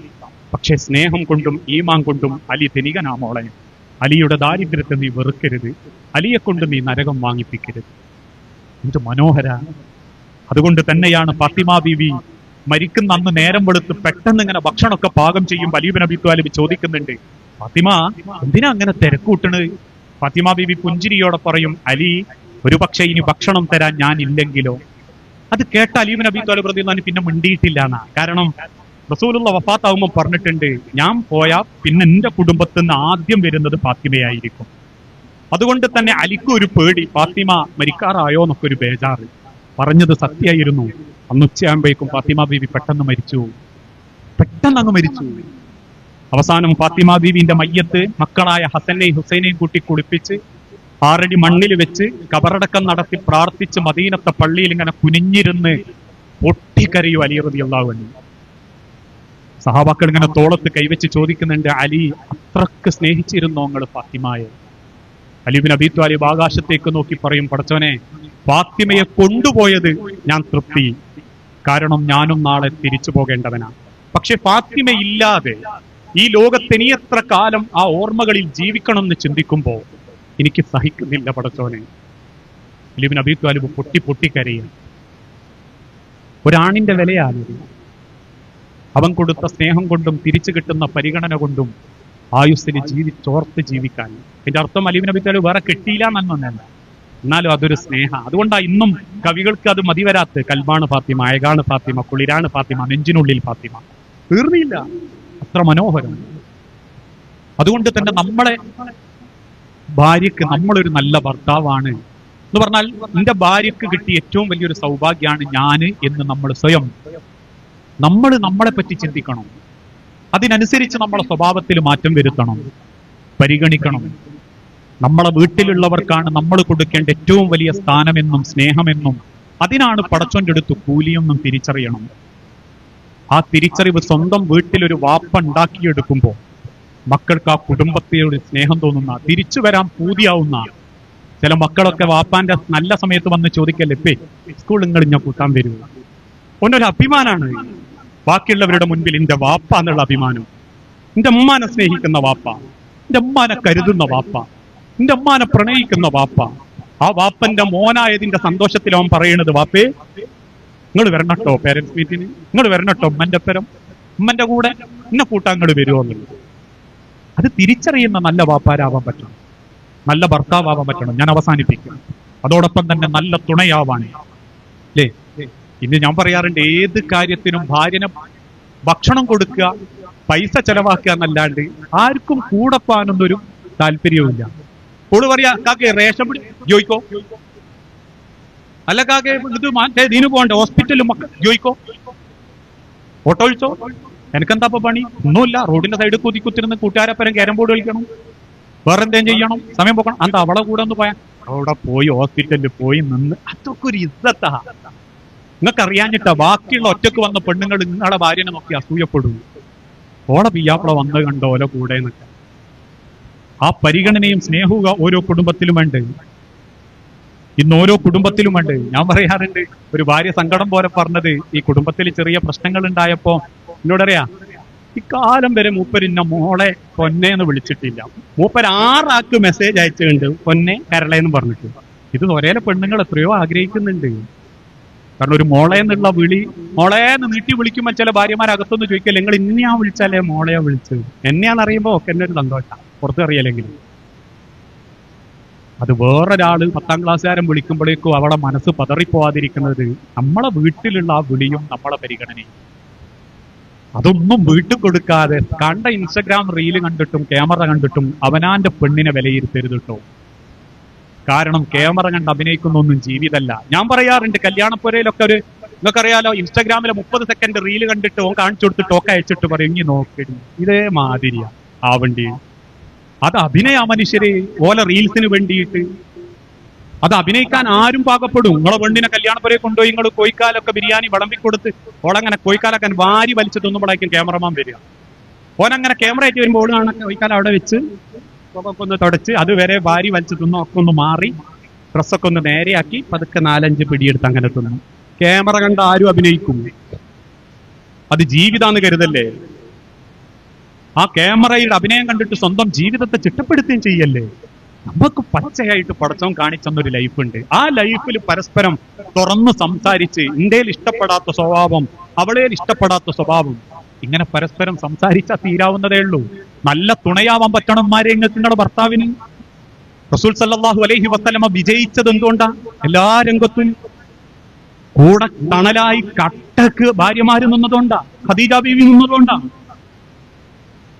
പക്ഷെ സ്നേഹം കൊണ്ടും ഈമാൻ കൊണ്ടും അലി ധനികനാ മോളെ. അലിയുടെ ദാരിദ്ര്യത്തെ നീ വെറുക്കരുത്, അലിയെ കൊണ്ട് നീ നരകം വാങ്ങിപ്പിക്കരുത്. എന്ത് മനോഹര. അതുകൊണ്ട് തന്നെയാണ് ഫാത്തിമ ബീവി മരിക്കുന്ന അന്ന് നേരം വെളുത്ത് പെട്ടെന്ന് ഇങ്ങനെ ഭക്ഷണമൊക്കെ പാകം ചെയ്യുമ്പോൾ അലി ഇബ്നു അബീ ത്വാലിബ് ചോദിക്കുന്നുണ്ട്, ഫാത്തിമ എന്തിനാ അങ്ങനെ തിരക്കൂട്ടണ്? ഫാത്തിമ ബീവി പുഞ്ചിരിയോടെ പറയും, അലി, ഒരു പക്ഷെ ഇനി ഭക്ഷണം തരാൻ ഞാൻ ഇല്ലെങ്കിലോ? അത് കേട്ട അലി ഇബ്നു അബീ ത്വാലിബ് റളിയല്ലാഹു പിന്നെ മിണ്ടിയിട്ടില്ല എന്നാ. കാരണം റസൂലുള്ള അതുകൊണ്ട് തന്നെ അലിക്കും ഒരു പേടി, ഫാത്തിമ മരിക്കാറായോ എന്നൊക്കെ ഒരു ബേജാറ്. പറഞ്ഞത് സത്യമായിരുന്നു. അന്ന് ഉച്ചയാകുമ്പോഴേക്കും ഫാത്തിമ ബീവി പെട്ടെന്ന് മരിച്ചു. പെട്ടെന്ന് അങ്ങ് മരിച്ചു. അവസാനം ഫാത്തിമ ബീവിന്റെ മയ്യത്ത് മക്കളായ ഹസനെയും ഹുസൈനെയും കൂട്ടി കുളിപ്പിച്ച് 6 അടി മണ്ണിൽ വെച്ച് കബറടക്കം നടത്തി പ്രാർത്ഥിച്ച് മദീനത്തെ പള്ളിയിൽ ഇങ്ങനെ കുനിഞ്ഞിരുന്ന് പൊട്ടിക്കരയും അലി റളിയല്ലാഹു അൻഹു. സഹാബാക്കൾ ഇങ്ങനെ തോളത്ത് കൈവച്ച് ചോദിക്കുന്നുണ്ട്, അലി അത്രക്ക് സ്നേഹിച്ചിരുന്നോ നിങ്ങൾ ഫാത്തിമയെ? അലി ഇബ്നു അബീ ത്വാലിബ് ആകാശത്തേക്ക് നോക്കി പറയും, പടച്ചവനെ, ഫാത്തിമയെ കൊണ്ടുപോയത് ഞാൻ തൃപ്തി, കാരണം ഞാനും നാളെ തിരിച്ചു പോകേണ്ടവനാണ്. പക്ഷെ ഫാത്തിമ ഇല്ലാതെ ഈ ലോകത്ത് ഇനി എത്ര കാലം ആ ഓർമ്മകളിൽ ജീവിക്കണം എന്ന് ചിന്തിക്കുമ്പോ എനിക്ക് സഹിക്കുന്നില്ല പടച്ചോനെ. അലി ഇബ്നു അബീ ത്വാലിബ് പൊട്ടിക്കരയും. ഒരാണിന്റെ വിലയാണിത്. അവൻ കൊടുത്ത സ്നേഹം കൊണ്ടും തിരിച്ചു കിട്ടുന്ന പരിഗണന കൊണ്ടും ആയുസ്സിന് ചോർത്ത് ജീവിക്കാൻ. എന്റെ അർത്ഥം അലി ഇബ്നു അബീ ത്വാലിബ് വേറെ കിട്ടിയില്ല എന്നൊന്നല്ല, എന്നാലും അതൊരു സ്നേഹ. അതുകൊണ്ടാ ഇന്നും കവികൾക്ക് അത് മതിവരാത്ത്. കൽബാണ് ഫാത്തിമ, അയകാണ് ഫാത്തിമ, കുളിരാണ് ഫാത്തിമ, നെഞ്ചിനുള്ളിൽ ഫാത്തിമ. തീർന്നില്ല, അത്ര മനോഹരം. അതുകൊണ്ട് തന്നെ നമ്മളെ ഭാര്യക്ക് നമ്മളൊരു നല്ല ഭർത്താവാണ് എന്ന് പറഞ്ഞാൽ എന്റെ ഭാര്യക്ക് കിട്ടിയ ഏറ്റവും വലിയൊരു സൗഭാഗ്യമാണ് ഞാന് എന്ന് നമ്മൾ സ്വയം നമ്മളെ പറ്റി ചിന്തിക്കണം. അതിനനുസരിച്ച് നമ്മളെ സ്വഭാവത്തിൽ മാറ്റം വരുത്തണം, പരിഗണിക്കണം. നമ്മളെ വീട്ടിലുള്ളവർക്കാണ് നമ്മൾ കൊടുക്കേണ്ട ഏറ്റവും വലിയ സ്ഥാനമെന്നും സ്നേഹമെന്നും അതിനാണ് പടച്ചോന്റെ അടുത്ത് കൂലിയെന്നും തിരിച്ചറിയണം. ആ തിരിച്ചറിവ് സ്വന്തം വീട്ടിലൊരു വാപ്പ ഉണ്ടാക്കിയെടുക്കുമ്പോൾ മക്കൾക്ക് ആ കുടുംബത്തിനോട് സ്നേഹം തോന്നുന്ന, തിരിച്ചു വരാൻ പൂതിയാവുന്ന. ചില മക്കളൊക്കെ വാപ്പാന്റെ നല്ല സമയത്ത് വന്ന് ചോദിക്കല്ലേ, ഇപ്പേ സ്കൂളിൽ നിങ്ങൾ ഞാൻ കൂട്ടാൻ വരൂ. ഒന്നൊരു അഭിമാനാണ് ബാക്കിയുള്ളവരുടെ മുൻപിൽ എന്റെ വാപ്പ എന്നുള്ള അഭിമാനം. എന്റെ ഉമ്മാനെ സ്നേഹിക്കുന്ന വാപ്പ, എന്റെ ഉമ്മാനെ കരുതുന്ന വാപ്പ, എന്റെ ഉമ്മാനെ പ്രണയിക്കുന്ന വാപ്പ. ആ വാപ്പന്റെ മോനായതിന്റെ സന്തോഷത്തിൽ അവൻ പറയണത്, വാപ്പേ നിങ്ങൾ വരണട്ടോ പേരൻസ് മീറ്റിന്, നിങ്ങൾ വരണട്ടോ ഉമ്മന്റെ കൂടെ എന്നെ കൂട്ടാൻ നിങ്ങൾ വരുമോ എന്നുള്ളത്. അത് തിരിച്ചറിയുന്ന നല്ല വാപ്പാരാവാൻ പറ്റണം, നല്ല ഭർത്താവാൻ പറ്റണം. ഞാൻ അവസാനിപ്പിക്കും. അതോടൊപ്പം തന്നെ നല്ല തുണയാവാൻ അല്ലേ. ഇന്ന് ഞാൻ പറയാറുണ്ട്, ഏത് കാര്യത്തിനും ഭാര്യനെ ഭക്ഷണം കൊടുക്കുക, പൈസ ചെലവാക്കുക എന്നല്ലാണ്ട് ആർക്കും കൂടപ്പാനൊന്നൊരു താല്പര്യവുമില്ല. ഓള് പറയാ, കാക്കെ റേഷൻ പിടി ജോയിക്കോ, അല്ല കാക്കെ ഇത് മാറ്റേ ഇതിന് പോകണ്ടേ ഹോസ്പിറ്റലും ജോയിക്കോ, ഓട്ടോ വിളിച്ചോ, എനിക്കെന്താ പണി? ഒന്നുമില്ല, റോഡിന്റെ സൈഡിൽ കുത്തിരുന്ന് കൂട്ടുകാരപ്പരം ക്യാരം ബോർഡ് കളിക്കണം, വേറെ എന്തേലും ചെയ്യണം, സമയം പോക്കണം. എന്താ അവളെ കൂടെ ഒന്ന് പോയാ അവിടെ പോയി ഹോസ്പിറ്റലിൽ പോയി നിന്ന്, അതൊക്കെ ഒരു ഇസ്സത്താ. നിങ്ങൾക്ക് അറിയാഞ്ഞിട്ടാ ബാക്കിയുള്ള ഒറ്റക്ക് വന്ന പെണ്ണുങ്ങൾ നിങ്ങളെ ഭാര്യനെ നോക്കി അസൂയപ്പെടും. ഓളെ പിയ്യാപ്പള വന്ന് കണ്ടോ ഓല കൂടെ എന്നൊക്കെ. ആ പരിഗണനയും സ്നേഹവും ഓരോ കുടുംബത്തിലും ഉണ്ട്. ഇന്ന് ഓരോ കുടുംബത്തിലും ഉണ്ട്. ഞാൻ പറയാറുണ്ട്, ഒരു ഭാര്യ സങ്കടം പോലെ പറഞ്ഞത്, ഈ കുടുംബത്തിൽ ചെറിയ പ്രശ്നങ്ങൾ ഉണ്ടായപ്പോ എന്നോടറിയാ, ഇക്കാലം വരെ മൂപ്പർ ഇന്ന മോളെ പൊന്നേന്ന് വിളിച്ചിട്ടില്ല. മൂപ്പർ 6 ആൾക്ക് മെസ്സേജ് അയച്ചിട്ടുണ്ട് പൊന്നെ കരളേന്ന് പറഞ്ഞിട്ട്. ഇത് ഒരേ പെണ്ണുങ്ങൾ എത്രയോ ആഗ്രഹിക്കുന്നുണ്ട്. കാരണം ഒരു മോളെ എന്നുള്ള വിളി, മോളേന്ന് നീട്ടി വിളിക്കുമ്പോൾ ചില ഭാര്യമാരകത്തൊന്ന് ചോദിക്കല്ലേ, നിങ്ങൾ ഇന്നെയാ വിളിച്ചാലേ മോളെയാ വിളിച്ചത്, എന്നെയാണെന്നറിയുമ്പോ ഒക്കെ എന്നെ ഒരു സന്തോഷം, പുറത്ത് അറിയാലെങ്കിലും. അത് വേറൊരാള് 10ാം ക്ലാസ്സുകാരൻ വിളിക്കുമ്പോഴേക്കും അവളെ മനസ്സ് പതറിപ്പോവാതിരിക്കുന്നത് നമ്മളെ വീട്ടിലുള്ള ആ വിളിയും നമ്മളെ പരിഗണനയും. അതൊന്നും വീട്ടിൽ കൊടുക്കാതെ കണ്ട ഇൻസ്റ്റഗ്രാം റീല് കണ്ടിട്ടും ക്യാമറ കണ്ടിട്ടും അവനാന്റെ പെണ്ണിനെ വിലയിരുത്തരുത് കേട്ടോ. കാരണം ക്യാമറ കണ്ട് അഭിനയിക്കുന്നൊന്നും ജീവിതമല്ല. ഞാൻ പറയാറുണ്ട്, കല്യാണപ്പുരയിലൊക്കെ ഒരു നിങ്ങൾക്കറിയാലോ, ഇൻസ്റ്റാഗ്രാമിലെ 30 സെക്കൻഡ് റീല് കണ്ടിട്ട് ഓൻ കാണിച്ചു കൊടുത്തിട്ട് ഒക്കെ അയച്ചിട്ട് പറയും, ഇനി നോക്കിടും ഇതേ മാതിരിയാ ആവണ്ടി. അത് അഭിനയ മനുഷ്യര് ഓല റീൽസിന് വേണ്ടിയിട്ട് അത് അഭിനയിക്കാൻ ആരും പാകപ്പെടും. നിങ്ങളെ പെണ്ണിനെ കല്യാണപ്പുരയെ കൊണ്ടുപോയി നിങ്ങൾ കോഴിക്കാലൊക്കെ ബിരിയാണി വിളമ്പിക്കൊടുത്ത് ഓളങ്ങനെ കോഴിക്കാലൊക്കെ വാരി വലിച്ചു തിന്നുമ്പോഴായിരിക്കും ക്യാമറമാൻ വരിക. ഓനങ്ങനെ ക്യാമറ ആയിട്ട് വരുമ്പോൾ ഓള് കാണാൻ കോഴിക്കാലം അവിടെ വെച്ച് ഒക്കെ ഒന്ന് തുടച്ച് അതുവരെ വാരി വലിച്ചു തിന്നു, ഒക്കെ ഒന്ന് മാറി ഡ്രസ്സൊക്കെ ഒന്ന് നേരെയാക്കി പതുക്കെ 4-5 പിടിയെടുത്ത് അങ്ങനെ തിന്നു. ക്യാമറ കണ്ട ആരും അഭിനയിക്കും. അത് ജീവിതാന്ന് കരുതല്ലേ. ആ ക്യാമറയുടെ അഭിനയം കണ്ടിട്ട് സ്വന്തം ജീവിതത്തെ ചിട്ടപ്പെടുത്തുകയും ചെയ്യല്ലേ. നമുക്ക് പച്ചയായിട്ട് പടച്ചവൻ കാണിച്ചെന്നൊരു ലൈഫുണ്ട്. ആ ലൈഫിൽ പരസ്പരം തുറന്ന് സംസാരിച്ച്, ഇന്ത്യയിൽ ഇഷ്ടപ്പെടാത്ത സ്വഭാവം അവളേൽ ഇഷ്ടപ്പെടാത്ത സ്വഭാവം, ഇങ്ങനെ പരസ്പരം സംസാരിച്ചാൽ തീരാവുന്നതേ ഉള്ളൂ. നല്ല തുണയാവാൻ പറ്റണന്മാരെ നിങ്ങളുടെ ഭർത്താവിന്. റസൂൽ സല്ലല്ലാഹു അലൈഹി വസല്ലമ വിജയിച്ചത് എന്തുകൊണ്ടാ? എല്ലാ രംഗത്തും കൂടെ തണലായി കട്ടക്ക് ഭാര്യമാര് നിന്നതുകൊണ്ടാ, ഖദീജ ബീവി നിന്നതുകൊണ്ടാ.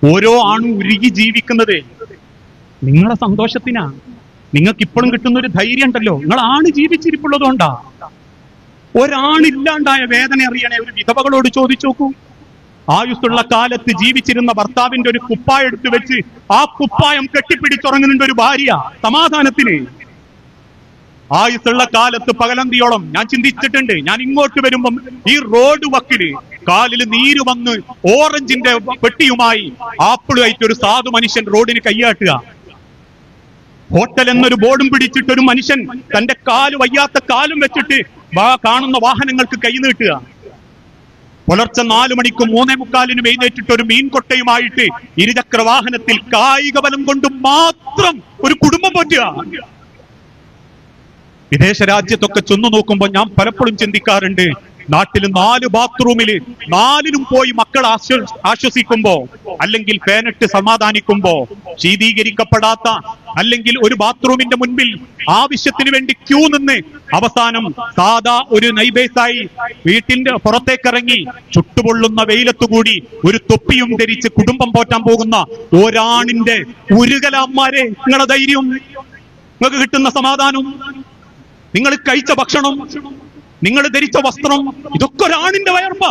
ഓരോ ആണും ഉരുകി ജീവിക്കുന്നത് നിങ്ങളെ സന്തോഷത്തിനാ. നിങ്ങൾക്ക് ഇപ്പോഴും കിട്ടുന്ന ഒരു ധൈര്യം ഉണ്ടല്ലോ, നിങ്ങൾ ആണ് ജീവിച്ചിരിപ്പുള്ളതുകൊണ്ടാ. ഒരാണില്ലാണ്ടായ വേദന അറിയണേ ഒരു വിധവകളോട് ചോദിച്ചു നോക്കൂ. ആയുസ്സുള്ള കാലത്ത് ജീവിച്ചിരുന്ന ഭർത്താവിന്റെ ഒരു കുപ്പായം എടുത്തു വെച്ച് ആ കുപ്പായം കെട്ടിപ്പിടിച്ചുറങ്ങുന്നുണ്ട് ഒരു ഭാര്യ സമാധാനത്തിന്. ആയുസ്സുള്ള കാലത്ത് പകലന്തിയോളം ഞാൻ ചിന്തിച്ചിട്ടുണ്ട്. ഞാൻ ഇങ്ങോട്ട് വരുമ്പം ഈ റോഡ് വക്കില് കാലിൽ നീര് വന്ന് ഓറഞ്ചിന്റെ പെട്ടിയുമായി ആപ്പിളുമായിട്ട് ഒരു സാധു മനുഷ്യൻ റോഡിന് കയ്യാട്ടുക. ഹോട്ടൽ എന്നൊരു ബോർഡും പിടിച്ചിട്ട് ഒരു മനുഷ്യൻ തന്റെ കാല് വയ്യാത്ത കാലും വെച്ചിട്ട് കാണുന്ന വാഹനങ്ങൾക്ക് കൈ നീട്ടുക. പുലർച്ചെ 4 മണിക്കും 3:45 എഴുന്നേറ്റിട്ട് ഒരു മീൻകൊട്ടയുമായിട്ട് ഇരുചക്ര വാഹനത്തിൽ കായിക ബലം കൊണ്ട് മാത്രം ഒരു കുടുംബം പോറ്റുക. വിദേശ രാജ്യത്തൊക്കെ ചെന്നു നോക്കുമ്പോൾ ഞാൻ പലപ്പോഴും ചിന്തിക്കാറുണ്ട്, നാട്ടിൽ 4 ബാത്റൂമില് 4നും പോയി മക്കൾ ആശ്വസിക്കുമ്പോ, അല്ലെങ്കിൽ ഫാനിട്ട് സമാധാനിക്കുമ്പോ, ശീതീകരിക്കപ്പെടാത്ത അല്ലെങ്കിൽ ഒരു ബാത്റൂമിന്റെ മുൻപിൽ ആവശ്യത്തിന് വേണ്ടി ക്യൂ നിന്ന് അവസാനം സാധാ ഒരു നൈബേസായി വീട്ടിന്റെ പുറത്തേക്കിറങ്ങി ചുട്ടുപൊള്ളുന്ന വെയിലത്തുകൂടി ഒരു തൊപ്പിയും ധരിച്ച് കുടുംബം പോറ്റാൻ പോകുന്ന ഒരാണിന്റെ ഉരുകലന്മാരെ, നിങ്ങളുടെ ധൈര്യം, നിങ്ങൾക്ക് കിട്ടുന്ന സമാധാനം, നിങ്ങൾ കഴിച്ച ഭക്ഷണം, നിങ്ങൾ ധരിച്ച വസ്ത്രം, ഇതൊക്കെ ഒരാണിന്റെ വയർപ്പാ.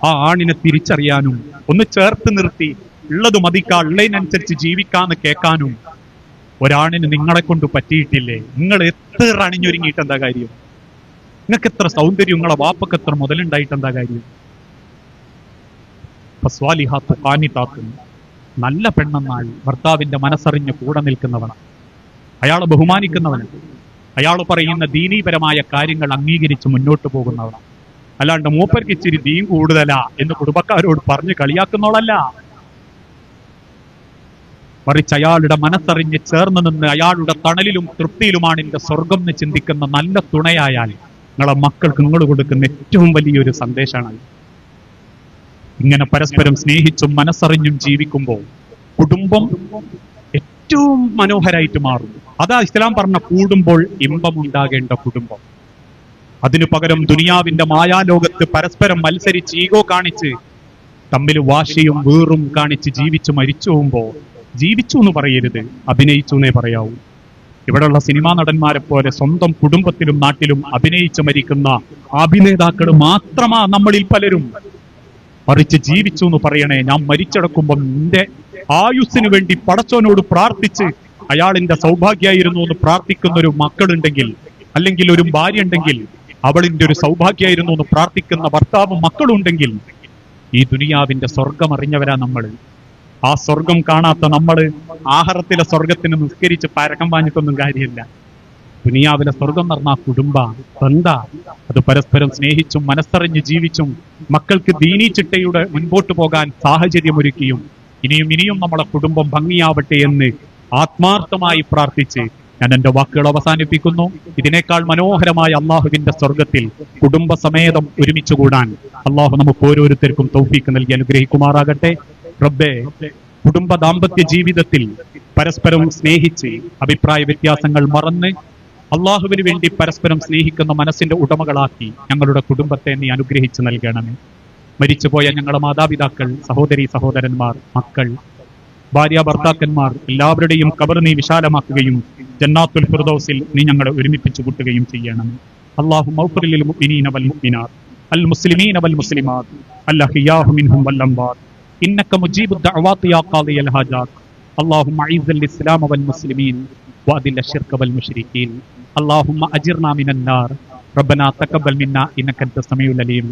ആ ആണിനെ തിരിച്ചറിയാനും ഒന്ന് ചേർത്ത് നിർത്തി ഉള്ളത് മതിക്കാ, ഉള്ളതിനനുസരിച്ച് ജീവിക്കാന്ന് കേൾക്കാനും ഒരാണിന് നിങ്ങളെ കൊണ്ട് പറ്റിയിട്ടില്ലേ? നിങ്ങൾ എത്ര അണിഞ്ഞൊരുങ്ങിയിട്ട് എന്താ കാര്യം? നിങ്ങൾക്ക് എത്ര സൗന്ദര്യം, നിങ്ങളെ വാപ്പക്ക് എത്ര മുതലുണ്ടായിട്ട് എന്താ കാര്യം? നല്ല പെണ്ണെന്നാൽ ഭർത്താവിന്റെ മനസ്സറിഞ്ഞ് കൂടെ നിൽക്കുന്നവനാണ്, അയാളെ ബഹുമാനിക്കുന്നവനാണ്, അയാൾ പറയുന്ന ദീനീപരമായ കാര്യങ്ങൾ അംഗീകരിച്ച് മുന്നോട്ട് പോകുന്നവനാണ്. അല്ലാണ്ട് മൂപ്പർക്ക് ഇച്ചിരി ദീൻ കൂടുതലാ എന്ന് കുടുംബക്കാരോട് പറഞ്ഞ് കളിയാക്കുന്നവളല്ല. മറിച്ച് അയാളുടെ മനസ്സറിഞ്ഞ് ചേർന്ന് നിന്ന് അയാളുടെ തണലിലും തൃപ്തിയിലുമാണ് എന്റെ സ്വർഗം എന്ന് ചിന്തിക്കുന്ന നല്ല തുണയായാൽ നിങ്ങളെ മക്കൾക്ക് നിങ്ങൾ കൊടുക്കുന്ന ഏറ്റവും വലിയൊരു സന്ദേശമാണ്. ഇങ്ങനെ പരസ്പരം സ്നേഹിച്ചും മനസ്സറിഞ്ഞും ജീവിക്കുമ്പോൾ കുടുംബം ഏറ്റവും മനോഹരായിട്ട് മാറും. അതാ ഇസ്ലാം പറഞ്ഞ കൂടുമ്പോൾ ഇമ്പമുണ്ടാകേണ്ട കുടുംബം. അതിനു പകരം ദുനിയാവിന്റെ മായാലോകത്ത് പരസ്പരം മത്സരിച്ച് ഈഗോ കാണിച്ച് തമ്മിൽ വാശിയും വീറും കാണിച്ച് ജീവിച്ചു മരിച്ചു പോകുമ്പോ ജീവിച്ചു എന്ന് പറയരുത്, അഭിനയിച്ചു എന്നേ പറയാവൂ. ഇവിടെയുള്ള സിനിമാ നടന്മാരെ പോലെ സ്വന്തം കുടുംബത്തിലും നാട്ടിലും അഭിനയിച്ച് മരിക്കുന്ന അഭിനേതാക്കൾ മാത്രമാ നമ്മളിൽ പലരും. മറിച്ച് ജീവിച്ചു എന്ന് പറയണേ, ഞാൻ മരിച്ചടക്കുമ്പം നിന്റെ ആയുസ്സിന് വേണ്ടി പടച്ചോനോട് പ്രാർത്ഥിച്ച് അയാളിന്റെ സൗഭാഗ്യമായിരുന്നു എന്ന് പ്രാർത്ഥിക്കുന്ന ഒരു മക്കളുണ്ടെങ്കിൽ, അല്ലെങ്കിൽ ഒരു ഭാര്യ ഉണ്ടെങ്കിൽ അവളിന്റെ ഒരു സൗഭാഗ്യമായിരുന്നു എന്ന് പ്രാർത്ഥിക്കുന്ന ഭർത്താവും മക്കളുണ്ടെങ്കിൽ, ഈ ദുനിയാവിന്റെ സ്വർഗം അറിഞ്ഞവരാ നമ്മൾ. ആ സ്വർഗം കാണാത്ത നമ്മള് ആഹാരത്തിലെ സ്വർഗത്തിന് നിസ്കരിച്ച് പരക്കം പാഞ്ഞിട്ടൊന്നും കാര്യമില്ല. ദുനിയാവിലെ സ്വർഗം എന്ന് പറഞ്ഞാൽ കുടുംബ ബന്ധ, അത് പരസ്പരം സ്നേഹിച്ചും മനസ്സറിഞ്ഞ് ജീവിച്ചും മക്കൾക്ക് ദീനീ ചിട്ടയുടെ മുൻപോട്ട് പോകാൻ സാഹചര്യമൊരുക്കിയും ഇനിയും നമ്മളെ കുടുംബം ഭംഗിയാവട്ടെ എന്ന് ആത്മാർത്ഥമായി പ്രാർത്ഥിച്ച് ഞാൻ എന്റെ വാക്കുകൾ അവസാനിപ്പിക്കുന്നു. ഇതിനേക്കാൾ മനോഹരമായ അള്ളാഹുവിന്റെ സ്വർഗത്തിൽ കുടുംബസമേതം ഒരുമിച്ച് കൂടാൻ അള്ളാഹു നമുക്ക് ഓരോരുത്തർക്കും തൗഫീക്ക് നൽകി അനുഗ്രഹിക്കുമാറാകട്ടെ. റബ്ബേ, കുടുംബ ദാമ്പത്യ ജീവിതത്തിൽ പരസ്പരം സ്നേഹിച്ച് അഭിപ്രായ വ്യത്യാസങ്ങൾ മറന്ന് അള്ളാഹുവിന് വേണ്ടി പരസ്പരം സ്നേഹിക്കുന്ന മനസ്സിന്റെ ഉടമകളാക്കി ഞങ്ങളുടെ കുടുംബത്തെ നീ അനുഗ്രഹിച്ച് നൽകണമേ. മരിച്ചുപോയ ഞങ്ങളുടെ മാതാപിതാക്കൾ, സഹോദരി സഹോദരന്മാർ, മക്കൾ, ഭാര്യ ഭർത്താക്കന്മാർ എല്ലാവരുടെയും ഖബർ നീ വിശാലമാക്കുകയും ജന്നാത്തുൽ ഫിർദൗസിൽ നീ ഞങ്ങളെ ഒരുമിപ്പിച്ചു കൂട്ടുകയും ചെയ്യണം. അല്ലാഹുമ്മ ഗ്ഫിർ ലിൽ മുഅ്മിനീന വൽ മുഅ്മിനാത്ത് അൽ മുസ്ലിമീന വൽ മുസ്ലിമാത്ത് അൽഅഹ്യാഉ മിൻഹും വൽ അംവാത്ത് ഇന്നക മുജീബു ദഅവാതി യാ ഖാദിയൽ ഹാജാത്ത്. اللهم اعز الاسلام والمسلمين واذل الشرك والمشركين. اللهم اجرنا من النار. ربنا تقبل منا انك انت السميع العليم.